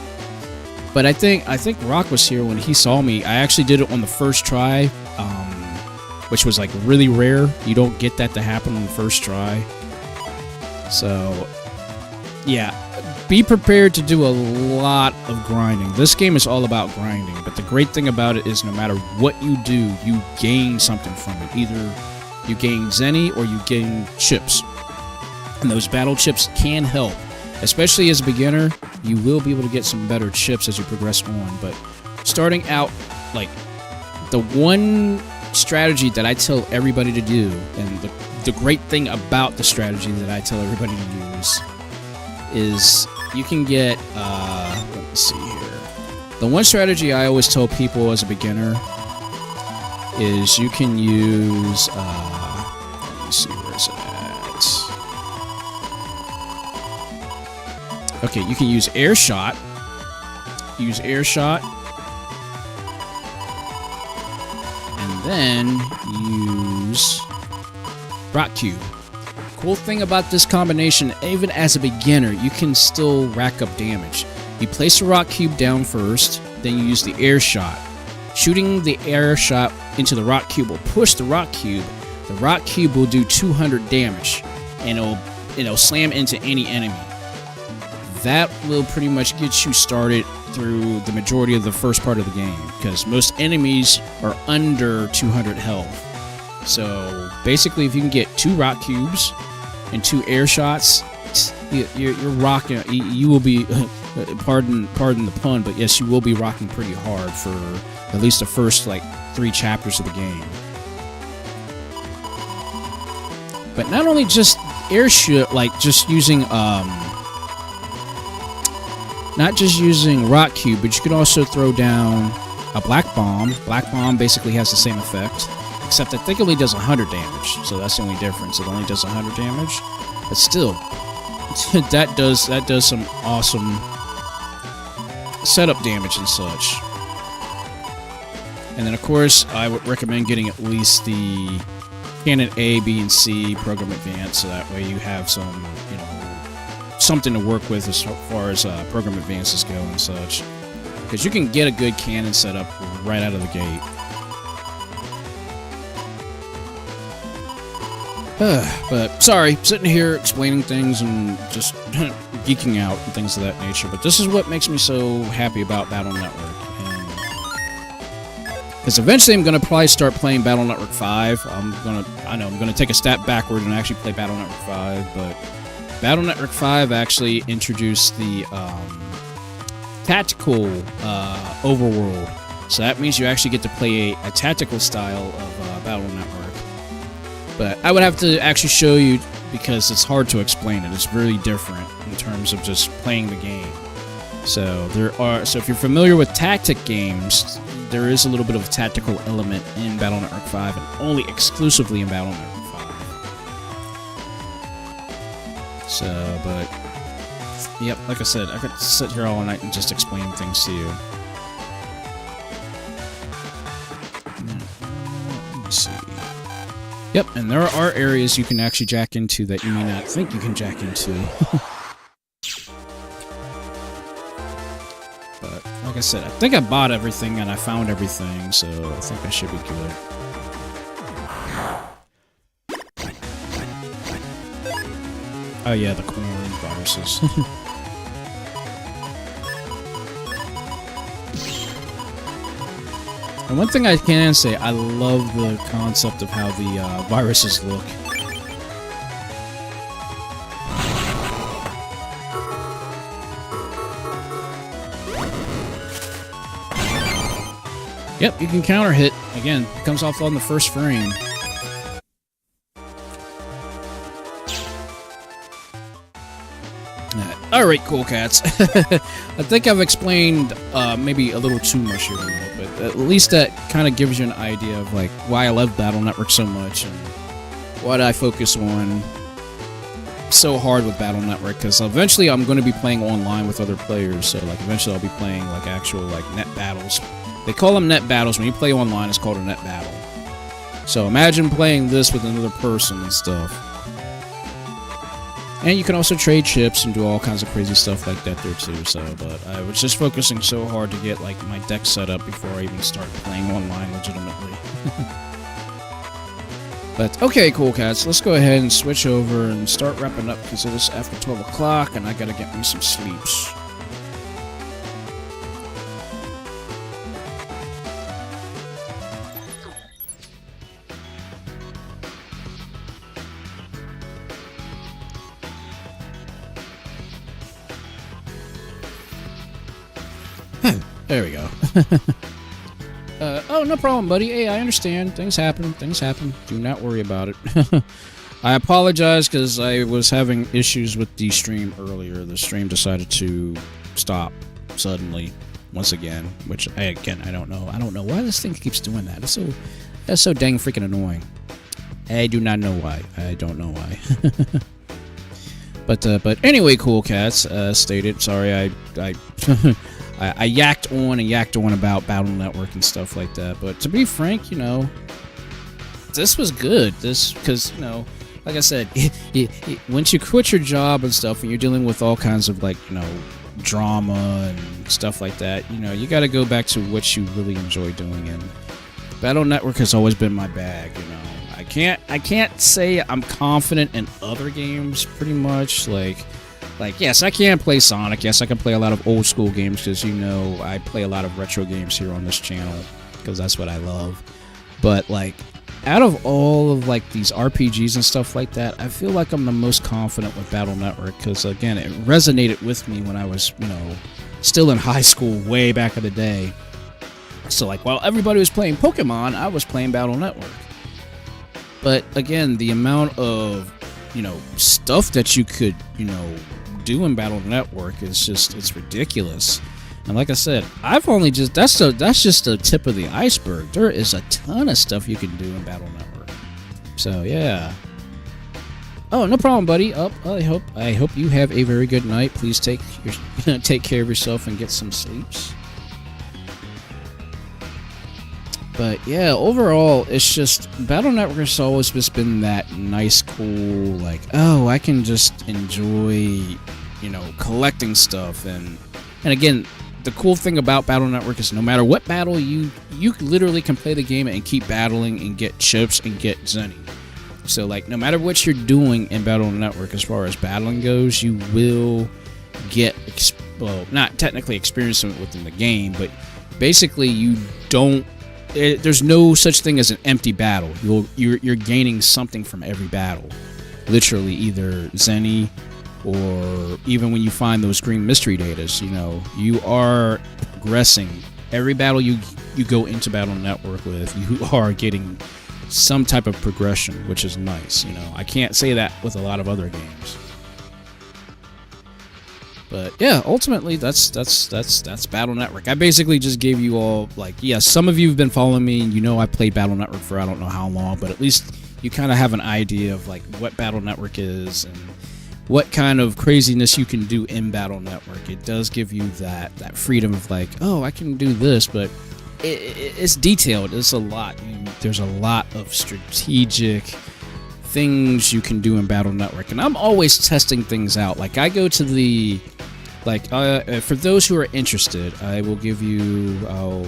But I think Rock was here when he saw me. I actually did it on the first try, which was like really rare. You don't get that to happen on the first try. So, yeah, be prepared to do a lot of grinding. This game is all about grinding, but the great thing about it is no matter what you do, you gain something from it. Either you gain Zenny or you gain chips. And those battle chips can help. Especially as a beginner, you will be able to get some better chips as you progress on. But starting out, like, the one strategy that I tell everybody to do, and the great thing about the strategy that I tell everybody to use, is you can get, let me see here. The one strategy I always tell people as a beginner is you can use, let me see, where is it at? Okay, you can use air shot. Use air shot. And then use rock cube. Cool thing about this combination, even as a beginner, you can still rack up damage. You place the rock cube down first, then you use the air shot. Shooting the air shot into the rock cube will push the rock cube. The rock cube will do 200 damage, and it'll slam into any enemy. That will pretty much get you started through the majority of the first part of the game, because most enemies are under 200 health. So basically, if you can get 2 rock cubes and 2 air shots, you're rocking. You will be, pardon the pun, but yes, you will be rocking pretty hard for at least the first like 3 chapters of the game. But not only just air shot, like just using not just using rock cube, but you can also throw down a black bomb. Black bomb basically has the same effect, except I think it only does 100 damage, so that's the only difference. It only does 100 damage, but still, that does some awesome setup damage and such. And then, of course, I would recommend getting at least the Cannon A, B, and C Program Advance, so that way you have some, you know, something to work with as far as Program Advances go and such. Because you can get a good cannon set up right out of the gate. But, sorry, sitting here explaining things and just geeking out and things of that nature, but this is what makes me so happy about Battle Network. Because eventually I'm going to probably start playing Battle Network 5. I'm going to take a step backward and actually play Battle Network 5, but Battle Network 5 actually introduced the tactical overworld. So that means you actually get to play a tactical style of Battle Network. But I would have to actually show you because it's hard to explain it. It's really different in terms of just playing the game. So so if you're familiar with tactic games, there is a little bit of a tactical element in Battle Network 5 and only exclusively in Battle Network 5. So, but yep, like I said, I could sit here all night and just explain things to you. Let me see. Yep, and there are areas you can actually jack into that you may not think you can jack into. But, like I said, I think I bought everything and I found everything, so I think I should be good. Oh yeah, the corn viruses. And one thing I can say, I love the concept of how the viruses look. Yep, you can counter hit. Again, it comes off on the first frame. Alright, cool cats. I think I've explained maybe a little too much here tonight, but at least that kind of gives you an idea of like why I love Battle Network so much and why I focus on so hard with Battle Network, because eventually I'm going to be playing online with other players, so like eventually I'll be playing like actual like net battles. They call them net battles. When you play online, it's called a net battle. So imagine playing this with another person and stuff. And you can also trade chips and do all kinds of crazy stuff like that there too. So, but I was just focusing so hard to get like my deck set up before I even started playing online legitimately. But okay, cool cats. Let's go ahead and switch over and start wrapping up because it is after 12 o'clock and I gotta get me some sleeps. There we go. Oh, no problem, buddy. Hey, I understand. Things happen. Things happen. Do not worry about it. I apologize because I was having issues with the stream earlier. The stream decided to stop suddenly once again, which I don't know. I don't know why this thing keeps doing that. That's so dang freaking annoying. I do not know why. I don't know why. But anyway, cool cats. Stated. Sorry, I yacked on and yacked on about Battle Network and stuff like that. But to be frank, you know, this was good. Because, you know, like I said, once you quit your job and stuff and you're dealing with all kinds of, like, you know, drama and stuff like that, you know, you got to go back to what you really enjoy doing. And Battle Network has always been my bag, you know. I can't say I'm confident in other games, pretty much, like, yes, I can play Sonic. Yes, I can play a lot of old school games because, you know, I play a lot of retro games here on this channel because that's what I love. But, like, out of all of, like, these RPGs and stuff like that, I feel like I'm the most confident with Battle Network because, again, it resonated with me when I was, you know, still in high school way back in the day. So, like, while everybody was playing Pokemon, I was playing Battle Network. But, again, the amount of, you know, stuff that you could, you know, do in Battle Network is just, it's ridiculous. And like I said, I've only just, that's just the tip of the iceberg. There is a ton of stuff you can do in Battle Network. So yeah. Oh, no problem, buddy. I hope you have a very good night. Please take care of yourself and get some sleeps. But yeah, overall, it's just Battle Network has always just been that nice, cool, like, oh, I can just enjoy, you know, collecting stuff. And again, the cool thing about Battle Network is no matter what battle you literally can play the game and keep battling and get chips and get Zenny. So like, no matter what you're doing in Battle Network as far as battling goes, you will get, well, not technically experiencing it within the game, but basically you don't. There's no such thing as an empty battle. You're gaining something from every battle. Literally, either Zenny, or even when you find those green mystery datas, you know, you are progressing. Every battle you go into Battle Network with, you are getting some type of progression, which is nice. You know, I can't say that with a lot of other games. But yeah, ultimately that's Battle Network. I basically just gave you all, like, yeah, some of you have been following me and you know I played Battle Network for I don't know how long, but at least you kind of have an idea of like what Battle Network is and what kind of craziness you can do in Battle Network. It does give you that freedom of like, oh, I can do this, but it's detailed. It's a lot. There's a lot of strategic things you can do in Battle Network, and I'm always testing things out. Like I go to the, like, for those who are interested, I'll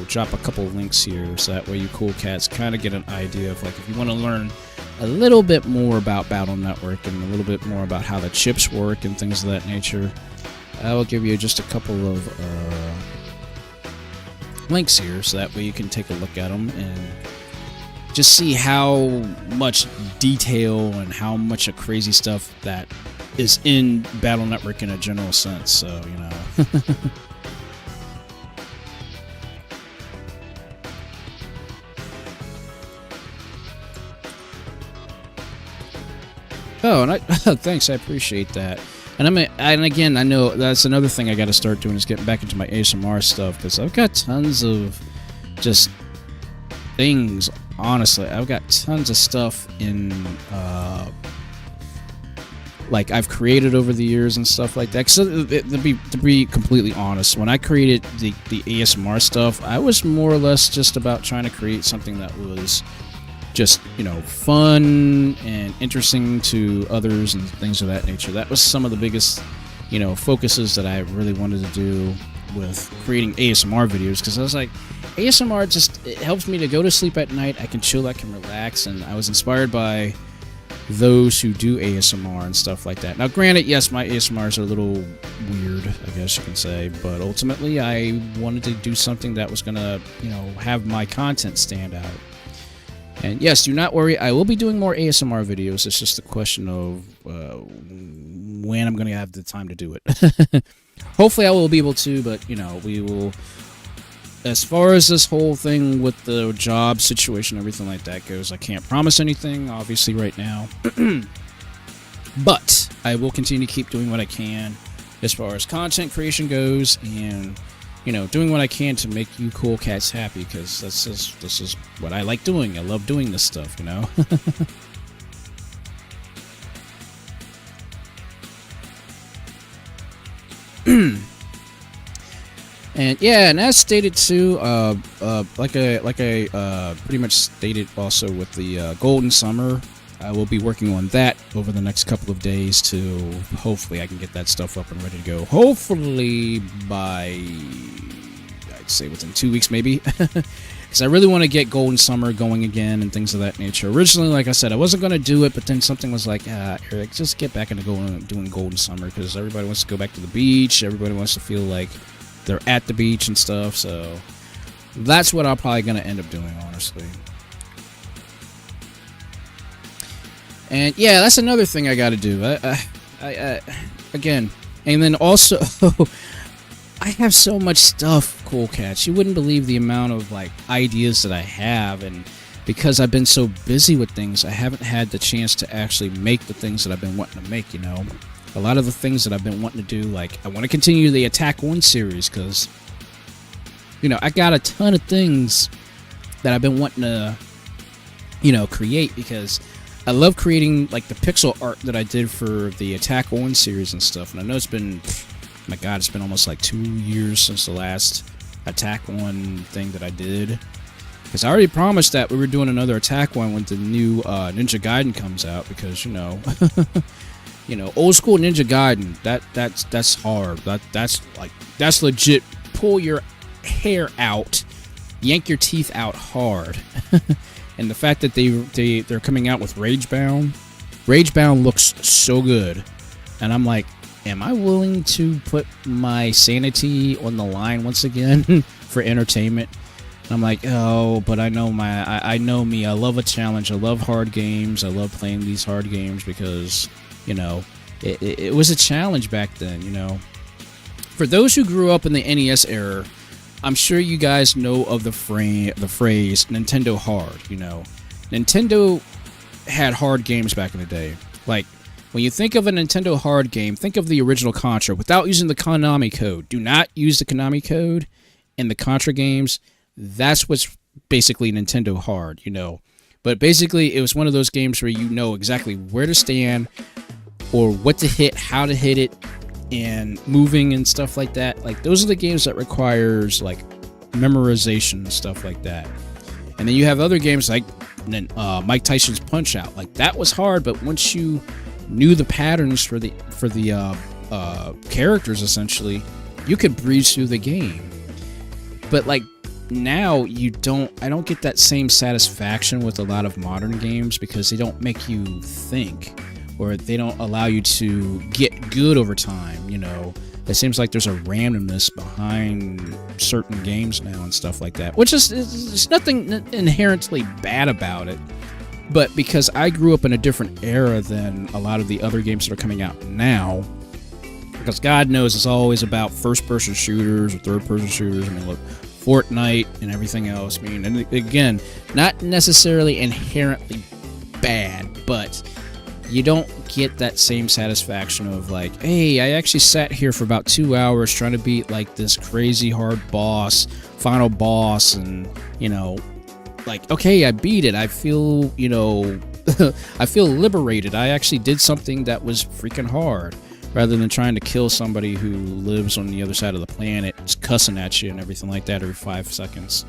drop a couple links here so that way you cool cats kind of get an idea of, like, if you want to learn a little bit more about Battle Network and a little bit more about how the chips work and things of that nature. I will give you just a couple of links here so that way you can take a look at them and just see how much detail and how much of crazy stuff that is in Battle Network in a general sense. So, you know. Oh, and thanks, I appreciate that. And again, I know that's another thing I got to start doing is getting back into my ASMR stuff, because I've got tons of just things. Honestly, I've got tons of stuff in like I've created over the years and stuff like that. So to be completely honest, when I created the ASMR stuff, I was more or less just about trying to create something that was just, you know, fun and interesting to others and things of that nature. That was some of the biggest, you know, focuses that I really wanted to do with creating ASMR videos, because I was like, ASMR just, it helps me to go to sleep at night. I can chill, I can relax, and I was inspired by those who do ASMR and stuff like that. Now, granted, yes, my ASMRs are a little weird, I guess you can say, but ultimately I wanted to do something that was gonna, you know, have my content stand out. And yes, do not worry, I will be doing more ASMR videos. It's just a question of when I'm going to have the time to do it. Hopefully I will be able to, but, you know, we will... As far as this whole thing with the job situation, everything like that goes, I can't promise anything, obviously, right now. But I will continue to keep doing what I can as far as content creation goes, and, you know, doing what I can to make you cool cats happy, because this is what I like doing. I love doing this stuff, you know? And yeah, and as stated too, like I pretty much stated also with the Golden Summer, I will be working on that over the next couple of days to hopefully I can get that stuff up and ready to go. Hopefully by, I'd say within 2 weeks maybe, because I really want to get Golden Summer going again and things of that nature. Originally, like I said, I wasn't going to do it, but then something was like, Eric, just get back into doing Golden Summer, because everybody wants to go back to the beach, everybody wants to feel like they're at the beach and stuff, so that's what I'm probably going to end up doing, honestly. And yeah, that's another thing I got to do. Again, and then also, I have so much stuff, cool cats. You wouldn't believe the amount of like ideas that I have, and because I've been so busy with things, I haven't had the chance to actually make the things that I've been wanting to make, you know. A lot of the things that I've been wanting to do, like, I want to continue the Attack 1 series, because, you know, I got a ton of things that I've been wanting to, you know, create, because I love creating, like, the pixel art that I did for the Attack 1 series and stuff, and I know it's been, my god, it's been almost like 2 years since the last Attack 1 thing that I did, because I already promised that we were doing another Attack 1 when the new Ninja Gaiden comes out, because, you know... You know, old school Ninja Gaiden, that's hard. That's legit. Pull your hair out, yank your teeth out hard. And the fact that they're coming out with Ragebound. Ragebound looks so good. And I'm like, am I willing to put my sanity on the line once again for entertainment? And I'm like, oh, but I know I know me. I love a challenge. I love hard games. I love playing these hard games because, you know, it was a challenge back then, you know. For those who grew up in the NES era, I'm sure you guys know of the phrase Nintendo hard, you know. Nintendo had hard games back in the day. Like, when you think of a Nintendo hard game, think of the original Contra without using the Konami code. Do not use the Konami code in the Contra games. That's what's basically Nintendo hard, you know. But basically, it was one of those games where you know exactly where to stand or what to hit, how to hit it, and moving and stuff like that. Like, those are the games that requires, like, memorization and stuff like that. And then you have other games like Mike Tyson's Punch-Out. Like, that was hard, but once you knew the patterns for the characters, essentially, you could breeze through the game. But, like, now I don't get that same satisfaction with a lot of modern games because they don't make you think, or they don't allow you to get good over time, you know. It seems like there's a randomness behind certain games now and stuff like that, which is there's nothing inherently bad about it. But because I grew up in a different era than a lot of the other games that are coming out now, because God knows it's always about first-person shooters or third-person shooters. I mean, look, Fortnite and everything else. I mean, and again, not necessarily inherently bad, but you don't get that same satisfaction of like, hey, I actually sat here for about 2 hours trying to beat like this crazy hard final boss, and you know, like, okay, I beat it. I feel, you know, I feel liberated. I actually did something that was freaking hard, rather than trying to kill somebody who lives on the other side of the planet, just cussing at you and everything like that every 5 seconds.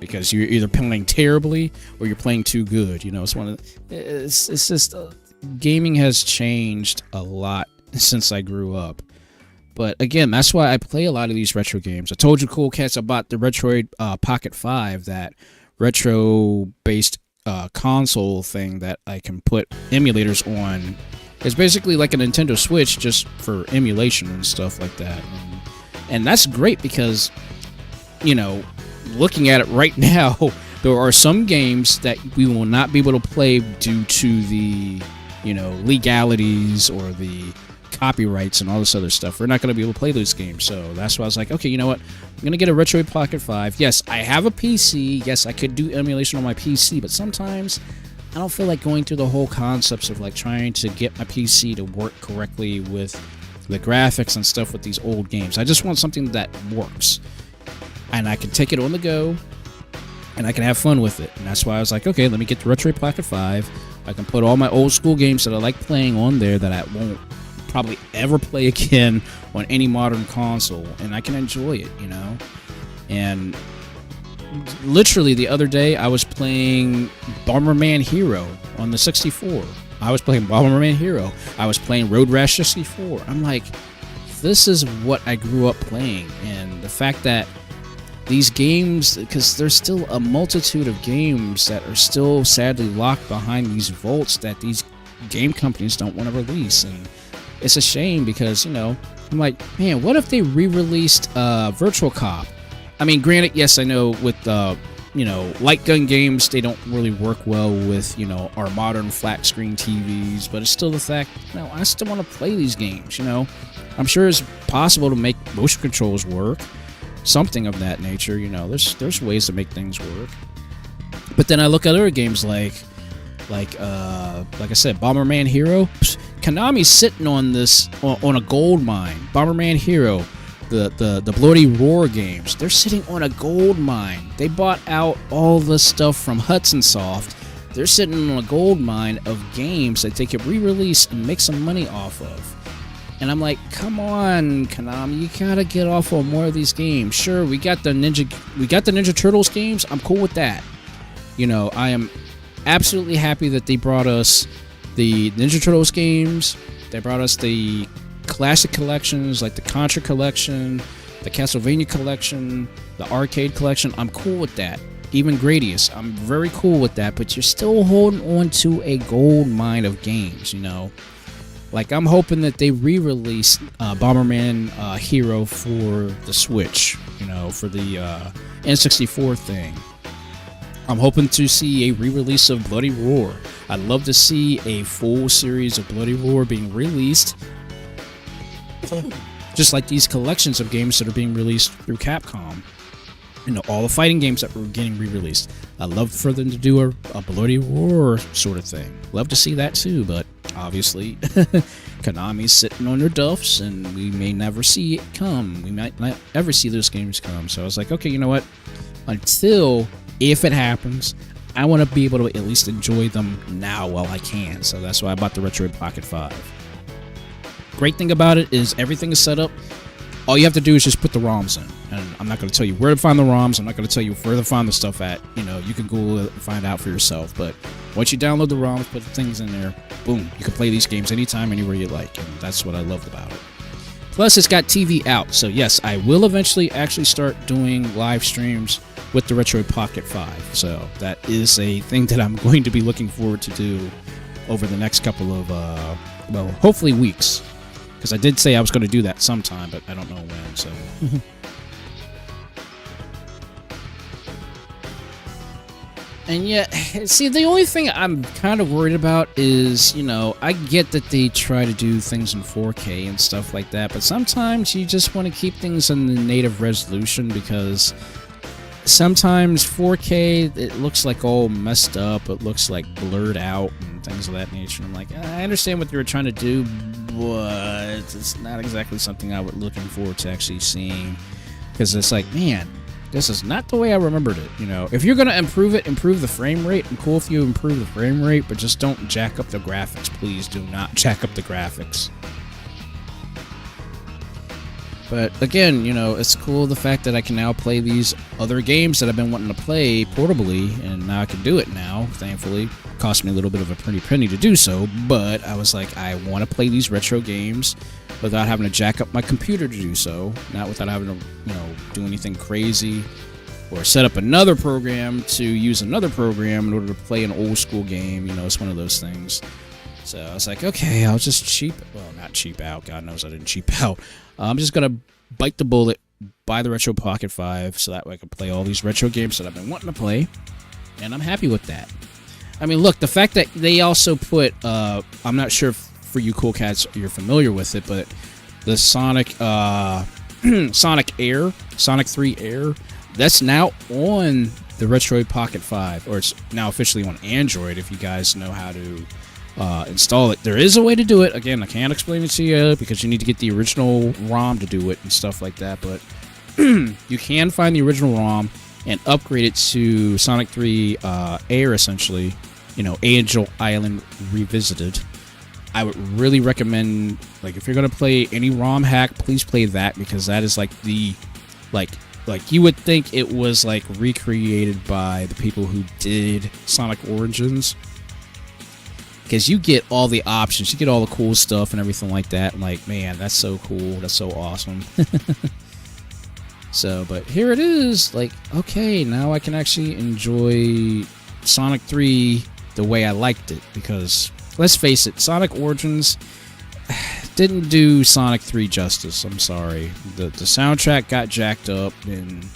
Because you're either playing terribly or you're playing too good. You know, it's just gaming has changed a lot since I grew up. But again, that's why I play a lot of these retro games. I told you, Cool Cats, about the Retroid Pocket 5, that retro-based console thing that I can put emulators on. It's basically like a Nintendo Switch, just for emulation and stuff like that. And that's great because, you know, looking at it right now, there are some games that we will not be able to play due to the, you know, legalities or the copyrights and all this other stuff. We're not going to be able to play those games. So that's why I was like, okay, you know what? I'm going to get a Retroid Pocket 5. Yes, I have a PC. Yes, I could do emulation on my PC, but sometimes I don't feel like going through the whole concepts of like trying to get my PC to work correctly with the graphics and stuff with these old games. I just want something that works, and I can take it on the go, and I can have fun with it. And that's why I was like, okay, let me get the Retroid Pocket 5. I can put all my old school games that I like playing on there that I won't probably ever play again on any modern console, and I can enjoy it, you know. And literally the other day, I was playing Bomberman Hero on the 64. I was playing Bomberman Hero. I was playing Road Rash 64. I'm like, this is what I grew up playing. And the fact that these games, because there's still a multitude of games that are still sadly locked behind these vaults that these game companies don't want to release. And it's a shame because, you know, I'm like, man, what if they re-released Virtual Cop? I mean, granted, yes, I know with, you know, light gun games, they don't really work well with, you know, our modern flat screen TVs, but it's still the fact, you know, I still want to play these games, you know. I'm sure it's possible to make motion controls work, something of that nature, you know. There's ways to make things work. But then I look at other games like I said, Bomberman Hero. Konami's sitting on this, on a gold mine. Bomberman Hero, the Bloody Roar games, they're sitting on a gold mine. They bought out all the stuff from Hudson Soft. They're sitting on a gold mine of games that they could re-release and make some money off of. And I'm like, come on, Konami, you gotta get off on more of these games. Sure, we got the Ninja Turtles games. I'm cool with that. You know, I am absolutely happy that they brought us the Ninja Turtles games. They brought us the classic collections like the Contra collection, the Castlevania collection, the arcade collection. I'm cool with that. Even Gradius, I'm very cool with that, but you're still holding on to a gold mine of games, you know. Like, I'm hoping that they re-release Bomberman Hero for the Switch, you know, for the N64 thing. I'm hoping to see a re-release of Bloody Roar. I'd love to see a full series of Bloody Roar being released, just like these collections of games that are being released through Capcom. You know, all the fighting games that were getting re-released. I'd love for them to do a Bloody Roar sort of thing. Love to see that too, but obviously Konami's sitting on their duffs, and we may never see it come. We might not ever see those games come. So I was like, okay, you know what? Until, if it happens, I want to be able to at least enjoy them now while I can. So that's why I bought the Retroid Pocket 5. Great thing about it is everything is set up. All you have to do is just put the ROMs in. And I'm not going to tell you where to find the ROMs. I'm not going to tell you where to find the stuff at. You know, you can Google it and find out for yourself. But once you download the ROMs, put the things in there, boom, you can play these games anytime, anywhere you like. And that's what I loved about it. Plus, it's got TV out. So yes, I will eventually actually start doing live streams with the Retroid Pocket 5. So that is a thing that I'm going to be looking forward to do over the next couple of, well, hopefully weeks. Because I did say I was going to do that sometime, but I don't know when, so. And yet, see, the only thing I'm kind of worried about is, you know, I get that they try to do things in 4K and stuff like that, but sometimes you just want to keep things in the native resolution, because sometimes 4K, it looks like all messed up, it looks like blurred out and things of that nature. I'm like, I understand what they were trying to do, but it's not exactly something I was looking forward to actually seeing, because it's like, man, this is not the way I remembered it. You know, if you're going to improve it, improve the frame rate. I'm cool if you improve the frame rate, but just don't jack up the graphics. Please do not jack up the graphics. But again, you know, it's cool the fact that I can now play these other games that I've been wanting to play portably, and now I can do it now, thankfully. It cost me a little bit of a pretty penny to do so, but I was like, I want to play these retro games without having to jack up my computer to do so, not without having to, you know, do anything crazy or set up another program to use another program in order to play an old school game. You know, it's one of those things. So I was like, okay, I'll just not cheap out. God knows I didn't cheap out. I'm just going to bite the bullet, buy the Retro Pocket 5, so that way I can play all these retro games that I've been wanting to play, and I'm happy with that. I mean, look, the fact that they also put, I'm not sure if for you cool cats you're familiar with it, but the Sonic Air, Sonic 3 Air, that's now on the Retroid Pocket 5, or it's now officially on Android if you guys know how to install it. There is a way to do it. Again, I can't explain it to you because you need to get the original ROM to do it and stuff like that, but you can find the original ROM and upgrade it to Sonic 3 Air, essentially, you know, Angel Island Revisited. I would really recommend, like, if you're going to play any ROM hack, please play that, because that is like the, like you would think it was like recreated by the people who did Sonic Origins, because you get all the options, you get all the cool stuff and everything like that. I'm like, man, that's so cool, that's so awesome. So, but here it is, like, okay, now I can actually enjoy Sonic 3 the way I liked it, because let's face it, Sonic Origins didn't do Sonic 3 justice. I'm sorry. The soundtrack got jacked up, and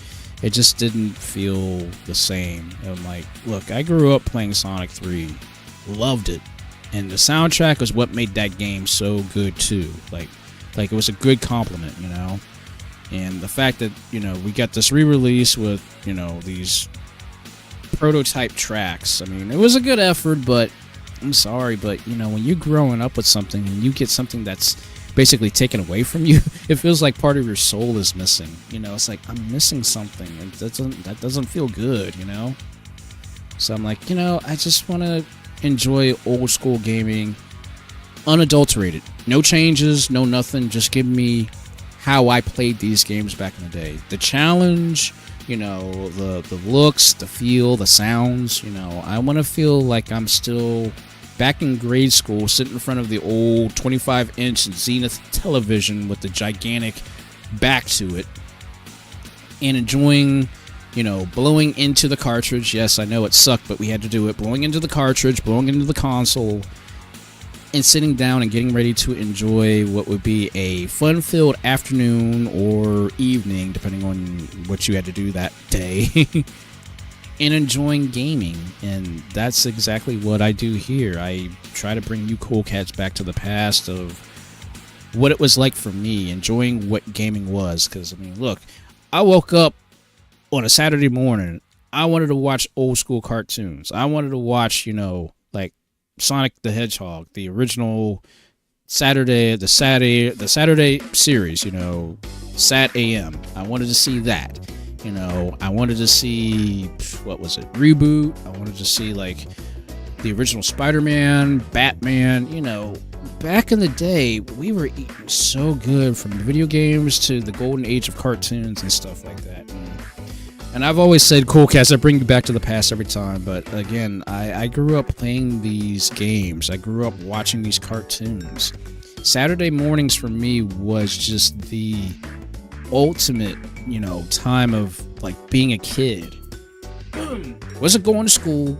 it just didn't feel the same. I'm like, look, I grew up playing Sonic 3, loved it, and the soundtrack was what made that game so good too. Like it was a good compliment, you know. And the fact that, you know, we got this re-release with, you know, these prototype tracks. I mean, it was a good effort, but I'm sorry, but, you know, when you're growing up with something and you get something that's basically taken away from you, it feels like part of your soul is missing. You know, it's like, I'm missing something, and that doesn't feel good, you know? So I'm like, you know, I just want to enjoy old school gaming, unadulterated. No changes, no nothing, just give me how I played these games back in the day. The challenge, you know, the looks, the feel, the sounds, you know, I want to feel like I'm still back in grade school, sitting in front of the old 25-inch Zenith television with the gigantic back to it, and enjoying, you know, blowing into the cartridge. Yes, I know it sucked, but we had to do it. Blowing into the cartridge, blowing into the console, and sitting down and getting ready to enjoy what would be a fun-filled afternoon or evening, depending on what you had to do that day. and enjoying gaming. And that's exactly what I do here. I try to bring you cool cats back to the past of what it was like for me, enjoying what gaming was. Because, I mean, look, I woke up on a Saturday morning. I wanted to watch old school cartoons. I wanted to watch, like Sonic the Hedgehog, the original Saturday series, Sat AM. I wanted to see that. I wanted to see, what was it, Reboot. I wanted to see, like, the original Spider-Man, Batman. Back in the day, we were eating so good, from the video games to the golden age of cartoons and stuff like that. And I've always said, cool cats, I bring you back to the past every time. But again, I grew up playing these games. I grew up watching these cartoons. Saturday mornings for me was just the ultimate, time of like being a kid. Wasn't going to school,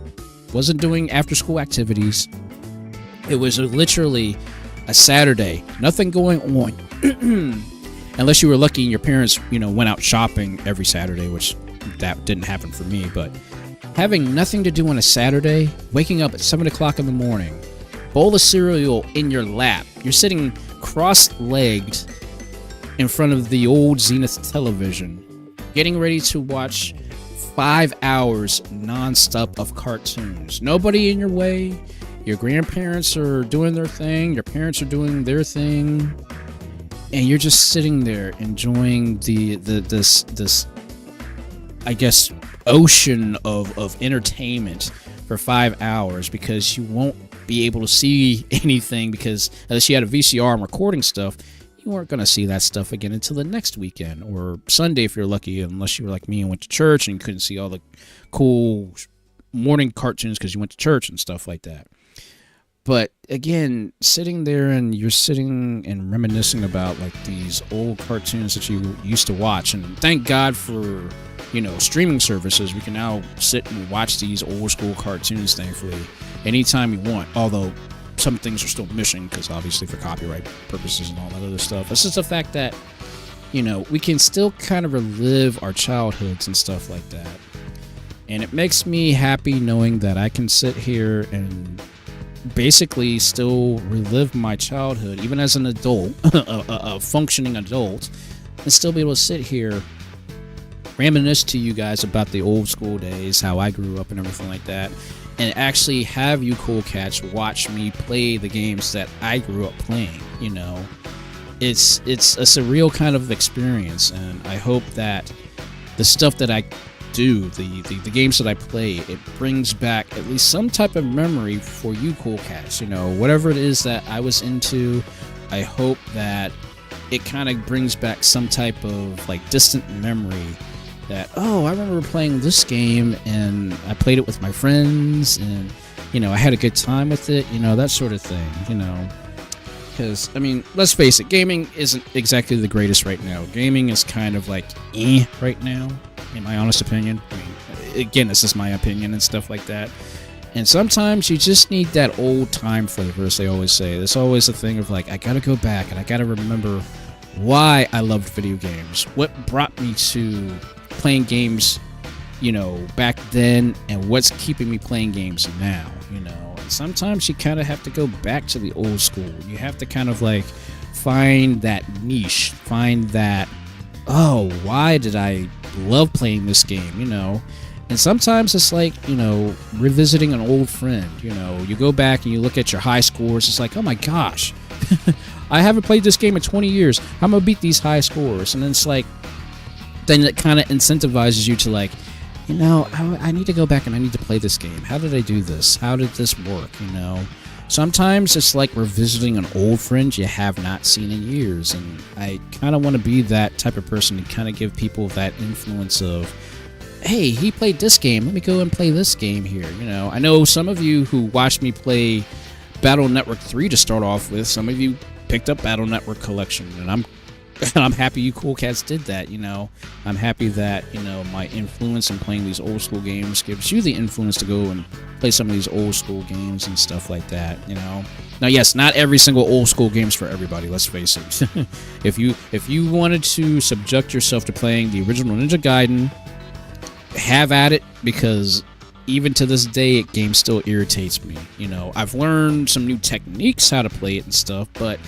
wasn't doing after school activities. It was literally a Saturday, nothing going on. Unless you were lucky and your parents, went out shopping every Saturday, which that didn't happen for me. But having nothing to do on a Saturday, waking up at 7 o'clock in the morning, bowl of cereal in your lap, you're sitting cross-legged in front of the old Zenith television, getting ready to watch 5 hours non-stop of cartoons. Nobody in your way. Your grandparents are doing their thing. Your parents are doing their thing. And you're just sitting there enjoying this I guess, ocean of entertainment for 5 hours, because you won't be able to see anything, because unless you had a VCR and recording stuff, you weren't going to see that stuff again until the next weekend or Sunday if you're lucky, unless you were like me and went to church and you couldn't see all the cool morning cartoons because you went to church and stuff like that. But again, sitting there and you're sitting and reminiscing about like these old cartoons that you used to watch, and thank God for, streaming services. We can now sit and watch these old school cartoons, thankfully, anytime you want. Although some things are still missing because obviously for copyright purposes and all that other stuff. It's just the fact that, we can still kind of relive our childhoods and stuff like that. And it makes me happy knowing that I can sit here and basically still relive my childhood, even as an adult, a functioning adult, and still be able to sit here, reminisce to you guys about the old school days, how I grew up and everything like that, and actually have you cool cats watch me play the games that I grew up playing. It's a surreal kind of experience, and I hope that the stuff that I do, the games that I play, it brings back at least some type of memory for you cool cats. Whatever it is that I was into, I hope that it kind of brings back some type of like distant memory that, oh, I remember playing this game and I played it with my friends and I had a good time with it, that sort of thing. Because, I mean, let's face it, gaming isn't exactly the greatest right now. Gaming is kind of like right now, in my honest opinion. I mean, again, this is my opinion and stuff like that. And sometimes you just need that old time flavor, as they always say. There's always a thing of like, I gotta go back and I gotta remember why I loved video games. What brought me to playing games, back then, and what's keeping me playing games now, And sometimes you kind of have to go back to the old school. You have to kind of like find that niche, find that, oh, why did I love playing this game, And sometimes it's like, revisiting an old friend, You go back and you look at your high scores, it's like, oh my gosh, I haven't played this game in 20 years. I'm going to beat these high scores. And then it's like, then it kind of incentivizes you to like, I need to go back and I need to play this game. How did I do this? How did this work? Sometimes it's like revisiting an old friend you have not seen in years. And I kind of want to be that type of person to kind of give people that influence of, hey, he played this game. Let me go and play this game here. I know some of you who watched me play Battle Network 3 to start off with, some of you picked up Battle Network Collection, and I'm happy you cool cats did that. I'm happy that my influence in playing these old school games gives you the influence to go and play some of these old school games and stuff like that. Now, yes, not every single old school game's for everybody. Let's face it. If you wanted to subject yourself to playing the original Ninja Gaiden, have at it, because even to this day, game still irritates me. You know, I've learned some new techniques how to play it and stuff, but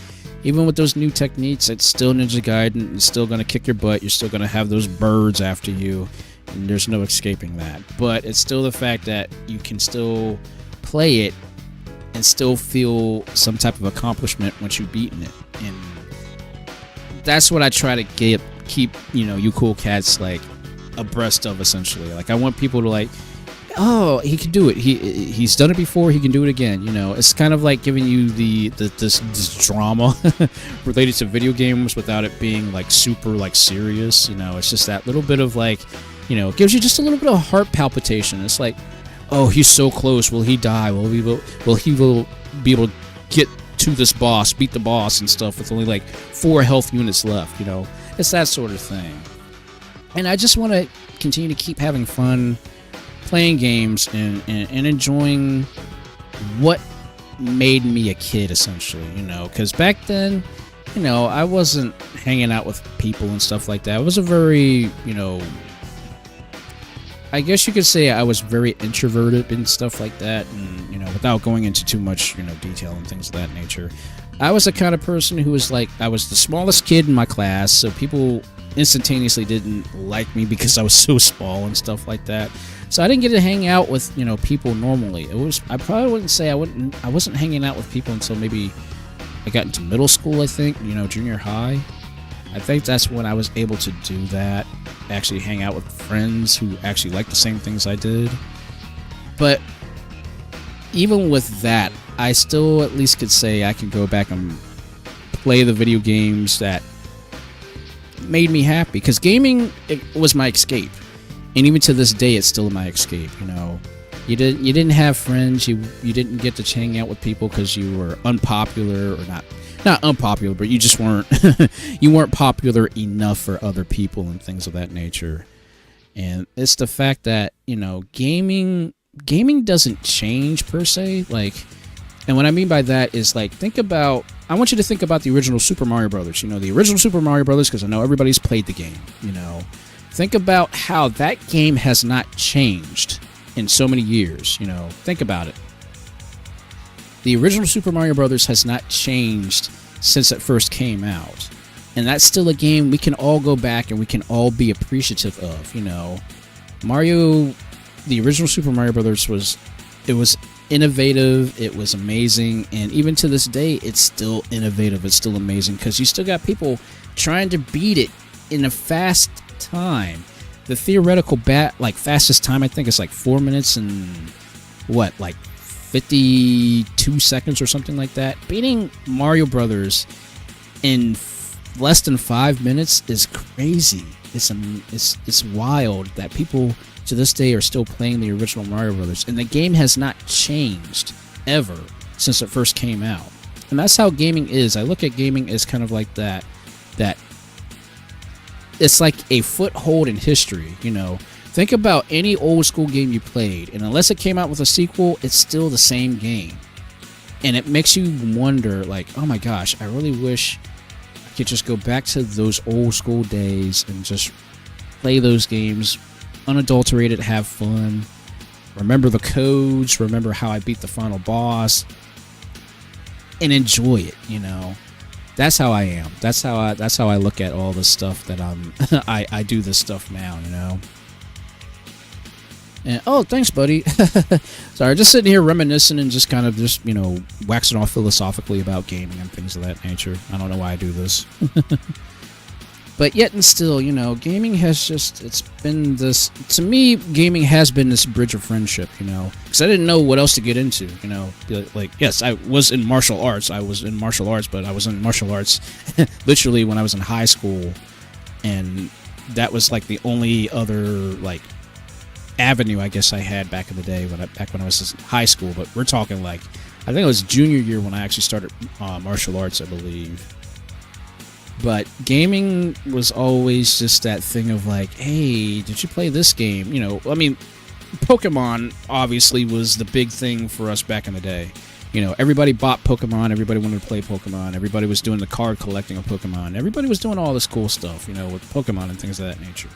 even with those new techniques, it's still Ninja Gaiden. It's still going to kick your butt. You're still going to have those birds after you, and there's no escaping that. But it's still the fact that you can still play it and still feel some type of accomplishment once you've beaten it. And that's what I try to keep, you know, you cool cats, like, abreast of, essentially. Like, I want people to, like, oh, he can do it. He's done it before. He can do it again. You know, it's kind of like giving you this drama related to video games without it being like super like serious. You know, it's just that little bit of like, you know, it gives you just a little bit of heart palpitation. It's like, oh, he's so close. Will he die? Will he be able to get to this boss, beat the boss and stuff with only like 4 health units left? You know, it's that sort of thing. And I just want to continue to keep having fun playing games and enjoying what made me a kid, essentially, you know, because back then, you know, I wasn't hanging out with people and stuff like that. I was a very, you know, I guess you could say I was very introverted and stuff like that, and, you know, without going into too much, you know, detail and things of that nature, I was the kind of person who was like, I was the smallest kid in my class, so people instantaneously didn't like me because I was so small and stuff like that. So I didn't get to hang out with, you know, people normally. I probably wouldn't say I wasn't hanging out with people until maybe I got into middle school, I think, you know, junior high. I think that's when I was able to do that, actually hang out with friends who actually liked the same things I did. But even with that, I still at least could say I could go back and play the video games that made me happy, because gaming, it was my escape. And even to this day, it's still my escape. You know, you didn't have friends. You didn't get to hang out with people because you were unpopular, or not unpopular, but you just weren't you weren't popular enough for other people and things of that nature. And it's the fact that, you know, gaming doesn't change per se. Like, and what I mean by that is, like, I want you to think about the original Super Mario Brothers. You know, the original Super Mario Brothers, because I know everybody's played the game. You know, think about how that game has not changed in so many years. You know, think about it. The original Super Mario Brothers has not changed since it first came out. And that's still a game we can all go back and we can all be appreciative of. You know, the original Super Mario Brothers was innovative, it was amazing, and even to this day, it's still innovative, it's still amazing, because you still got people trying to beat it in a fast time. The theoretical fastest time, I think, is like 4 minutes and like 52 seconds or something like that. Beating Mario Brothers in less than 5 minutes is crazy. It's wild that people to this day are still playing the original Mario Brothers, and the game has not changed ever since it first came out. And that's how gaming is. I look at gaming as kind of like that it's like a foothold in history. You know, think about any old school game you played, and unless it came out with a sequel, it's still the same game. And it makes you wonder, like, oh my gosh, I really wish I could just go back to those old school days and just play those games unadulterated, have fun, remember the codes, remember how I beat the final boss, and enjoy it. You know, that's how I am. That's how I look at all this stuff that I do this stuff now. You know. And oh, thanks, buddy. Sorry, just sitting here reminiscing and just kind of just, you know, waxing off philosophically about gaming and things of that nature. I don't know why I do this. But yet and still, you know, gaming has just, it's been this, to me, gaming has been this bridge of friendship, you know, because I didn't know what else to get into, you know, like, yes, I was in martial arts, but I was in martial arts literally when I was in high school, and that was, like, the only other, like, avenue, I guess, I had back in the day, back when I was in high school. But we're talking, like, I think it was junior year when I actually started martial arts, I believe. But gaming was always just that thing of like, hey, did you play this game? You know, I mean, Pokemon obviously was the big thing for us back in the day. You know, everybody bought Pokemon, everybody wanted to play Pokemon, everybody was doing the card collecting of Pokemon, everybody was doing all this cool stuff, you know, with Pokemon and things of that nature.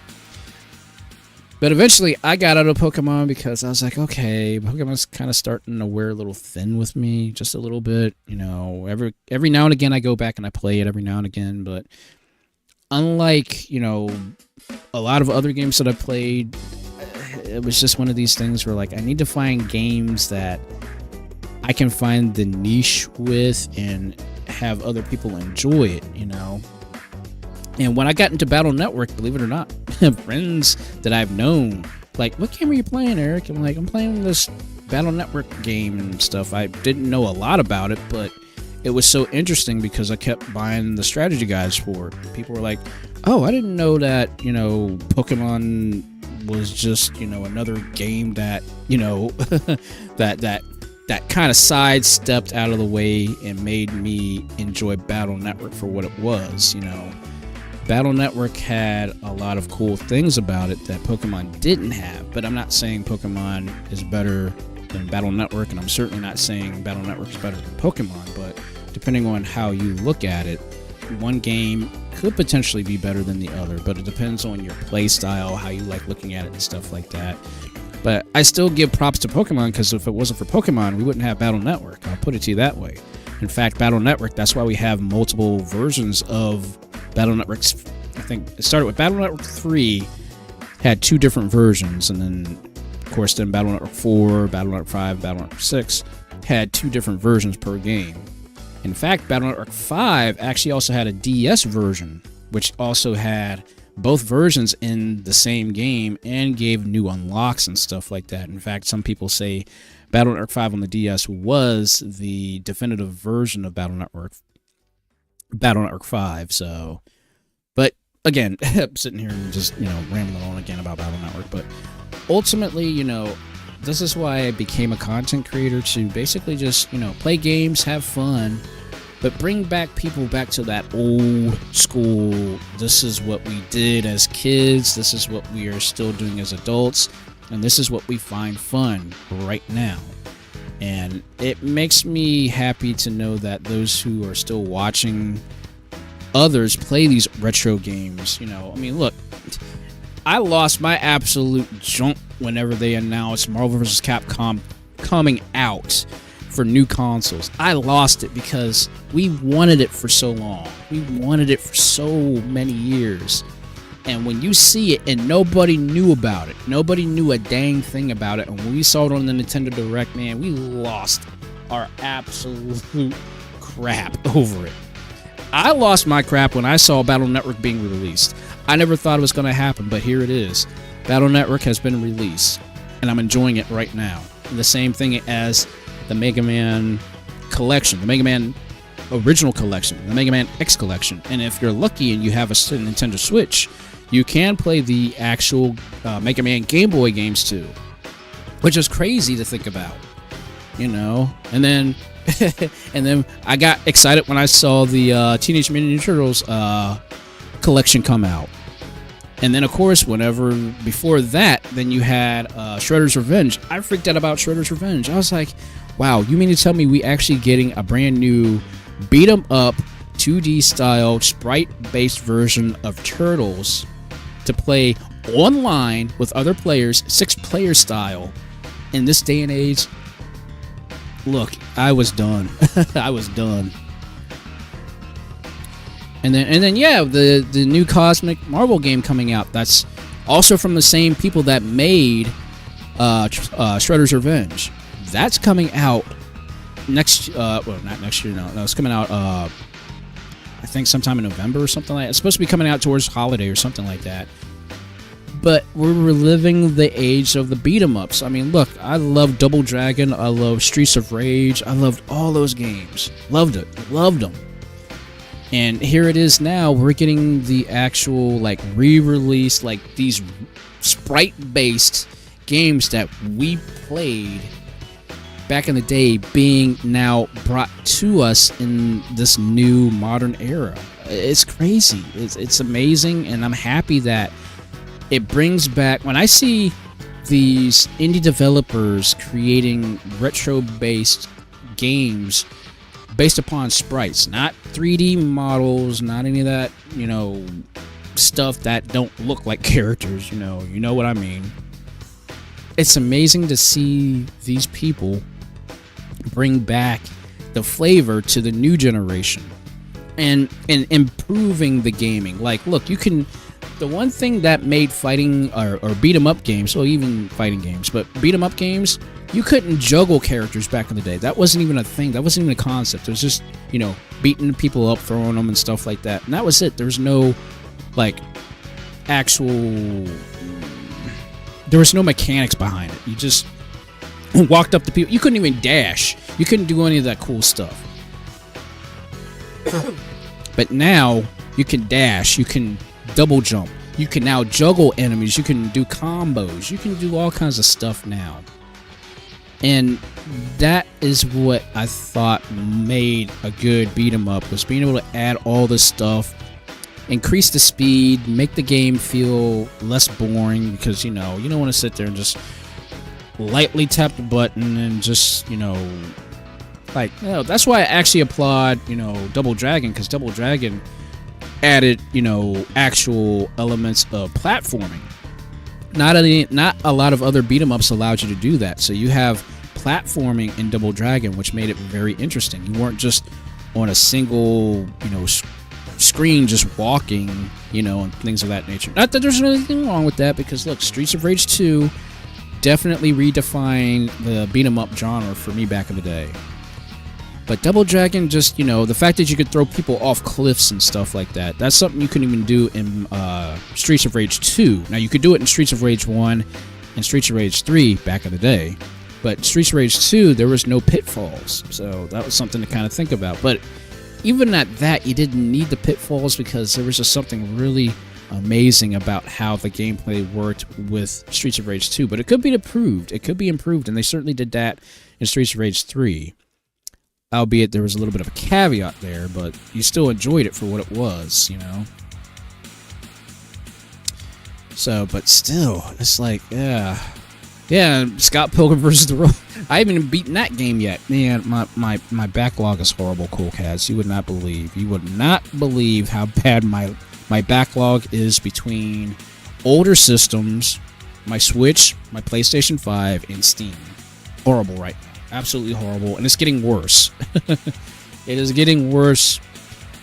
But eventually, I got out of Pokemon because I was like, okay, Pokemon's kind of starting to wear a little thin with me, just a little bit. You know, every now and again, I go back and I play it every now and again. But unlike, you know, a lot of other games that I played, it was just one of these things where, like, I need to find games that I can find the niche with and have other people enjoy it, you know. And when I got into Battle Network, believe it or not, friends that I've known, like, what game are you playing, Eric? I'm like, I'm playing this Battle Network game and stuff. I didn't know a lot about it, but it was so interesting because I kept buying the strategy guides for it. People were like, oh, I didn't know that, you know, Pokemon was just, you know, another game that, you know, that kind of sidestepped out of the way and made me enjoy Battle Network for what it was, you know. Battle Network had a lot of cool things about it that Pokemon didn't have, but I'm not saying Pokemon is better than Battle Network, and I'm certainly not saying Battle Network is better than Pokemon, but depending on how you look at it, one game could potentially be better than the other, but it depends on your play style, how you like looking at it and stuff like that. But I still give props to Pokemon, because if it wasn't for Pokemon, we wouldn't have Battle Network. I'll put it to you that way. In fact, Battle Network, that's why we have multiple versions of Battle Networks. I think it started with Battle Network 3, had 2 different versions, and then, of course, then Battle Network 4, Battle Network 5, Battle Network 6 had 2 different versions per game. In fact, Battle Network 5 actually also had a DS version, which also had both versions in the same game and gave new unlocks and stuff like that. In fact, some people say Battle Network 5 on the DS was the definitive version of Battle Network 5. So, but again, I'm sitting here and just, you know, rambling on again about Battle Network. But ultimately, you know, this is why I became a content creator, to basically just, you know, play games, have fun, but bring back people back to that old school. This is what we did as kids. This is what we are still doing as adults. And this is what we find fun right now. And it makes me happy to know that those who are still watching others play these retro games, you know, I mean, look, I lost my absolute junk whenever they announced Marvel vs. Capcom coming out for new consoles. I lost it because we wanted it for so long. We wanted it for so many years. And when you see it and nobody knew about it, nobody knew a dang thing about it, and when we saw it on the Nintendo Direct, man, we lost our absolute crap over it. I lost my crap when I saw Battle Network being released. I never thought it was going to happen, but here it is. Battle Network has been released, and I'm enjoying it right now. And the same thing as the Mega Man collection, the Mega Man original collection, the Mega Man X collection. And if you're lucky and you have a Nintendo Switch, you can play the actual Mega Man Game Boy games too, which is crazy to think about, you know. And then and then I got excited when I saw the Teenage Mutant Ninja Turtles collection come out. And then, of course, before that, then you had Shredder's Revenge. I freaked out about Shredder's Revenge. I was like, wow, you mean to tell me we actually getting a brand new beat-em-up 2D style sprite-based version of Turtles to play online with other players, 6-player style, in this day and age? Look, I was done. I was done. And then yeah, the new Cosmic Marvel game coming out. That's also from the same people that made Shredder's Revenge. That's coming out next. Well, not next year. No, it's coming out. I think sometime in November or something like that. It's supposed to be coming out towards holiday or something like that. But we're reliving the age of the beat-em-ups. I mean, look, I love Double Dragon. I love Streets of Rage. I loved all those games. Loved it. Loved them. And here it is now. We're getting the actual, like, re-release, like, these sprite-based games that we played back in the day being now brought to us in this new modern era. It's crazy. It's amazing, and I'm happy that it brings back, when I see these indie developers creating retro-based games based upon sprites, not 3D models, not any of that, you know, stuff that don't look like characters, you know what I mean. It's amazing to see these people bring back the flavor to the new generation and improving the gaming. Like, look, you can, the one thing that made fighting or beat 'em up games, or even fighting games, but beat 'em up games, you couldn't juggle characters back in the day. That wasn't even a thing. That wasn't even a concept. It was just, beating people up, throwing them and stuff like that. And that was it. There was no, like, actual, there was no mechanics behind it. You just walked up to people. You couldn't even dash. You couldn't do any of that cool stuff. But now you can dash. You can double jump. You can now juggle enemies. You can do combos. You can do all kinds of stuff now. And that is what I thought made a good beat 'em up, was being able to add all this stuff, increase the speed, make the game feel less boring, because you don't want to sit there and just lightly tap the button and just that's why I actually applaud Double Dragon, because Double Dragon added actual elements of platforming. Not a lot of other beat 'em ups allowed you to do that. So you have platforming in Double Dragon, which made it very interesting. You weren't just on a single screen just walking, and things of that nature. Not that there's anything wrong with that, because look, Streets of Rage 2 definitely redefined the beat 'em up genre for me back in the day. But Double Dragon, just the fact that you could throw people off cliffs and stuff like that, that's something you couldn't even do in Streets of Rage 2. Now you could do it in Streets of Rage 1 and Streets of Rage 3 back in the day, but Streets of Rage 2 there was no pitfalls, so that was something to kind of think about. But even at that, you didn't need the pitfalls, because there was just something really amazing about how the gameplay worked with Streets of Rage 2. But it could be improved. It could be improved, and they certainly did that in Streets of Rage 3. Albeit there was a little bit of a caveat there, but you still enjoyed it for what it was, So, but still, it's like, yeah, Scott Pilgrim versus the World. I haven't even beaten that game yet. Man, my backlog is horrible, Cool Cats. You would not believe how bad my backlog is between older systems, my Switch, my PlayStation 5, and Steam. Horrible right now. Absolutely horrible, and it's getting worse. It is getting worse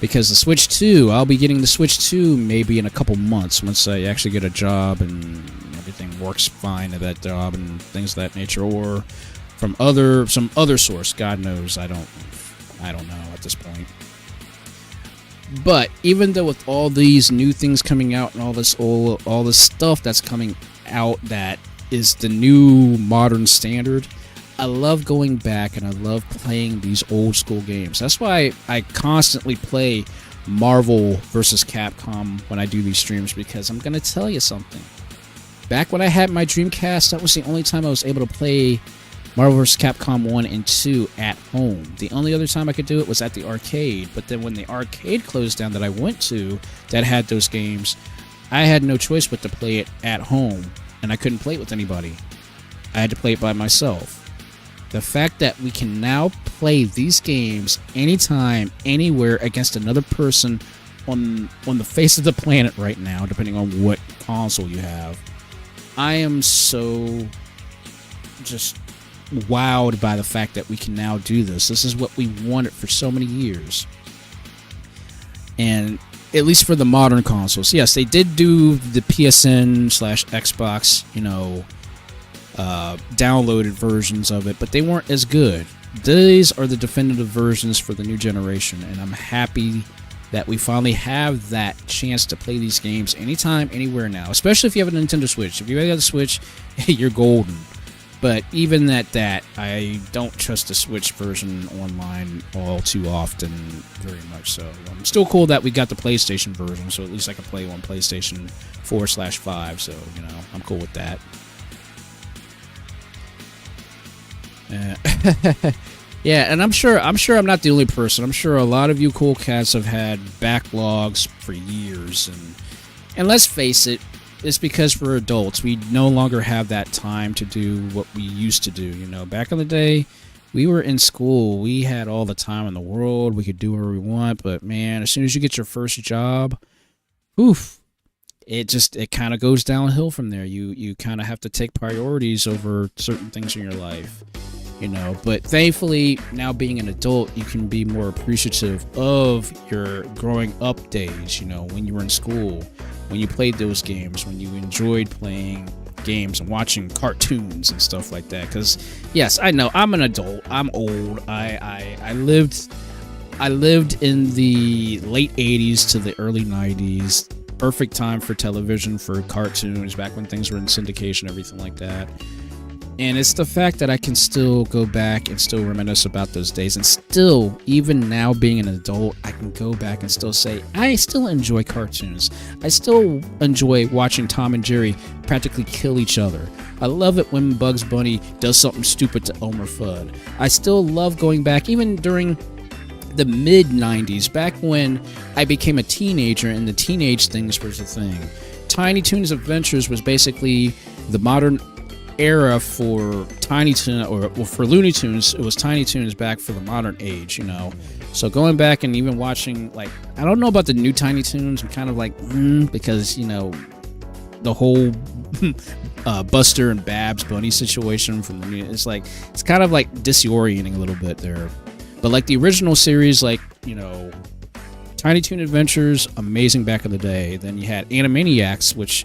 because the Switch 2, I'll be getting the Switch 2 maybe in a couple months, once I actually get a job and everything works fine at that job and things of that nature, or from some other source. God knows, I don't know at this point. But even though with all these new things coming out and all this stuff that's coming out that is the new modern standard, I love going back and I love playing these old school games. That's why I constantly play Marvel vs. Capcom when I do these streams, because I'm going to tell you something. Back when I had my Dreamcast, that was the only time I was able to play Marvel vs. Capcom 1 and 2 at home. The only other time I could do it was at the arcade, but then when the arcade closed down that I went to that had those games, I had no choice but to play it at home, and I couldn't play it with anybody. I had to play it by myself. The fact that we can now play these games anytime, anywhere, against another person on the face of the planet right now, depending on what console you have, I am so just wowed by the fact that we can now do this. This is what we wanted for so many years. And at least for the modern consoles. Yes, they did do the PSN/Xbox, downloaded versions of it, but they weren't as good. These are the definitive versions for the new generation, and I'm happy that we finally have that chance to play these games anytime, anywhere now, especially if you have a Nintendo Switch. If you got a Switch, you're golden. But even at that, I don't trust the Switch version online all too often, very much so. I'm still cool that we got the PlayStation version, so at least I can play on PlayStation 4/5, so, I'm cool with that. Yeah, and I'm sure I'm not the only person. I'm sure a lot of you cool cats have had backlogs for years, and let's face it, it's because we're adults. We no longer have that time to do what we used to do. Back in the day, we were in school. We had all the time in the world. We could do whatever we want, but man, as soon as you get your first job, oof, it kind of goes downhill from there. You kind of have to take priorities over certain things in your life, you know. But thankfully, now being an adult, you can be more appreciative of your growing up days, you know, when you were in school, when you played those games, when you enjoyed playing games and watching cartoons and stuff like that. Because yes, I know I'm an adult, I'm old. I lived in the late 80s to the early 90s. Perfect time for television, for cartoons, back when things were in syndication, everything like that. And it's the fact that I can still go back and still reminisce about those days, and still, even now being an adult, I can go back and still say, I still enjoy cartoons. I still enjoy watching Tom and Jerry practically kill each other. I love it when Bugs Bunny does something stupid to Elmer Fudd. I still love going back, even during the mid-90s, back when I became a teenager and the teenage things was a thing. Tiny Toons Adventures was basically the modern era for Tiny Toons, or well, for Looney Tunes. It was Tiny Toons back for the modern age, you know. So going back and even watching, like, I don't know about the new Tiny Toons. I'm kind of like, because, you know, the whole Buster and Babs Bunny situation from the, it's like, it's kind of like disorienting a little bit there. But like the original series, like, you know, Tiny Toon Adventures, amazing back in the day. Then you had Animaniacs, which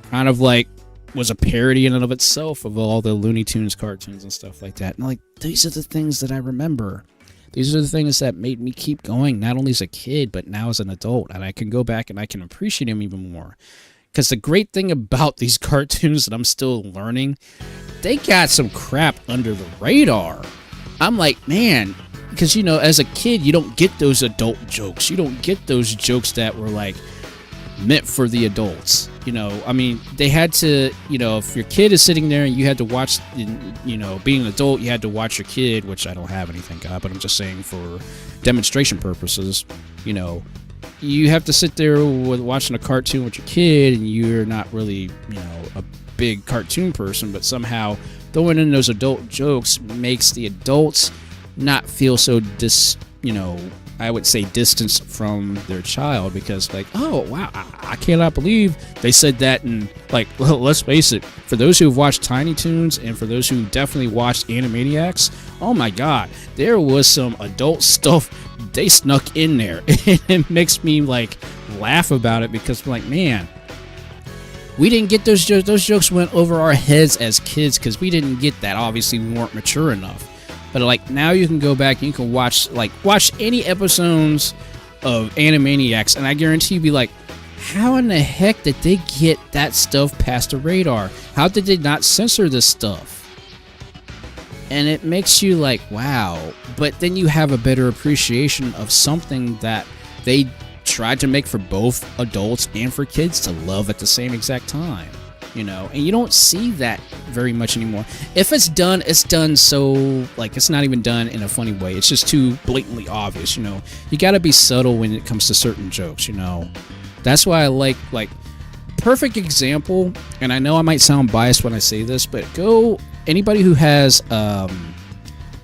kind of like was a parody in and of itself of all the Looney Tunes cartoons and stuff like that. And like, these are the things that I remember. These are the things that made me keep going, not only as a kid, but now as an adult. And I can go back and I can appreciate them even more. Because the great thing about these cartoons that I'm still learning, they got some crap under the radar. I'm like, man, because, you know, as a kid, you don't get those adult jokes. You don't get those jokes that were, like, meant for the adults. You know, I mean, they had to, you know, if your kid is sitting there and you had to watch, you know, being an adult, you had to watch your kid, which I don't have any, thank God, but I'm just saying for demonstration purposes, you know, you have to sit there with watching a cartoon with your kid, and you're not really, you know, a big cartoon person, but somehow throwing in those adult jokes makes the adults not feel so you know, I would say distanced from their child, because like, oh wow, I cannot believe they said that. And like, well, let's face it, for those who have watched Tiny Toons and for those who definitely watched Animaniacs, oh my god, there was some adult stuff they snuck in there. And it makes me like laugh about it, because I'm like, man, we didn't get those jokes. Those jokes went over our heads as kids because we didn't get that. Obviously, we weren't mature enough. But like, now you can go back and you can watch any episodes of Animaniacs, and I guarantee you'll be like, how in the heck did they get that stuff past the radar? How did they not censor this stuff? And it makes you like, wow. But then you have a better appreciation of something that they tried to make for both adults and for kids to love at the same exact time. You know, and you don't see that very much anymore. If it's done so, like, it's not even done in a funny way. It's just too blatantly obvious, you know. You gotta be subtle when it comes to certain jokes, you know. That's why I like, perfect example, and I know I might sound biased when I say this, but anybody who has, what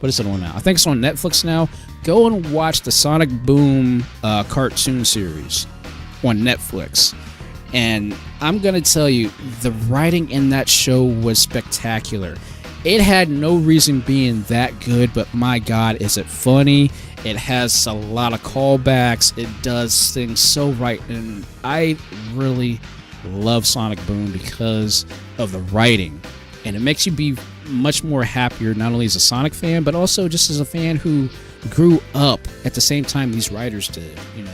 is it on now? I think it's on Netflix now. Go and watch the Sonic Boom cartoon series on Netflix. And I'm going to tell you, the writing in that show was spectacular. It had no reason being that good, but my God, is it funny. It has a lot of callbacks. It does things so right. And I really love Sonic Boom because of the writing. And it makes you be much more happier, not only as a Sonic fan, but also just as a fan who grew up at the same time these writers did, you know.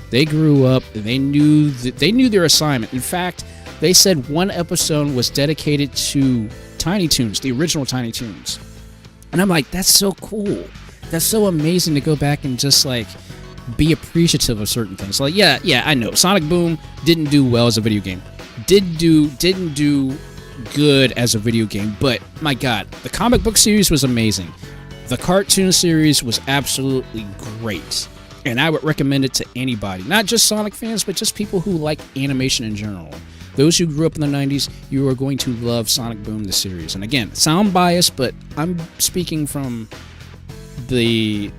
They grew up, they knew their assignment. In fact, they said one episode was dedicated to Tiny Toons, the original Tiny Toons. And I'm like, that's so cool. That's so amazing to go back and just like be appreciative of certain things. Like, yeah, I know Sonic Boom didn't do well as a video game. Didn't do good as a video game, but my God, the comic book series was amazing. The cartoon series was absolutely great. And I would recommend it to anybody, not just Sonic fans, but just people who like animation in general. Those who grew up in the 90s, you are going to love Sonic Boom, the series. And again, sound biased, but I'm speaking from I'm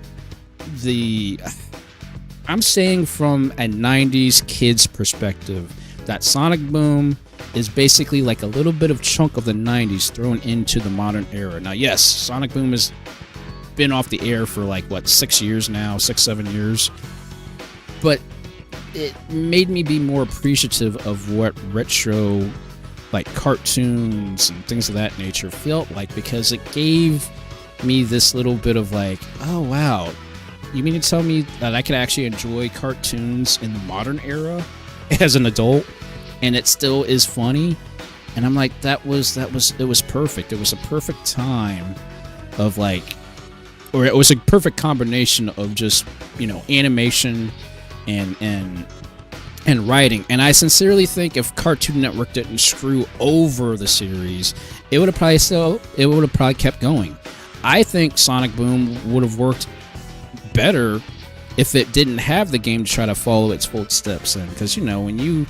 saying from a 90s kid's perspective. that Sonic Boom is basically like a little bit of chunk of the 90s thrown into the modern era. Now, yes, Sonic Boom has been off the air for like, what, 6 years now, 6-7 years. But it made me be more appreciative of what retro, like cartoons and things of that nature felt like, because it gave me this little bit of like, oh wow, you mean to tell me that I could actually enjoy cartoons in the modern era as an adult and it still is funny? And I'm like, it was perfect. It was a perfect time of like, or it was a perfect combination of just, you know, animation and writing. And I sincerely think if Cartoon Network didn't screw over the series, it would have probably kept going. I think Sonic Boom would have worked better if it didn't have the game to try to follow its footsteps in. Because, you know, when you,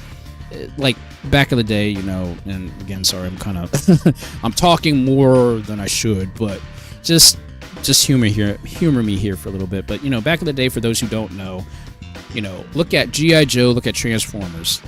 like, back in the day, you know, and again, sorry, I'm kind of, I'm talking more than I should, but just humor me here for a little bit. But, you know, back in the day, for those who don't know, you know, look at G.I. Joe, look at Transformers.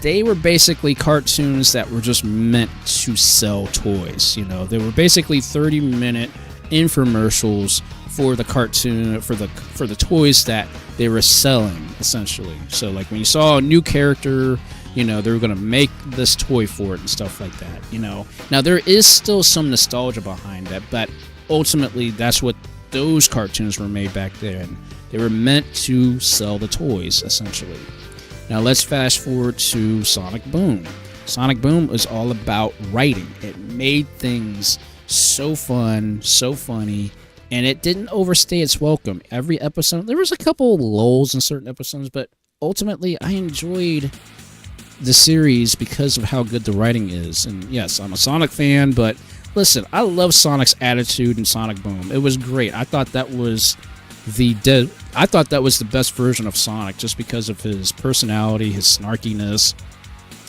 They were basically cartoons that were just meant to sell toys. You know, they were basically 30-minute infomercials for the cartoon, for the toys that they were selling, essentially. So, like, when you saw a new character, you know, they were going to make this toy for it and stuff like that, you know. Now, there is still some nostalgia behind that, but ultimately, that's what those cartoons were made back then. They were meant to sell the toys, essentially. Now, let's fast forward to Sonic Boom. Sonic Boom is all about writing. It made things so fun, so funny, and it didn't overstay its welcome. Every episode, there was a couple lulls in certain episodes, but ultimately, I enjoyed the series because of how good the writing is. And yes, I'm a Sonic fan, but listen, I love Sonic's attitude in Sonic Boom. It was great. I thought that was the best version of Sonic, just because of his personality, his snarkiness.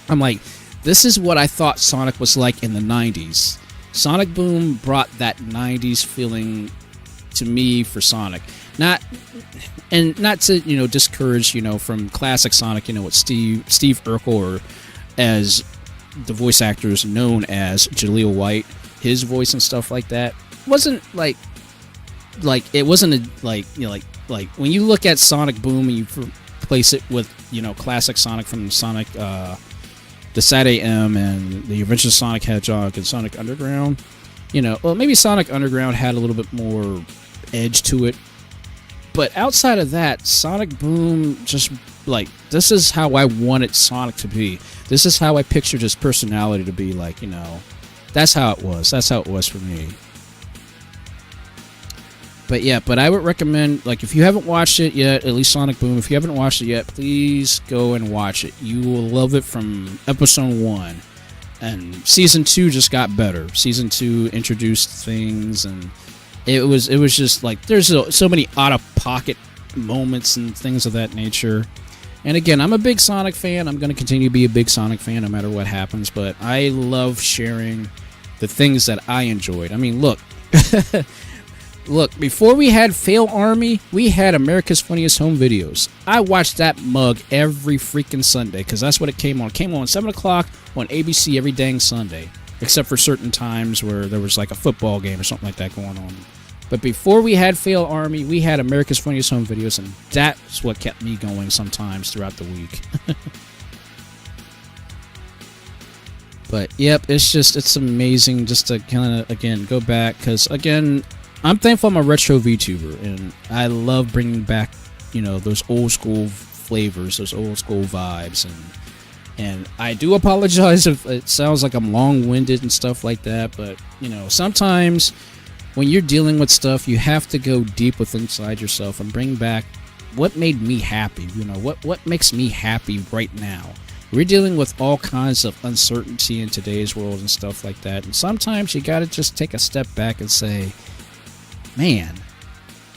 I'm like, this is what I thought Sonic was like in the 90s. Sonic Boom brought that 90s feeling to me for Sonic. Not to, you know, discourage, you know, from classic Sonic, you know, with Steve Urkel, or as the voice actor is known as Jaleel White, his voice and stuff like that wasn't like it wasn't like when you look at Sonic Boom and you replace it with, you know, classic Sonic from Sonic the Sat AM and the Adventures of Sonic Hedgehog and Sonic Underground, you know, well, maybe Sonic Underground had a little bit more edge to it, but outside of that, Sonic Boom, just like, this is how I wanted Sonic to be. This is how I pictured his personality to be, like, you know, that's how it was. That's how it was for me. But yeah, but I would recommend, like, if you haven't watched it yet, at least Sonic Boom, if you haven't watched it yet, please go and watch it. You will love it from episode 1. And season 2 just got better. Season 2 introduced things, and it was just like, there's so many out-of-pocket moments and things of that nature. And again, I'm a big Sonic fan. I'm going to continue to be a big Sonic fan no matter what happens, but I love sharing the things that I enjoyed. I mean, look. Look, before we had Fail Army, we had America's Funniest Home Videos. I watched that mug every freaking Sunday, because that's what it came on. It came on 7 o'clock on ABC every dang Sunday, except for certain times where there was like a football game or something like that going on. But before we had Fail Army, we had America's Funniest Home Videos, and that's what kept me going sometimes throughout the week. But, yep, it's amazing just to kind of, again, go back, because, again, I'm thankful I'm a retro VTuber, and I love bringing back, you know, those old school flavors, those old school vibes, and I do apologize if it sounds like I'm long-winded and stuff like that, but, you know, sometimes when you're dealing with stuff, you have to go deep within inside yourself and bring back what made me happy, you know, what makes me happy right now. We're dealing with all kinds of uncertainty in today's world and stuff like that, and sometimes you gotta just take a step back and say, man,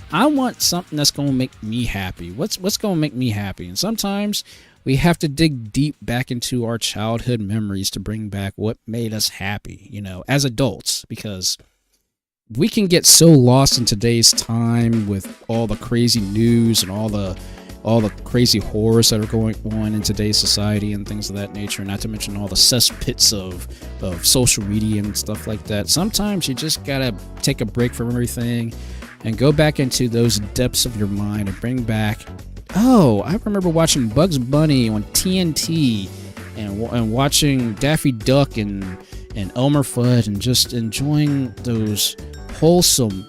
I want something that's going to make me happy. What's going to make me happy? And sometimes we have to dig deep back into our childhood memories to bring back what made us happy, you know, as adults, because we can get so lost in today's time with all the crazy news and all the all the crazy horrors that are going on in today's society and things of that nature, not to mention all the cesspits of social media and stuff like that. Sometimes you just gotta take a break from everything and go back into those depths of your mind and bring back, oh, I remember watching Bugs Bunny on TNT and watching Daffy Duck and Elmer Fudd and just enjoying those wholesome,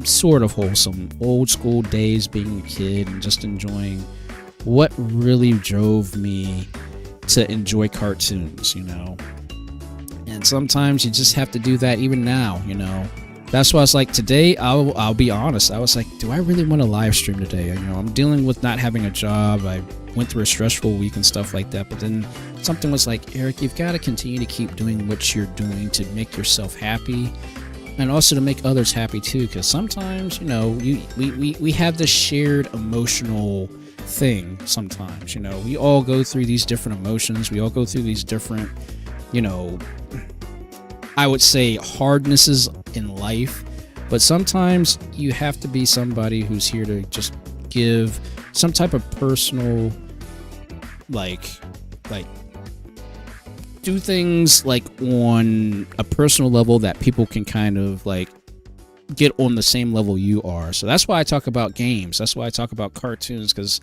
sort of wholesome, old school days being a kid and just enjoying what really drove me to enjoy cartoons, you know. And sometimes you just have to do that even now, you know. That's why I was like, today, I'll be honest, I was like, do I really want to live stream today? You know, I'm dealing with not having a job. I went through a stressful week and stuff like that, but then something was like, Eric, you've got to continue to keep doing what you're doing to make yourself happy and also to make others happy too, because sometimes, you know, we have this shared emotional thing sometimes, you know. We all go through these different emotions. We all go through these different, you know, I would say hardnesses in life, but sometimes you have to be somebody who's here to just give some type of personal, like do things like on a personal level that people can kind of like get on the same level you are. So that's why I talk about games. That's why I talk about cartoons, because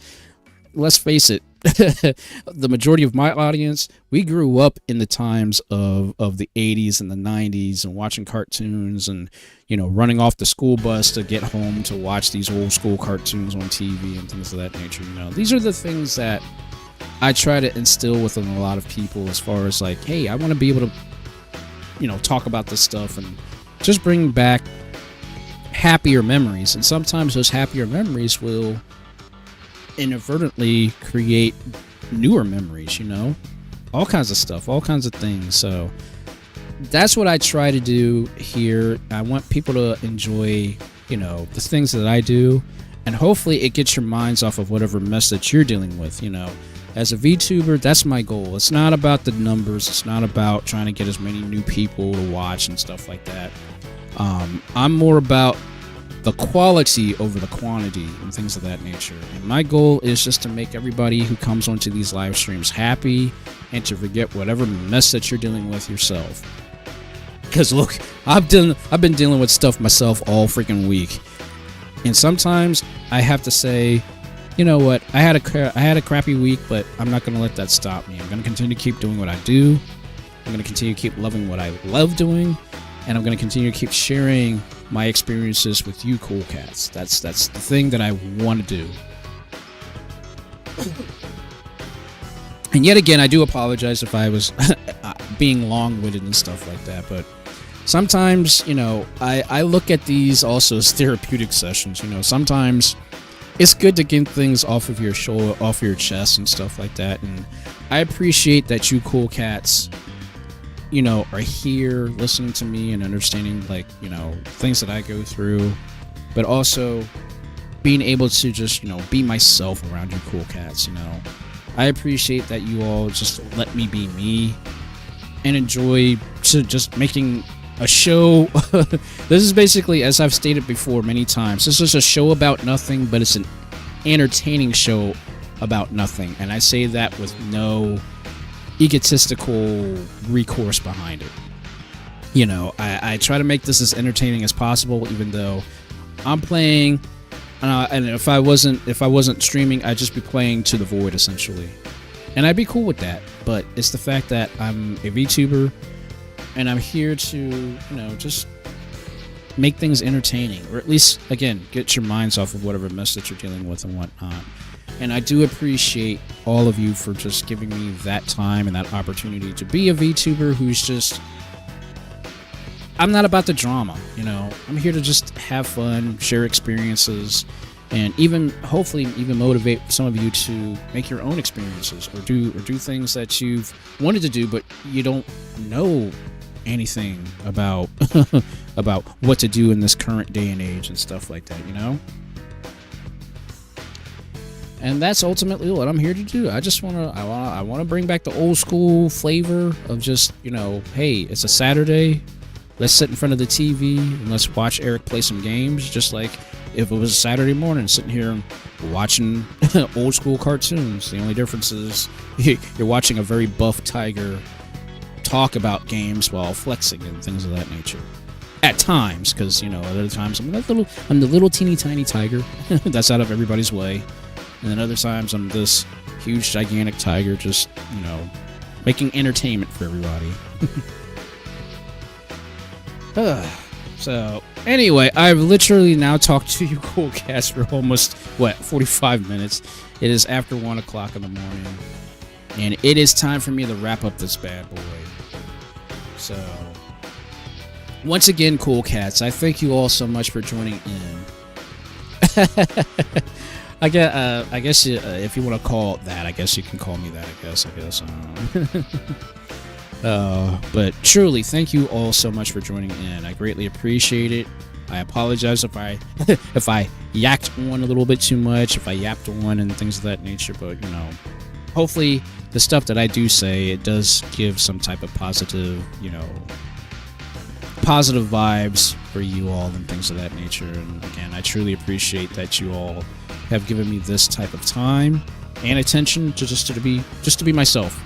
let's face it, the majority of my audience, we grew up in the times of the 80s and the 90s and watching cartoons and, you know, running off the school bus to get home to watch these old school cartoons on TV and things of that nature. You know, these are the things that I try to instill within a lot of people as far as like, hey, I want to be able to, you know, talk about this stuff and just bring back happier memories. And sometimes those happier memories will inadvertently create newer memories, you know, all kinds of stuff, all kinds of things. So that's what I try to do here. I want people to enjoy, you know, the things that I do, and hopefully it gets your minds off of whatever mess that you're dealing with, you know. As a VTuber, that's my goal. It's not about the numbers. It's not about trying to get as many new people to watch and stuff like that. I'm more about the quality over the quantity and things of that nature. And my goal is just to make everybody who comes onto these live streams happy and to forget whatever mess that you're dealing with yourself. Because look, I've been dealing with stuff myself all freaking week, and sometimes I have to say, you know what, I had a crappy week, but I'm not going to let that stop me. I'm going to continue to keep doing what I do. I'm going to continue to keep loving what I love doing, and I'm going to continue to keep sharing my experiences with you cool cats. That's the thing that I want to do. And yet again, I do apologize if I was being long-winded and stuff like that, but sometimes, you know, I look at these also as therapeutic sessions. You know, sometimes it's good to get things off of your shoulder, off your chest and stuff like that. And I appreciate that you cool cats, you know, are here listening to me and understanding, like, you know, things that I go through, but also being able to just, you know, be myself around you cool cats. You know, I appreciate that you all just let me be me and enjoy just making a show. This is basically, as I've stated before many times, this is a show about nothing, but it's an entertaining show about nothing. And I say that with no egotistical recourse behind it. You know, I try to make this as entertaining as possible, even though I'm playing, and if I wasn't streaming, I'd just be playing to the void essentially, and I'd be cool with that. But it's the fact that I'm a VTuber and I'm here to, you know, just make things entertaining, or at least, again, get your minds off of whatever mess that you're dealing with and whatnot. And I do appreciate all of you for just giving me that time and that opportunity to be a VTuber who's just, I'm not about the drama, you know. I'm here to just have fun, share experiences, and even, hopefully, even motivate some of you to make your own experiences or do things that you've wanted to do, but you don't know anything about about what to do in this current day and age and stuff like that, you know. And that's ultimately what I'm here to do. I want to bring back the old school flavor of just, you know, hey, it's a Saturday, let's sit in front of the TV and let's watch Eric play some games, just like if it was a Saturday morning, sitting here watching old school cartoons. The only difference is you're watching a very buff tiger talk about games while flexing and things of that nature. At times, because, you know, other times I'm the little teeny tiny tiger that's out of everybody's way. And then other times I'm this huge gigantic tiger just, you know, making entertainment for everybody. So, anyway, I've literally now talked to you cool cats for almost, 45 minutes. It is after 1 o'clock in the morning. And it is time for me to wrap up this bad boy. So, once again, cool cats, I thank you all so much for joining in. I guess if you want to call it that, I guess you can call me that, I guess. But truly, thank you all so much for joining in. I greatly appreciate it. I apologize if I if I yacked on a little bit too much, if I yapped on and things of that nature, but, you know, hopefully the stuff that I do say, it does give some type of positive, you know, positive vibes for you all and things of that nature. And again, I truly appreciate that you all have given me this type of time and attention to just to be myself.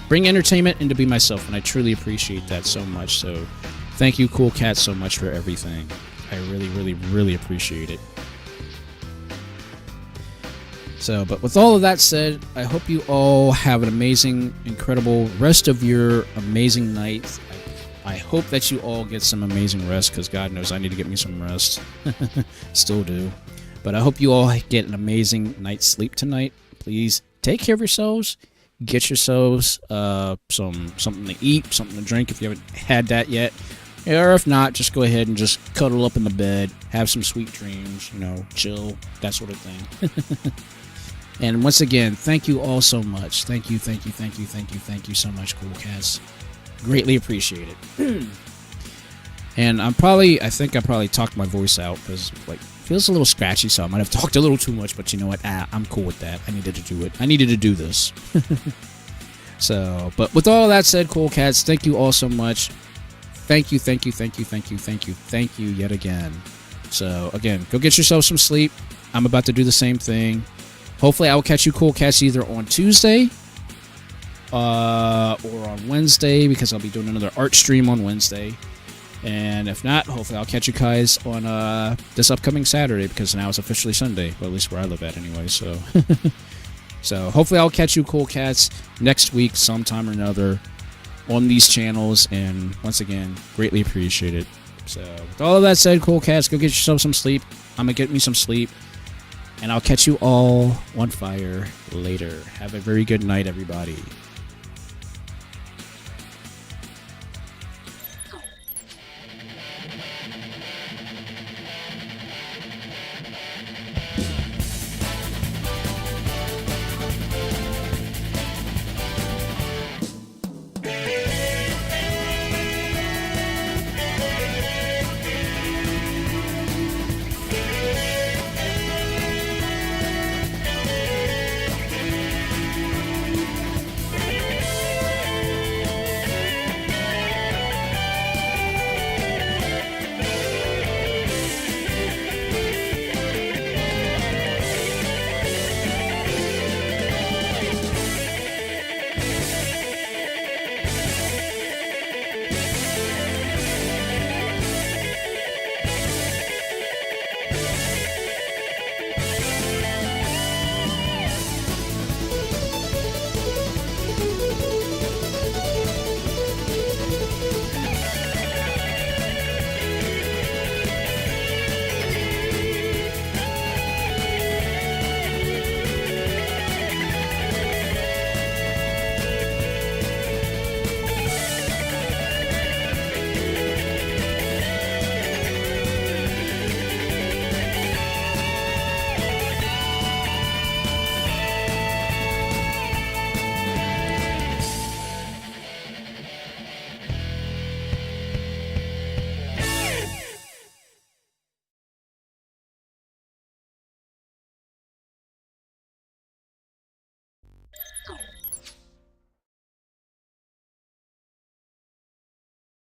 Bring entertainment and to be myself, and I truly appreciate that so much. So thank you, cool cats, so much for everything. I really, really, really appreciate it. So, but with all of that said, I hope you all have an amazing, incredible rest of your amazing night. I hope that you all get some amazing rest, because God knows I need to get me some rest. Still do. But I hope you all get an amazing night's sleep tonight. Please take care of yourselves. Get yourselves something to eat, something to drink if you haven't had that yet. Or if not, just go ahead and just cuddle up in the bed, have some sweet dreams, you know, chill, that sort of thing. And once again, thank you all so much. Thank you so much, cool cats. Greatly appreciate it. And I think I probably talked my voice out because, like, feels a little scratchy, so I might have talked a little too much, but you know what? I'm cool with that. I needed to do it. I needed to do this. So, but with all that said, cool cats, thank you all so much. Thank you yet again. So, again, go get yourself some sleep. I'm about to do the same thing. Hopefully, I will catch you cool cats either on Tuesday or on Wednesday, because I'll be doing another art stream on Wednesday. And if not, hopefully I'll catch you guys on this upcoming Saturday, because now it's officially Sunday, well, at least where I live at anyway. So, so hopefully I'll catch you cool cats next week sometime or another on these channels. And once again, greatly appreciate it. So with all of that said, cool cats, go get yourself some sleep. I'm gonna get me some sleep, and I'll catch you all on fire later. Have a very good night, everybody.